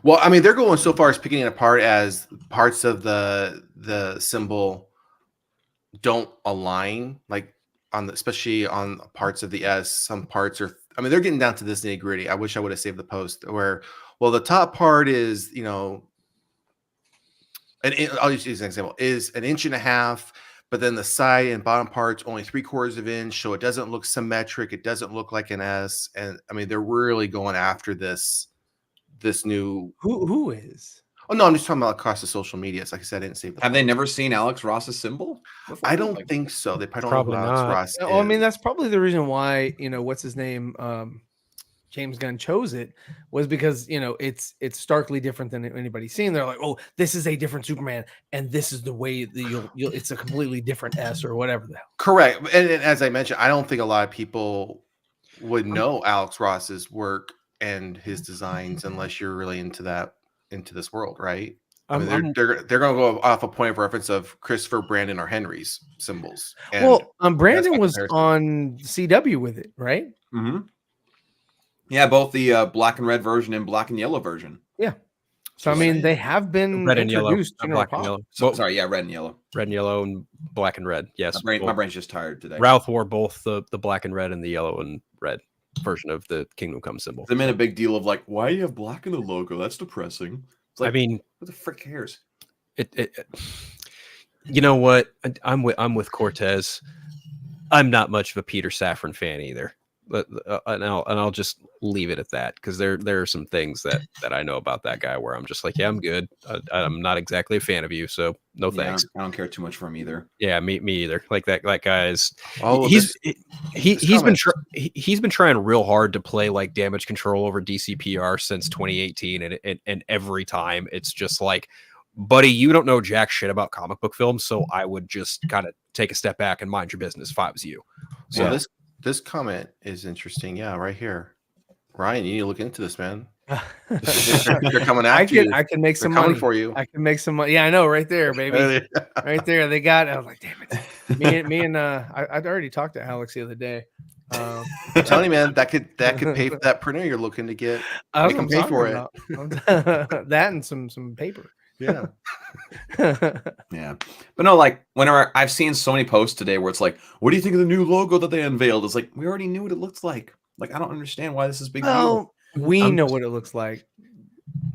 well, I mean, they're going so far as picking it apart as parts of the symbol don't align, like especially on parts of the S. Some parts are. I mean, they're getting down to this nitty gritty. I wish I would have saved the post where, well, the top part is, and I'll just use an example, is 1.5 inches, but then the side and bottom parts only 3/4 of an inch, so it doesn't look symmetric. It doesn't look like an S, and I mean, they're really going after this new. Who is? Oh no, I'm just talking about across the social media. Like I said, I didn't save the. Have they never seen Alex Ross's symbol before? I don't Like, think so. They probably Probably don't know who Alex not. Ross Well, I mean, is. that's probably the reason why, what's his name? James Gunn chose it was because, it's starkly different than anybody's seen. They're like, oh, this is a different Superman, and this is the way that you'll it's a completely different S or whatever the hell. Correct. And as I mentioned, I don't think a lot of people would know Alex Ross's work and his designs unless you're really into this world, right? I mean, they're going to go off a point of reference of Christopher, Brandon, or Henry's symbols. And Well, that's Brandon my was comparison. on CW with it, right? mhm. Yeah, both the black and red version and black and yellow version. So I mean, they have been red and yellow, introduced. not in our black and pop. yellow. So, Well, sorry, yeah, red and yellow. red and yellow and black and red. Yes. My brain's just tired today. Ralph wore both the black and red and the yellow and red version of the Kingdom Come symbol. They made a big deal of like, why do you have black in the logo? That's depressing. It's like, I mean, who the frick cares? you know what? I'm with Cortez. I'm not much of a Peter Safran fan either. But and I'll just leave it at that because there are some things that I know about that guy where I'm just like, yeah, I'm good. I'm not exactly a fan of you, so no Yeah, thanks. I don't care too much for him either. Yeah, me either. Like that guy is. Oh, he's been comment. he's been trying real hard to play like damage control over DCPR since 2018, and every time it's just like, buddy, you don't know jack shit about comic book films, so I would just kind of take a step back and mind your business if I was you. So Yeah. this comment is interesting. Yeah, right here. Ryan, you need to look into this, man. They're coming after you. I can make They're some coming money for you. I can make some money. Yeah, I know, right there, baby. Right there. They got. I was like, damn it. Me and I'd already talked to Alex the other day. I'm telling you, man, that could pay for that printer you're looking to get. I Make them pay for it. That and some paper. Yeah. Yeah. But no, like whenever I've seen so many posts today where it's like, what do you think of the new logo that they unveiled? It's like, we already knew what it looks like. Like, I don't understand why this is a big deal. We know what it looks like.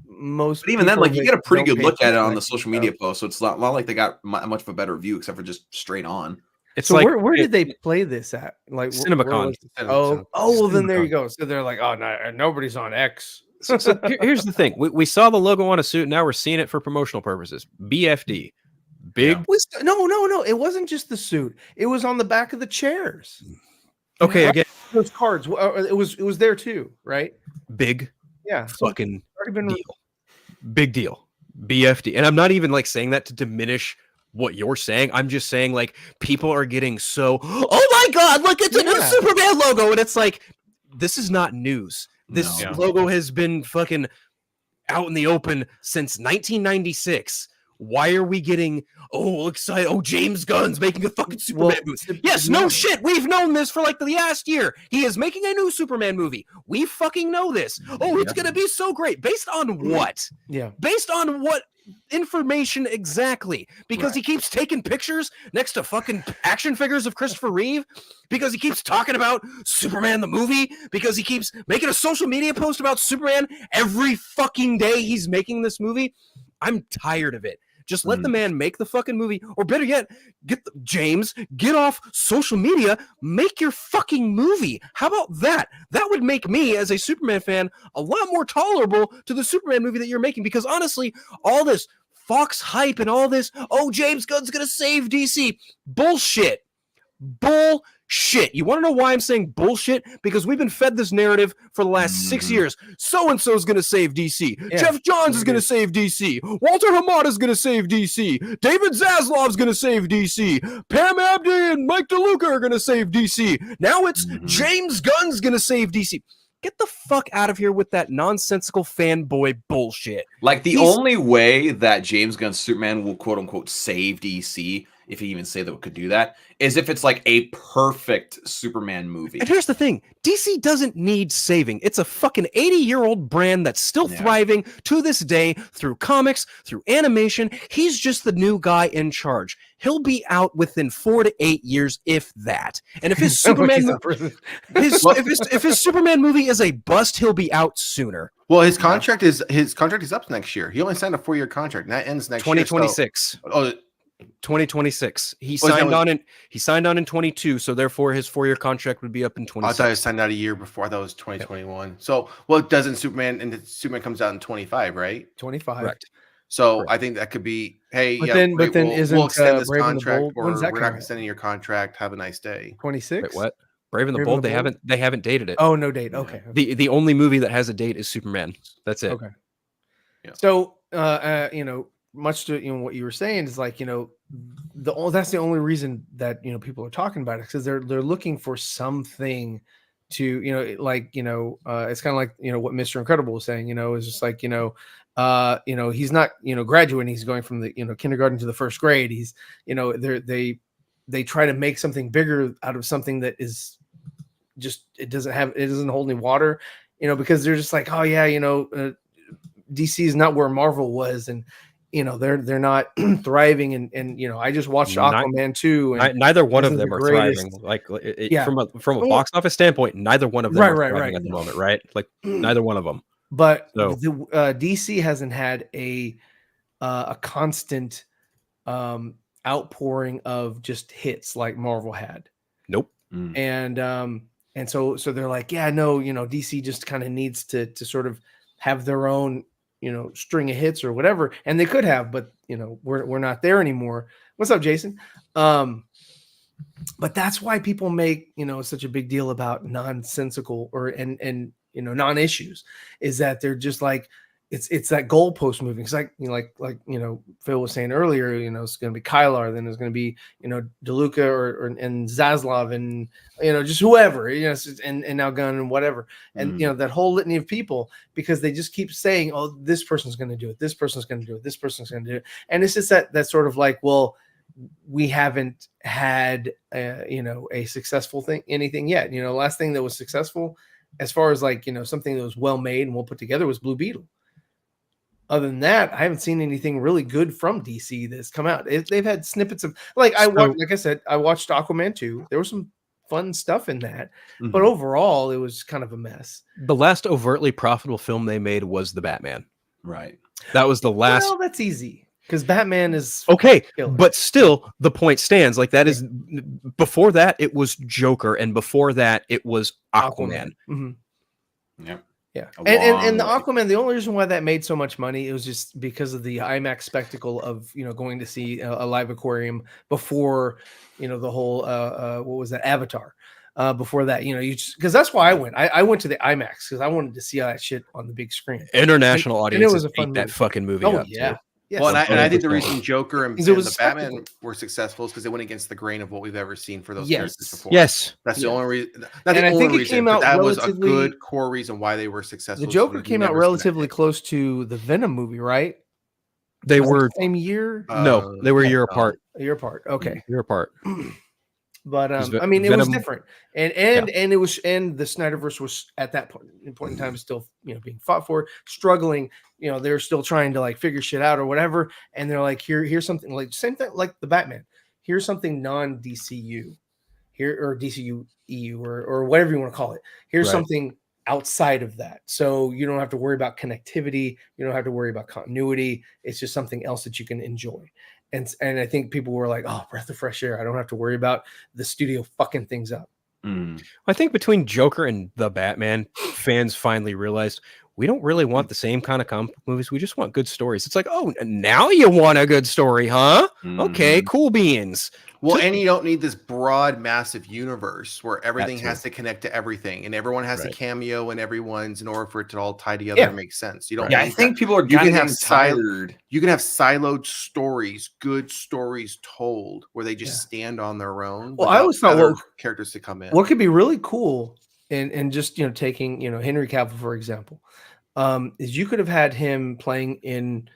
But even then, like, you get a pretty good look at it on the social media post, so it's not like they got much of a better view except for just straight on. It's so like, where did they play this at? Like CinemaCon. Well, then there you go. So they're like, oh, no, nobody's on X. So here's the thing: we saw the logo on a suit. Now we're seeing it for promotional purposes. BFD, big. Yeah. No. It wasn't just the suit. It was on the back of the chairs. Okay, again, those cards. It was there too, right? Big. Yeah. Fucking deal. Big deal. BFD, and I'm not even like saying that to diminish what you're saying. I'm just saying like people are getting so. Oh my god! Look, it's a new Superman logo, and it's like this is not news. This logo has been fucking out in the open since 1996. Why are we getting excited? Oh, James Gunn's making a fucking Superman movie. Yes, no shit. We've known this for like the last year. He is making a new Superman movie. We fucking know this. Oh, it's gonna be so great. Based on what? Yeah. Based on what information exactly? Because he keeps taking pictures next to fucking action figures of Christopher Reeve? Because he keeps talking about Superman the movie? Because he keeps making a social media post about Superman every fucking day he's making this movie? I'm tired of it. Just let the man make the fucking movie, or better yet, get off social media, make your fucking movie. How about that? That would make me, as a Superman fan, a lot more tolerable to the Superman movie that you're making, because honestly, all this Fox hype and all this, James Gunn's gonna save DC, bullshit. Bullshit. You want to know why I'm saying bullshit? Because we've been fed this narrative for the last 6 years. So-and-so is going to save DC. Yeah. Jeff Johns is going to save DC. Walter Hamada is going to save DC. David Zaslav is going to save DC. Pam Abdi and Mike DeLuca are going to save DC. Now it's James Gunn's going to save DC. Get the fuck out of here with that nonsensical fanboy bullshit. Like, the only way that James Gunn's Superman will quote-unquote save DC, if you even say that it could do that, is if it's like a perfect Superman movie. And here's the thing. DC doesn't need saving. It's a fucking 80-year-old brand that's still thriving to this day through comics, through animation. He's just the new guy in charge. He'll be out within 4 to 8 years, if that. And if his Superman if his Superman movie is a bust, he'll be out sooner. Well, his contract is up next year. He only signed a 4-year contract, and that ends next 2026. year. 2026. 2026. He signed on in 22, so therefore his 4-year contract would be up in 26. I thought he signed out a year before. I thought it was 2021. Yep. So, doesn't Superman comes out in 25, right? 25. Correct. So Correct. I think that could be, hey, but then we'll extend this contract, or we're not extending your contract. Have a nice day. 26. Wait, what? Brave and the Bold. They haven't dated it. Oh, no date. Okay. The only movie that has a date is Superman. That's it. Okay. Yeah. So much to what you were saying is like that's the only reason that people are talking about it, because they're looking for something to it's kind of like what Mr. Incredible was saying, is just like he's not graduating, he's going from the kindergarten to the first grade. He's they try to make something bigger out of something that is just it doesn't hold any water, because they're just like, DC is not where Marvel was, and they're not thriving, and I just watched Aquaman 2, and neither one of them are thriving. Like from a box office standpoint, neither one of them are thriving at the moment, right? Like neither one of them. But DC hasn't had a constant outpouring of just hits like Marvel had. Nope. And so they're like, DC just kind of needs to sort of have their own string of hits or whatever, and they could have, but we're not there anymore. What's up, Jason? But that's why people make such a big deal about nonsensical and non-issues, is that they're just like it's that goalpost moving. It's like Phil was saying earlier, it's going to be Kylar, then there's going to be DeLuca and Zaslav, and just whoever, and now Gunn and whatever, and that whole litany of people, because they just keep saying, this person's going to do it, this person's going to do it, this person's going to do it, and it's just that sort of like, well, we haven't had a successful anything yet. Last thing that was successful as far as like something that was well made and well put together was Blue Beetle. Other than that, I haven't seen anything really good from DC that's come out. They've had snippets of like I watched Aquaman 2. There was some fun stuff in that, but overall it was kind of a mess. The last overtly profitable film they made was The Batman. Right. That was the last. Well, that's easy because Batman is okay, killer. But still the point stands. Like that is before that it was Joker, and before that it was Aquaman. Yeah. Yeah, and the Aquaman, the only reason why that made so much money, it was just because of the IMAX spectacle of going to see a live aquarium before the whole what was that, Avatar. Before that, because that's why I went. I went to the IMAX because I wanted to see all that shit on the big screen. International audiences it was a fun ate that fucking movie Oh up yeah. too. Yes. Well, and I think the reason Joker and the Batman spectacle. were successful is because they went against the grain of what we've ever seen for those Yes. characters before. Yes, that's the only reason. Not And the I think only it reason, came but out that was a relatively- good core reason why they were successful. The Joker came out relatively close to the Venom movie, right? They Was it were the same year. no, they were a year apart. A year apart. Okay. Year apart. But Ve- I mean, it was Venom- different, and it was, and the Snyderverse was at that point in time still being fought for, struggling. They're still trying to like figure shit out or whatever, and they're like, here's something like same thing like the Batman. Here's something non DCU, here or DCU EU or whatever you want to call it. Here's Right. something outside of that, so you don't have to worry about connectivity. You don't have to worry about continuity. It's just something else that you can enjoy. And I think people were like, oh, breath of fresh air. I don't have to worry about the studio fucking things up. I think between Joker and the Batman, fans finally realized we don't really want the same kind of comic book movies. We just want good stories. It's like, oh, now you want a good story, huh? Okay, cool beans. Well, and you don't need this broad, massive universe where everything has to connect to everything, and everyone has to cameo in everyone's in order for it to all tie together and make sense. You don't. Yeah, I think people are you can getting have tired. You can have siloed stories, good stories told, where they just stand on their own. Well, I always thought other characters to come in. What could be really cool, and just taking Henry Cavill for example, is you could have had him playing in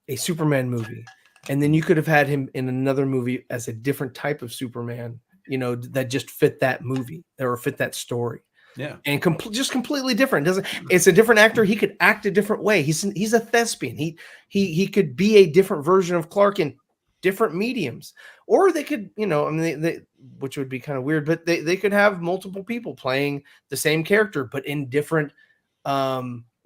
a Superman movie. And then you could have had him in another movie as a different type of Superman, that just fit that movie or fit that story. Yeah. And just completely different. It's a different actor. He could act a different way. He's a thespian. He could be a different version of Clark in different mediums. Or they could, they which would be kind of weird, but they could have multiple people playing the same character, but in different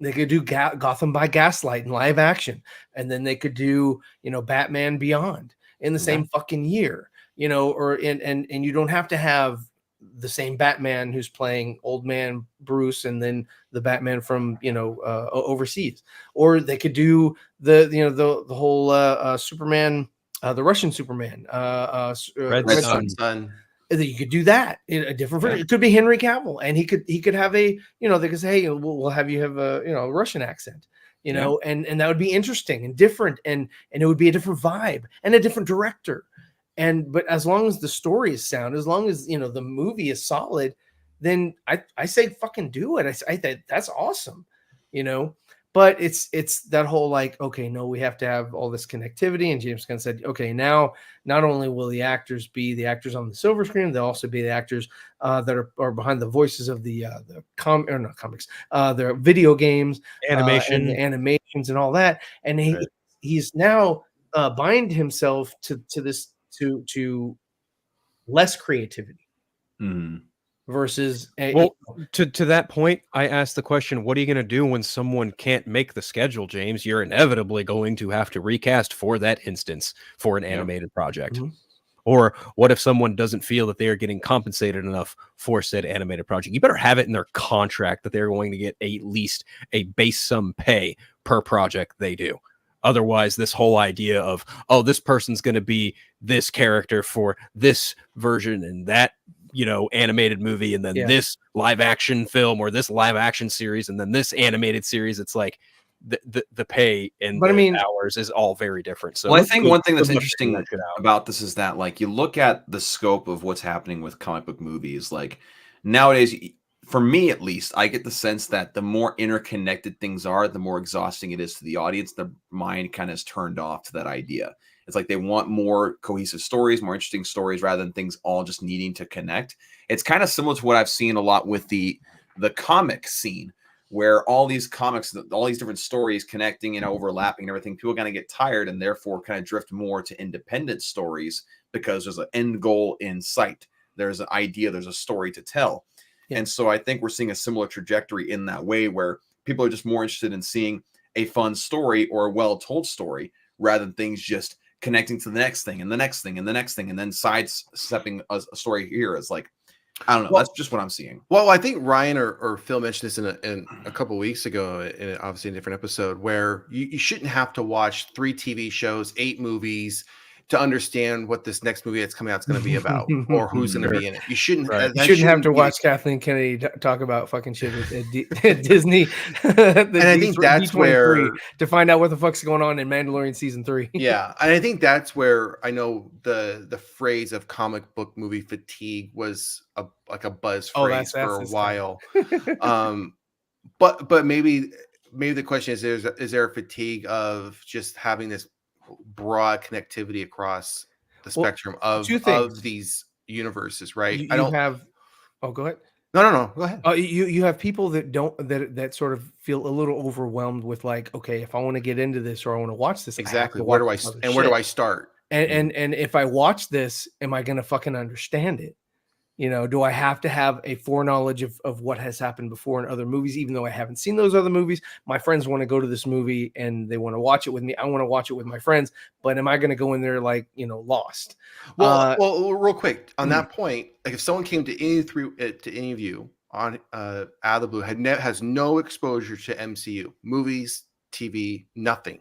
they could do Gotham by Gaslight in live action, and then they could do Batman Beyond in the same fucking year, or and you don't have to have the same Batman who's playing old man Bruce and then the Batman from overseas, or they could do the whole Superman, the Russian Superman, Red Sun. You could do that in a different version. It could be Henry Cavill, and he could have a they could say, hey, we'll have you have a Russian accent, and that would be interesting and different, and it would be a different vibe and a different director, but as long as the story is sound, as long as the movie is solid, then I say fucking do it. I think that's awesome, But it's that whole like, okay, no, we have to have all this connectivity. And James Gunn said, okay, now not only will the actors be the actors on the silver screen, they'll also be the actors that are behind the voices of the video games, animation, and animations, and all that. And he's now bind himself to this to less creativity. Versus to that point, I asked the question, what are you going to do when someone can't make the schedule, James? You're inevitably going to have to recast for that instance for an animated project. Or what if someone doesn't feel that they are getting compensated enough for said animated project? You better have it in their contract that they're going to get at least a base sum pay per project they do. Otherwise, this whole idea of, oh, this person's going to be this character for this version and that animated movie, and then this live action film or this live action series, and then this animated series, it's like the pay and hours is all very different. So I think one thing that's interesting about this is that, like, you look at the scope of what's happening with comic book movies, like nowadays, for me at least, I get the sense that the more interconnected things are, the more exhausting it is to the audience. The mind kind of is turned off to that idea. It's like they want more cohesive stories, more interesting stories, rather than things all just needing to connect. It's kind of similar to what I've seen a lot with the comic scene, where all these comics, all these different stories connecting and overlapping and everything, people kind of get tired and therefore kind of drift more to independent stories because there's an end goal in sight. There's an idea, there's a story to tell. Yeah. And so I think we're seeing a similar trajectory in that way, where people are just more interested in seeing a fun story or a well-told story rather than things just connecting to the next thing and the next thing and the next thing and then sidestepping a story here. Is like, I don't know. That's just what I'm seeing. Well, I think Ryan or Phil mentioned this in a couple of weeks ago, in obviously a different episode, where you shouldn't have to watch 3 TV shows, 8 movies to understand what this next movie that's coming out is going to be about, or who's going to be in it. You shouldn't. You shouldn't have to watch Kathleen Kennedy talk about fucking shit at Disney. And I think that's where to find out what the fuck's going on in Mandalorian season 3. Yeah, and I think that's where I know the phrase of comic book movie fatigue was like a buzz phrase for a while. But maybe the question is there a fatigue of just having this broad connectivity across the spectrum of these universes, right? I don't have. Oh, go ahead. No. Go ahead. You have people that don't that sort of feel a little overwhelmed with like, okay, if I want to get into this or I want to watch this, exactly. Where do I start? And if I watch this, am I going to fucking understand it? You know, do I have to have a foreknowledge of what has happened before in other movies, even though I haven't seen those other movies? My friends want to go to this movie and they want to watch it with me. I want to watch it with my friends, but am I going to go in there like, lost? Well, real quick on that point, like if someone came to any of you on out of the blue, has no exposure to MCU movies, TV, nothing.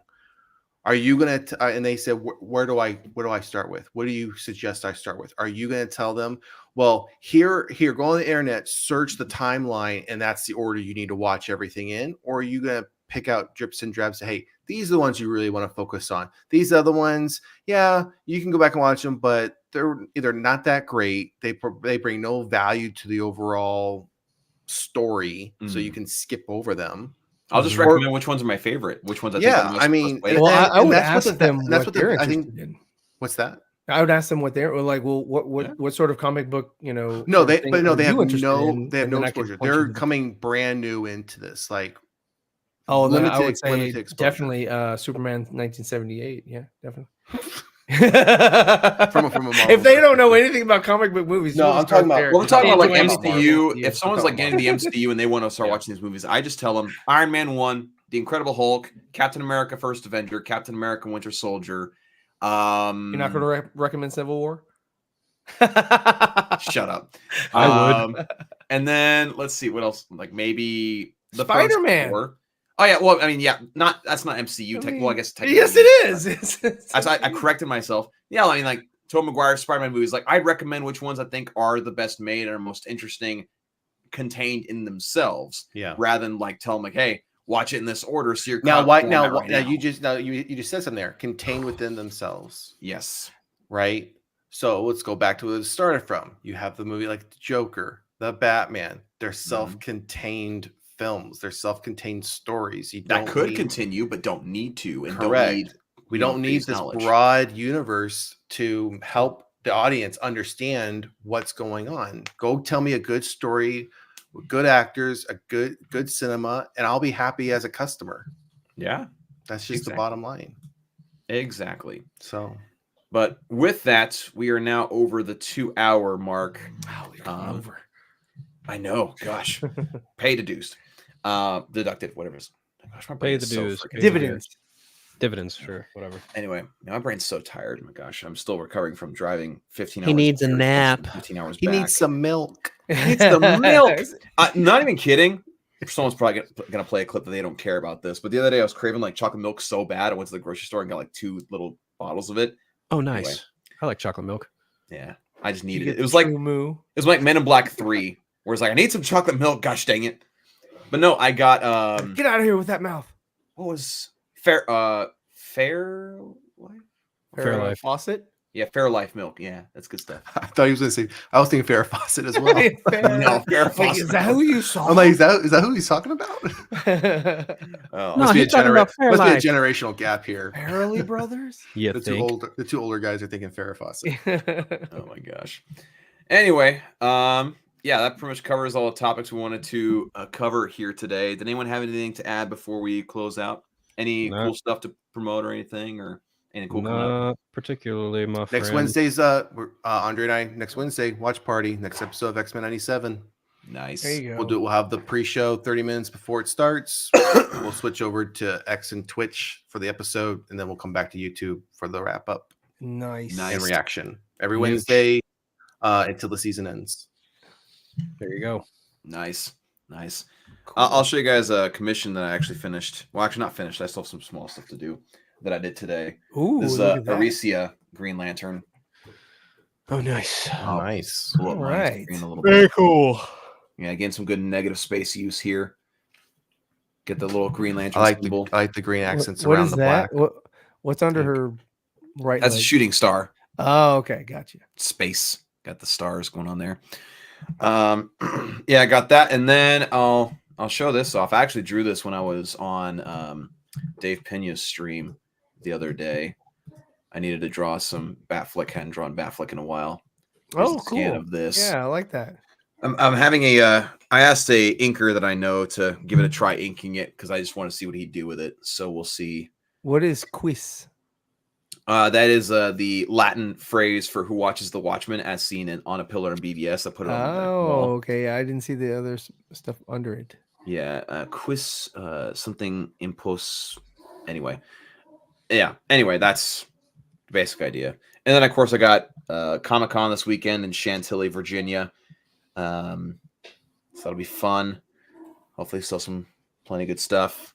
Are you gonna? And they said, "Where do I start with? What do you suggest I start with?" Are you gonna tell them, "Well, here, go on the internet, search the timeline, and that's the order you need to watch everything in"? Or are you gonna pick out drips and drabs? Say, "Hey, these are the ones you really want to focus on. These other ones, yeah, you can go back and watch them, but they're either not that great. They bring no value to the overall story, so you can skip over them." I'll just recommend which ones are my favorite. Which ones I think are the most I mean, I would ask them what they're interested in. What's that? I would ask them what they're like. Well, what sort of comic book, they have no exposure. They're coming brand new into this. Like, I would say definitely Superman 1978. Yeah, definitely. from if they don't know anything about comic book movies, no, I'm talking about. We're talking about like MCU. If someone's like getting the MCU and they want to start watching these movies, I just tell them Iron Man 1, The Incredible Hulk, Captain America: First Avenger, Captain America: Winter Soldier. You're not going to recommend Civil War? Shut up. I would. And then let's see what else. Like maybe the Spider-Man. Oh yeah, well, I mean, yeah, that's not MCU. Well, I guess technically, yes, it is. I corrected myself. Yeah, I mean, like Tobey Maguire Spider-Man movies. Like, I'd recommend which ones I think are the best made and are most interesting, contained in themselves. Yeah. Rather than like tell them like, hey, watch it in this order. So you're you just said something there. Contained within themselves. Yes. Right. So let's go back to where it started from. You have the movie like the Joker, the Batman. They're self-contained films. They're self-contained stories. That could continue, but don't need to. And correct. We don't need this broad universe to help the audience understand what's going on. Go tell me a good story, with good actors, a good cinema, and I'll be happy as a customer. Yeah, that's just the bottom line. Exactly. So, but with that, we are now over the 2-hour mark. Wow, we're over. I know. Gosh, pay deduced. Deducted, whatever it is. Gosh, my pay the dues. Dividends, sure, whatever. Anyway, my brain's so tired. Oh my goch, I'm still recovering from driving 15 hours. He needs a nap. 15 hours. He needs some milk. He needs some milk. Not even kidding. Someone's probably gonna play a clip that they don't care about this. But the other day I was craving like chocolate milk so bad. I went to the grocery store and got like 2 little bottles of it. Oh, nice. Anyway. I like chocolate milk. Yeah, I just needed it. It was like Men in Black 3, where it's like I need some chocolate milk. Gosh dang it! But no, I got get out of here with that mouth. What was Fairlife Faucet? Yeah, Fairlife milk. Yeah, that's good stuff. I thought he was going to say. I was thinking Farrah Fawcett as well. No, Farrah Like, Fawcett. is that who you saw? I'm like, is that who he's talking about? Oh, Must be a he's talking about must be a Fairlife. generational gap here. Farrelly brothers? You The think? two older guys are thinking Farrah Fawcett. oh my gosh. Anyway, yeah, that pretty much covers all the topics we wanted to cover here today. Did anyone have anything to add before we close out? Any No. cool stuff to promote or anything, or anything cool coming up? Not particularly, my friend. Next Wednesday's Andre and I next Wednesday watch party. Next episode of X-Men 97. Nice. There you go. We'll have the pre-show 30 minutes before it starts. We'll switch over to X and Twitch for the episode, and then we'll come back to YouTube for the wrap up Nice. and reaction every Wednesday until the season ends. There you go. Nice. I'll show you guys a commission that I actually finished. Well, actually not finished. I still have some small stuff to do that I did today. Ooh, This is look at that. Aricia Green Lantern. Oh, nice. Oh, Nice. pull up my Alright. screen a little bit. Very cool. Yeah, getting some good negative space use here. Get the little Green Lantern I symbol. like the green accents What around is the that? black. What's under her right That's a leg? shooting star. Oh, okay, gotcha. Space. Got the stars going on there. Yeah, I got that, and then I'll show this off. I actually drew this when I was on Dave Pena's stream the other day. I needed to draw some Batfleck. Hadn't drawn Batfleck in a while. Here's Oh, a scan cool. of this. Yeah, I like that. I'm having a. I asked a inker that I know to give it a try inking it because I just want to see what he'd do with it. So we'll see. What is quiz? That is the Latin phrase for who watches The Watchmen as seen on a pillar in BVS. I put it on the Oh, wall. okay. I didn't see the other stuff under it. Yeah, quiz something impos. Anyway, yeah. Anyway, that's the basic idea. And then of course I got Comic-Con this weekend in Chantilly, Virginia. So that'll be fun. Hopefully, still some plenty of good stuff.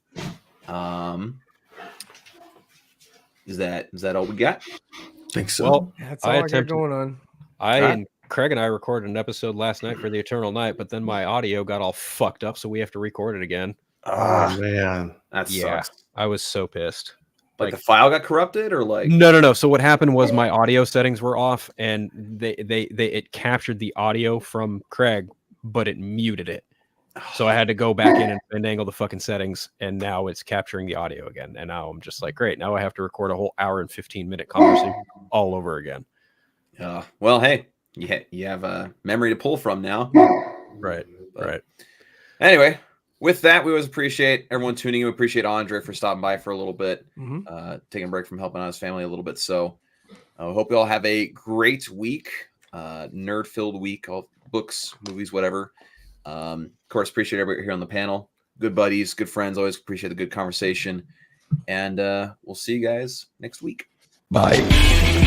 Is that all we got? I think so. Well, That's all I I, got attempted- going on. and Craig and I recorded an episode last night for the Eternal Night, but then my audio got all fucked up, so we have to record it again. Oh man, That Yeah. sucks. I was so pissed. Like the file got corrupted, or like No. So what happened was my audio settings were off, and it captured the audio from Craig, but it muted it. So I had to go back in and angle the fucking settings, and now it's capturing the audio again. And now I'm just like, great. Now I have to record a whole hour and 15-minute conversation all over again. well, hey, you have a memory to pull from now. Right. Right. Anyway, with that, we always appreciate everyone tuning in. We appreciate Andre for stopping by for a little bit, taking a break from helping out his family a little bit. So I hope you all have a great week, nerd-filled week, all books, movies, whatever. Of course, appreciate everybody here on the panel. Good buddies, good friends. Always appreciate the good conversation. And we'll see you guys next week. Bye.